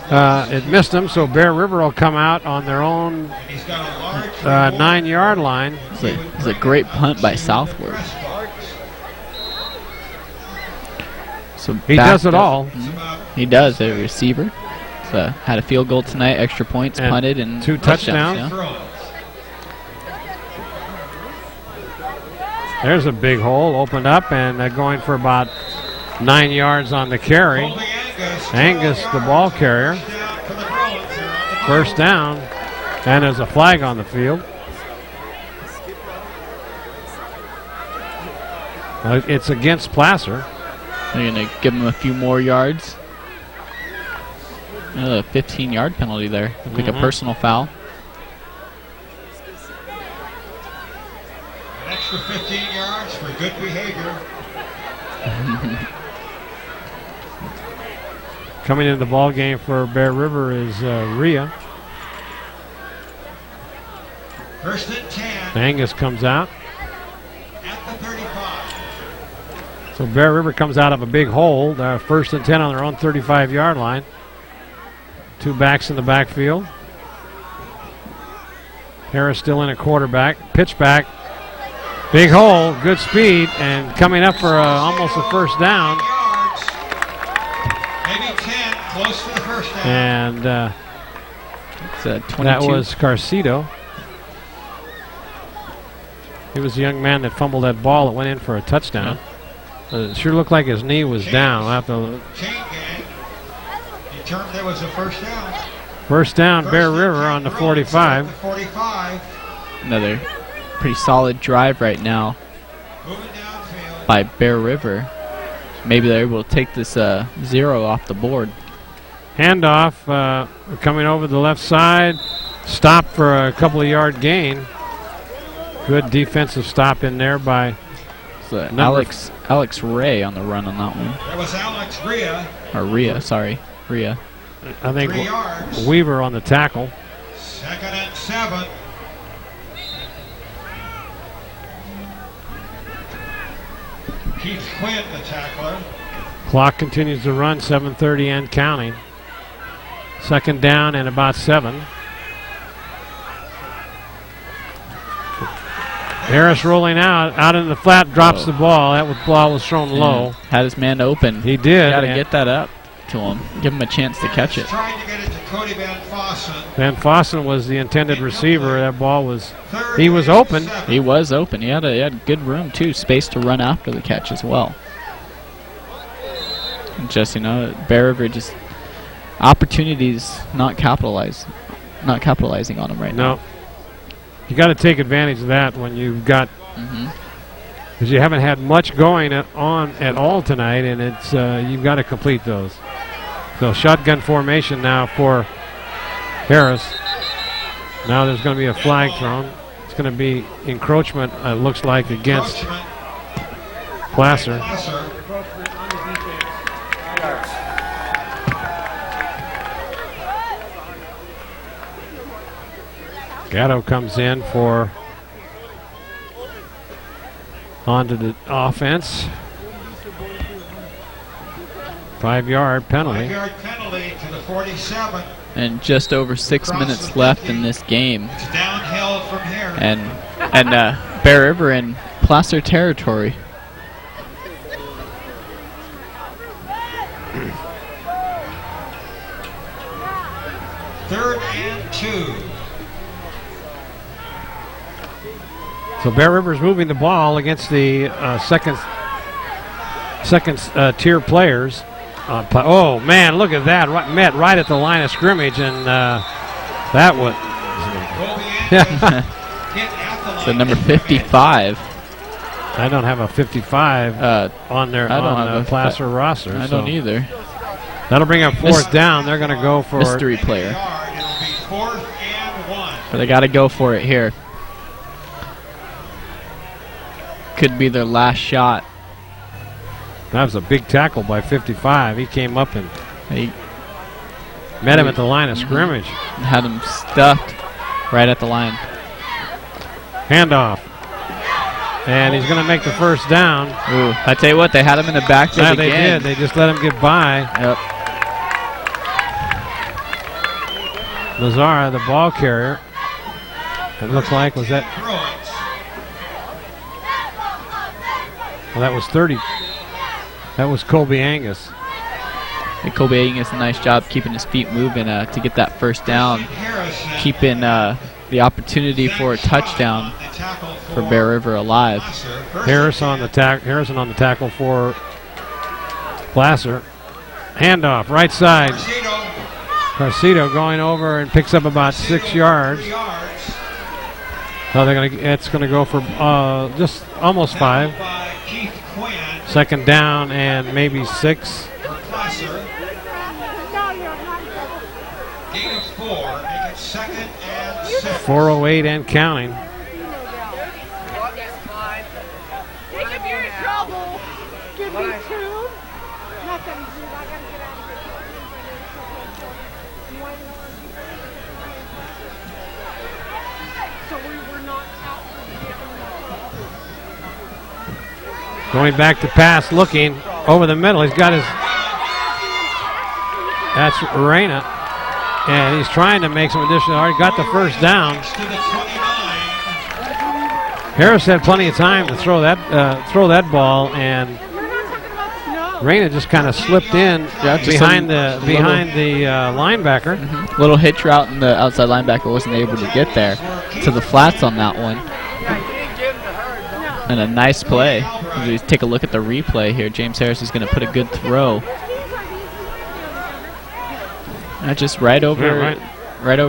it missed them, so Bear River will come out on their own 9-yard line. It's a great punt by Southward. So he does it all. He does. A receiver. Had a field goal tonight, extra points, and punted, and 2 touchdowns. There's a big hole opened up, and they're going for about 9 yards on the carry. Angus, the ball carrier. First down, and there's a flag on the field. It's against Placer. They're going to give him a few more yards. A 15-yard penalty there. Looked like a personal foul. An extra 15 yards for good behavior. Coming into the ball game for Bear River is Rhea. First and 10. Angus comes out. So Bear River comes out of a big hole. They're 1st and 10 on their own 35-yard line. 2 backs in the backfield. Harris still in a quarterback. Pitch back. Big hole, good speed, and coming up for almost a first down. Maybe 10, close to the first down. And that was Carcito. He was the young man that fumbled that ball that went in for a touchdown. It sure looked like his knee was down. I'll have to Chain gang. Determined there was a first down. First down, Bear River on the 45. 45. Another pretty solid drive right now by Bear River. Maybe they're able to take this 0 off the board. Handoff coming over the left side. Stop for a couple of yard gain. Good defensive stop in there by Alex Ray on the run on that one. That was Alex Rhea. Or Rhea, sorry. Rhea. I think 3 yards. Weaver on the tackle. 2nd and 7. Keith Quinn, the tackler. Clock continues to run, 7:30 and counting. 2nd down and about 7. Harris rolling out in the flat, drops the ball. That ball was thrown low. Had his man open. He did. Got to get that up to him. Give him a chance to catch it. Trying to get it to Cody Van Fossen. Van Fossen was the intended receiver. That ball was, he was open. He was open. He had good room too, space to run after the catch as well. And just, Bear River just opportunities not capitalizing on them right now. No. You got to take advantage of that when you've got, because you haven't had much going on at all tonight, and it's you've got to complete those. So shotgun formation now for Harris. Now there's going to be a flag thrown. It's going to be encroachment, it looks like, against Placer. Gatto comes in for onto the offense. 5-yard penalty. 5-yard penalty to the 47. And just over 6 minutes left in this game. It's downhill from here. And Bear River in Placer territory. Third and 2. So Bear River's moving the ball against the second tier players. Oh man, look at that! Met right at the line of scrimmage, and that was. So number 55. I don't have a 55 on their Placer roster. I don't either. That'll bring up 4th down. They're going to go for mystery player. It'll be 4th and 1. But they got to go for it here. Could be their last shot. That was a big tackle by 55. He came up and he met him at the line of scrimmage. Had him stuffed right at the line. Handoff. And he's going to make the first down. Ooh, I tell you what, they had him in the backfield they again. They did. They just let him get by. Yep. Lazara, the ball carrier. It looks like, was that? Well, that was 30. That was Colby Angus. And Colby Angus, a nice job keeping his feet moving to get that first down. Keeping the opportunity for a touchdown for Bear River alive. Harrison on the tackle for Placer. Handoff, right side. Carcito going over and picks up about 6 yards. So it's gonna go for just almost 5. 2nd down and maybe 6. Gain of 4, make it 2nd and 6. 4:08 and counting. If you're in trouble, give me 2. Nothing. I gotta get out of here. So we were not out for the Going back to pass, looking over the middle. He's got his. That's Reyna. And he's trying to make some additional. Already got the first down. Harris had plenty of time to throw that ball, and Reyna just kind of slipped in behind the linebacker. Little hitch route, and the outside linebacker wasn't able to get there to the flats on that one. And a nice play. As we take a look at the replay here, James Harris is going to put a good throw. Just right over the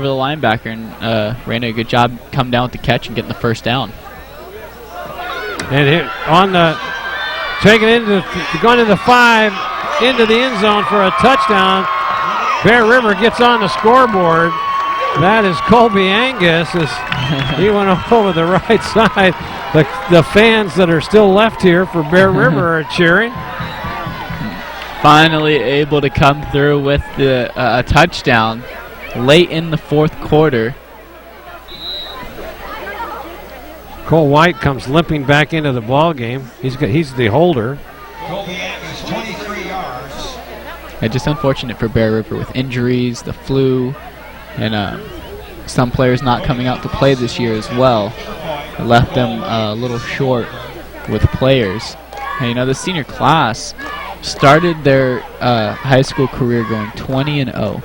linebacker, and Reyna, a good job coming down with the catch and getting the first down. And here on the taking into going to the 5 into the end zone for a touchdown. Bear River gets on the scoreboard. That is Colby Angus as he went over the right side. The fans that are still left here for Bear River are cheering. Finally able to come through with the a touchdown late in the fourth quarter. Cole White comes limping back into the ball game. He's the holder. Colby Angus, 23 yards. And just unfortunate for Bear River with injuries, the flu, and some players not coming out to play this year as well. It left them a little short with players. And you know, the senior class started their high school career going 20-0.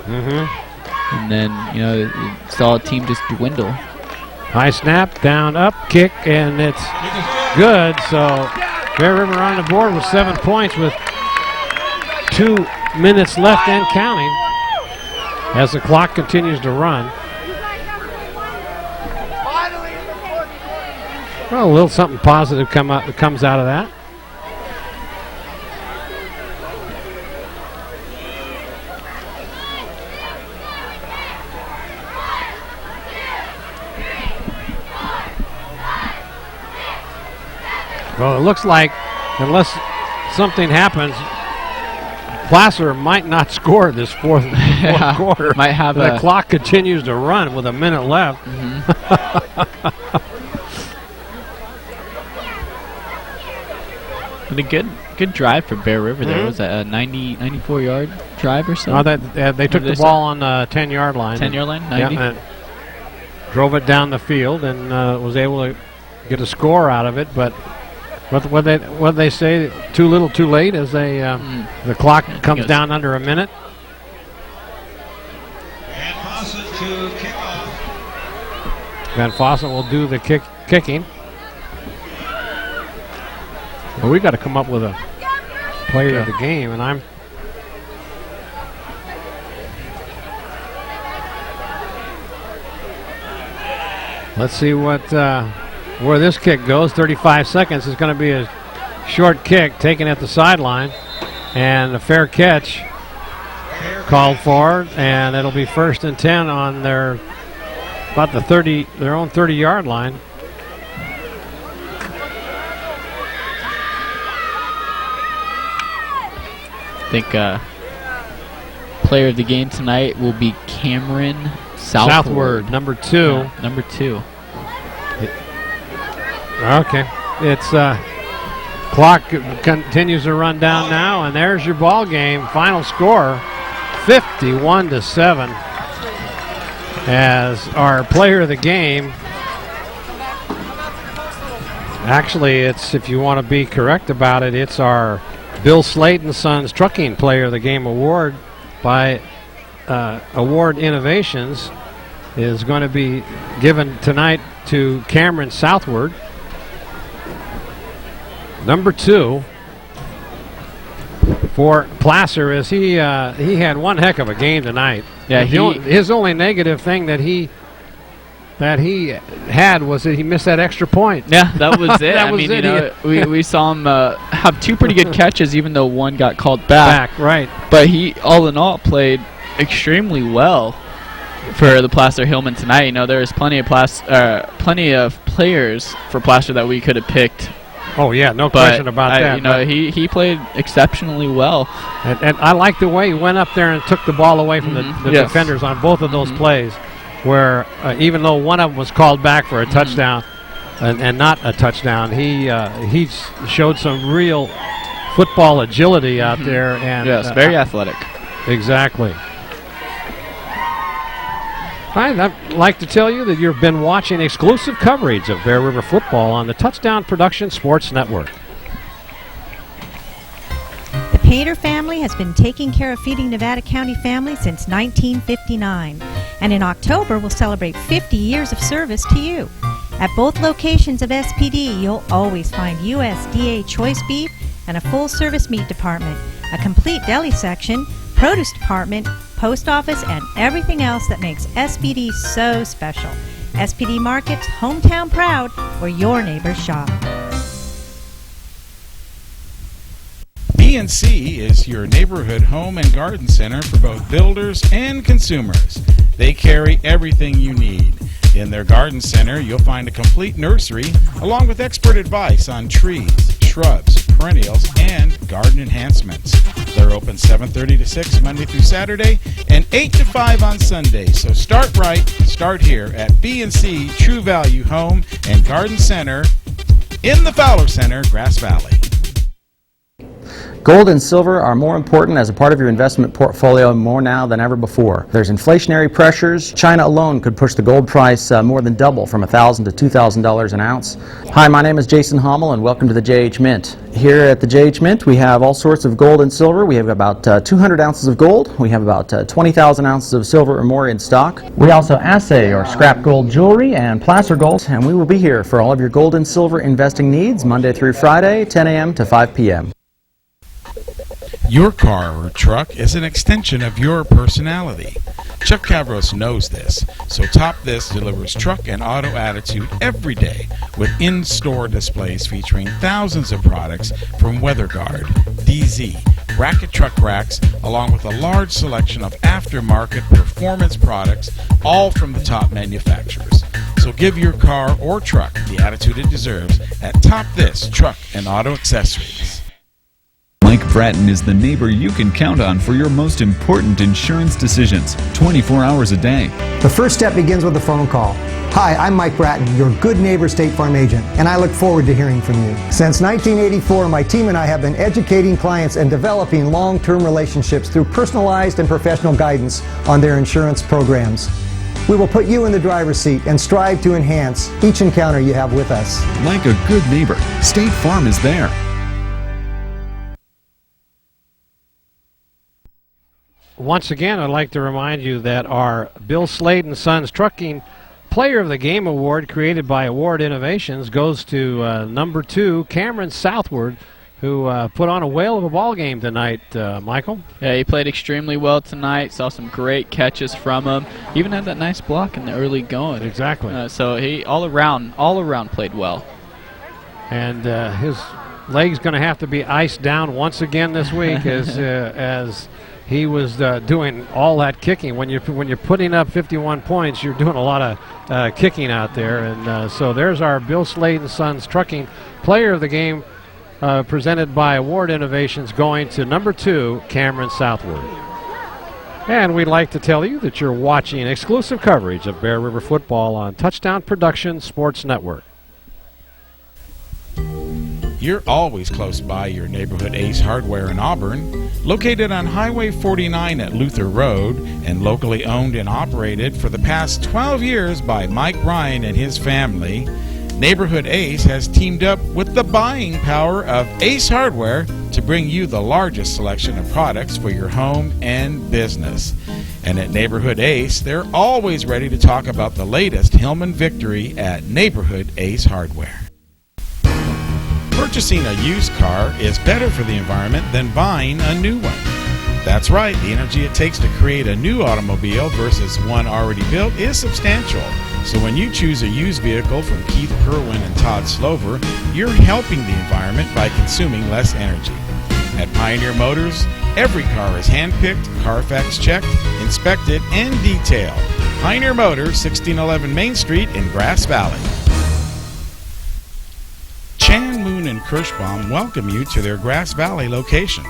And then, you know, you saw a team just dwindle. High snap, down, up, kick, and it's good. So Bear River on the board with 7 points with 2 minutes left and counting as the clock continues to run. Well, a little something positive comes out of that. Well, it looks like unless something happens, Placer might not score this fourth quarter. Might have the clock continues to run with a minute left. But a good drive for Bear River there. Was that a 94-yard drive or so? They took the ball on the 10-yard line. 10-yard line? 90? Yeah, and drove it down the field and was able to get a score out of it, but what they say, too little, too late, as the clock comes down under a minute. Van Fossen will do the kicking. Well, we got to come up with a player of the game, and let's see where this kick goes. 35 seconds is going to be a short kick taken at the sideline, and a fair catch called for, and it'll be 1st and 10 on their own 30-yard line. I think player of the game tonight will be Cameron Southward. number 2. Yeah, number 2. Okay, it's clock continues to run down now, and there's your ball game. Final score, 51-7. As our player of the game, actually, if you want to be correct about it, it's our Bill Slayton Sons Trucking Player of the Game award by Award Innovations is going to be given tonight to Cameron Southward. Number 2 for Placer is he had one heck of a game tonight. Yeah, his only negative thing that he had was that he missed that extra point. Yeah, that was it. We saw him have 2 pretty good catches, even though one got called back. Right. But he, all in all, played extremely well for the Placer Hillman tonight. You know, there's plenty of players for Placer that we could have picked. Oh yeah, no question about that. You know, he played exceptionally well, and I like the way he went up there and took the ball away from the defenders on both of those plays, where even though one of them was called back for a touchdown, and not a touchdown. He showed some real football agility out there. And yes, very athletic. Exactly. I'd like to tell you that you've been watching exclusive coverage of Bear River football on the Touchdown Production Sports Network. The Painter family has been taking care of feeding Nevada County families since 1959, and in October will celebrate 50 years of service to you. At both locations of SPD, you'll always find USDA choice beef and a full-service meat department, a complete deli section, produce department, post office, and everything else that makes SPD so special. SPD Markets, hometown proud, where your neighbors shop. B&C is your neighborhood home and garden center for both builders and consumers. They carry everything you need. In their garden center, you'll find a complete nursery along with expert advice on trees, shrubs, perennials, and garden enhancements. They're open 7:30 to 6 Monday through Saturday and 8 to 5 on Sunday. So start right, start here at B&C True Value Home and Garden Center in the Fowler Center, Grass Valley. Gold and silver are more important as a part of your investment portfolio more now than ever before. There's inflationary pressures. China alone could push the gold price more than double from $1,000 to $2,000 an ounce. Hi, my name is Jason Hommel and welcome to the JH Mint. Here at the JH Mint we have all sorts of gold and silver. We have about 200 ounces of gold. We have about 20,000 ounces of silver or more in stock. We also assay or scrap gold jewelry and placer gold, and we will be here for all of your gold and silver investing needs Monday through Friday, 10 a.m. to 5 p.m. Your car or truck is an extension of your personality. Chuck Cavros knows this, so Top This delivers truck and auto attitude every day with in-store displays featuring thousands of products from WeatherGuard, DZ, bracket truck racks, along with a large selection of aftermarket performance products, all from the top manufacturers. So give your car or truck the attitude it deserves at Top This Truck and Auto Accessories. Mike Bratton is the neighbor you can count on for your most important insurance decisions, 24 hours a day. The first step begins with a phone call. Hi, I'm Mike Bratton, your good neighbor State Farm agent, and I look forward to hearing from you. Since 1984, my team and I have been educating clients and developing long-term relationships through personalized and professional guidance on their insurance programs. We will put you in the driver's seat and strive to enhance each encounter you have with us. Like a good neighbor, State Farm is there. Once again, I'd like to remind you that our Bill Slade & Sons Trucking Player of the Game Award, created by Award Innovations, goes to number 2, Cameron Southward, who put on a whale of a ball game tonight, Michael. Yeah, he played extremely well tonight. Saw some great catches from him. Even had that nice block in the early going. Exactly. So he all around played well. And his leg's going to have to be iced down once again this week as he was doing all that kicking. When you're putting up 51 points, you're doing a lot of kicking out there. And so there's our Bill Slade & Sons Trucking Player of the Game, presented by Award Innovations, going to number 2, Cameron Southward. And we'd like to tell you that you're watching exclusive coverage of Bear River football on Touchdown Production Sports Network. You're always close by your neighborhood Ace Hardware in Auburn, located on Highway 49 at Luther Road, and locally owned and operated for the past 12 years by Mike Ryan and his family. Neighborhood Ace has teamed up with the buying power of Ace Hardware to bring you the largest selection of products for your home and business. And at Neighborhood Ace, they're always ready to talk about the latest Hillman victory at Neighborhood Ace Hardware. Purchasing a used car is better for the environment than buying a new one. That's right, the energy it takes to create a new automobile versus one already built is substantial. So when you choose a used vehicle from Keith Kerwin and Todd Slover, you're helping the environment by consuming less energy. At Pioneer Motors, every car is handpicked, Carfax checked, inspected, and detailed. Pioneer Motors, 1611 Main Street in Grass Valley. Chan, Moon, and Kirschbaum welcome you to their Grass Valley location.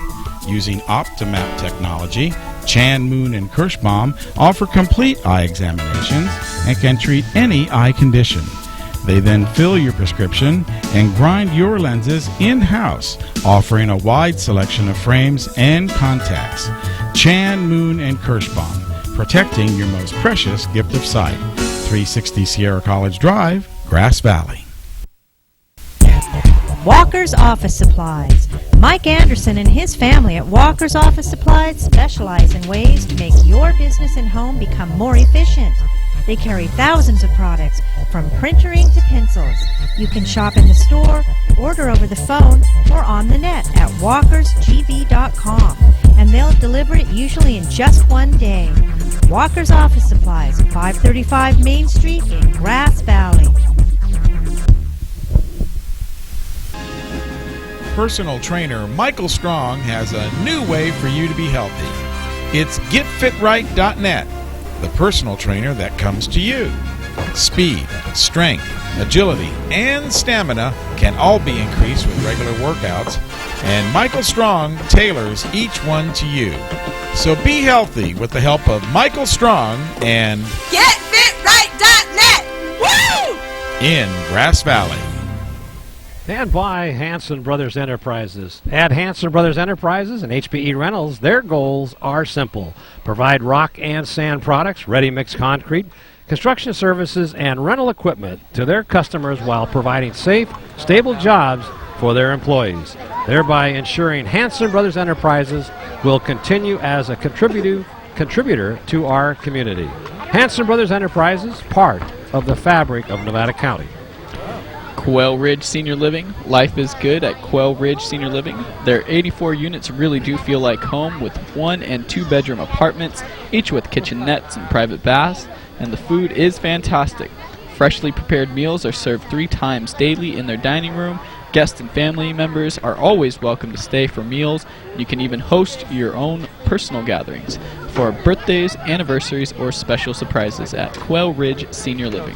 Using Optimap technology, Chan, Moon, and Kirschbaum offer complete eye examinations and can treat any eye condition. They then fill your prescription and grind your lenses in-house, offering a wide selection of frames and contacts. Chan, Moon, and Kirschbaum, protecting your most precious gift of sight. 360 Sierra College Drive, Grass Valley. Walker's Office Supplies. Mike Anderson and his family at Walker's Office Supplies specialize in ways to make your business and home become more efficient. They carry thousands of products, from printer ink to pencils. You can shop in the store, order over the phone, or on the net at walkersgv.com, and they'll deliver it usually in just one day. Walker's Office Supplies, 535 Main Street in Grass Valley. Personal trainer Michael Strong has a new way for you to be healthy. It's getfitright.net, the personal trainer that comes to you. Speed, strength, agility, and stamina can all be increased with regular workouts, and Michael Strong tailors each one to you. So be healthy with the help of Michael Strong and getfitright.net. Woo! in Grass Valley. And by Hanson Brothers Enterprises. At Hanson Brothers Enterprises and HPE Rentals, their goals are simple. Provide rock and sand products, ready-mix concrete, construction services, and rental equipment to their customers while providing safe, stable jobs for their employees, thereby ensuring Hanson Brothers Enterprises will continue as a contributor to our community. Hanson Brothers Enterprises, part of the fabric of Nevada County. Quail Ridge Senior Living. Life is good at Quail Ridge Senior Living. Their 84 units really do feel like home, with 1- and 2-bedroom apartments, each with kitchenettes and private baths, and the food is fantastic. Freshly prepared meals are served 3 times daily in their dining room. Guests and family members are always welcome to stay for meals. You can even host your own personal gatherings for birthdays, anniversaries, or special surprises at Quail Ridge Senior Living.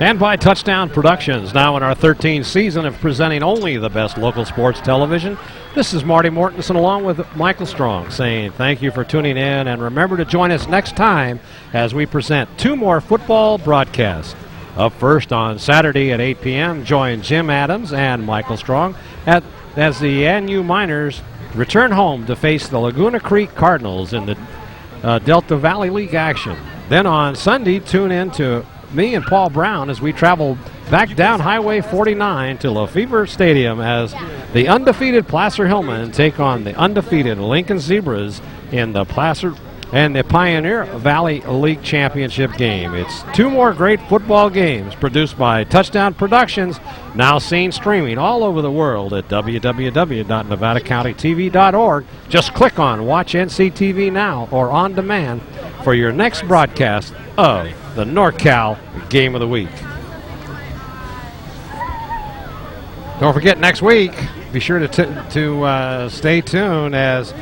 And by Touchdown Productions, now in our 13th season of presenting only the best local sports television. This is Marty Mortensen along with Michael Strong saying thank you for tuning in, and remember to join us next time as we present 2 more football broadcasts. Up first on Saturday at 8 p.m., join Jim Adams and Michael Strong as the NU Miners return home to face the Laguna Creek Cardinals in the Delta Valley League action. Then on Sunday, tune in to me and Paul Brown as we travel back down Highway 49 to Lefebvre Stadium as the undefeated Placer Hillman take on the undefeated Lincoln Zebras in the Placer and the Pioneer Valley League Championship game. It's 2 more great football games produced by Touchdown Productions, now seen streaming all over the world at www.nevadacountytv.org. Just click on Watch NCTV Now or On Demand for your next broadcast of the NorCal Game of the Week. Don't forget, next week, be sure to stay tuned as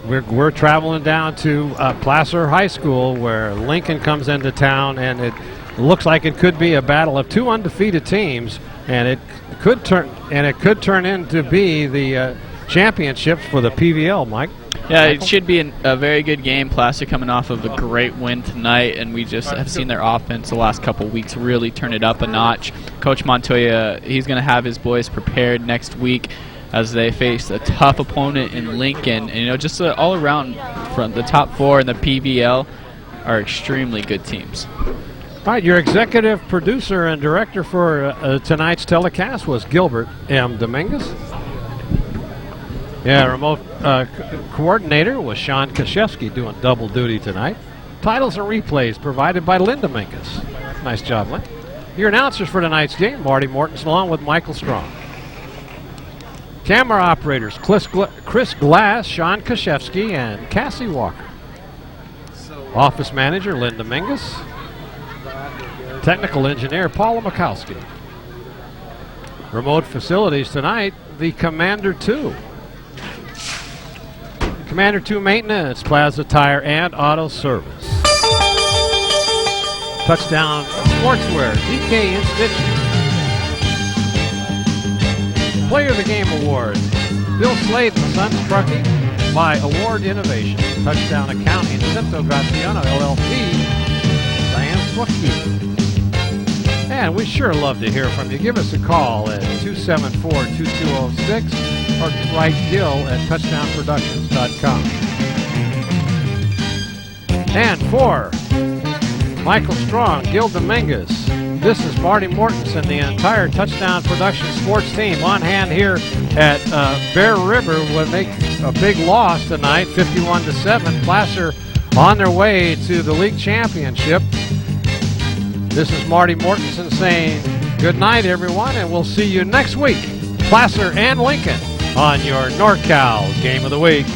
we're traveling down to Placer High School, where Lincoln comes into town, and it looks like it could be a battle of 2 undefeated teams, and it could turn into be the championships for the PVL, Mike. Yeah, it should be a very good game. Placer coming off of a great win tonight, and we just have seen their offense the last couple weeks really turn it up a notch. Coach Montoya, he's going to have his boys prepared next week as they face a tough opponent in Lincoln. And, just all around from the top 4 in the PVL are extremely good teams. All right, your executive producer and director for tonight's telecast was Gilbert M. Dominguez. Yeah, remote coordinator was Sean Kashevsky doing double duty tonight. Titles and replays provided by Linda Minkus. Nice job, Lynn. Your announcers for tonight's game, Marty Mortensen along with Michael Strong. Camera operators, Chris Glass, Sean Kashevsky, and Cassie Walker. Office manager, Linda Mingus. Technical engineer, Paula Mikowski. Remote facilities tonight, the Commander 2. Commander 2 Maintenance, Plaza Tire and Auto Service. Touchdown Sportswear, DK Institute. Player of the Game Awards, Bill Slade and Sons Trucking by Award Innovation. Touchdown Accounting, Cinto Graziano LLC, Diane Swicki. And we sure love to hear from you. Give us a call at 274-2206 or write Gil at touchdownproductions.com. And for Michael Strong, Gil Dominguez, this is Marty Mortensen, the entire Touchdown Production sports team on hand here at Bear River. Would make a big loss tonight, 51-7. Placer on their way to the league championship. This is Marty Mortensen saying good night, everyone, and we'll see you next week, Placer and Lincoln, on your NorCal Game of the Week.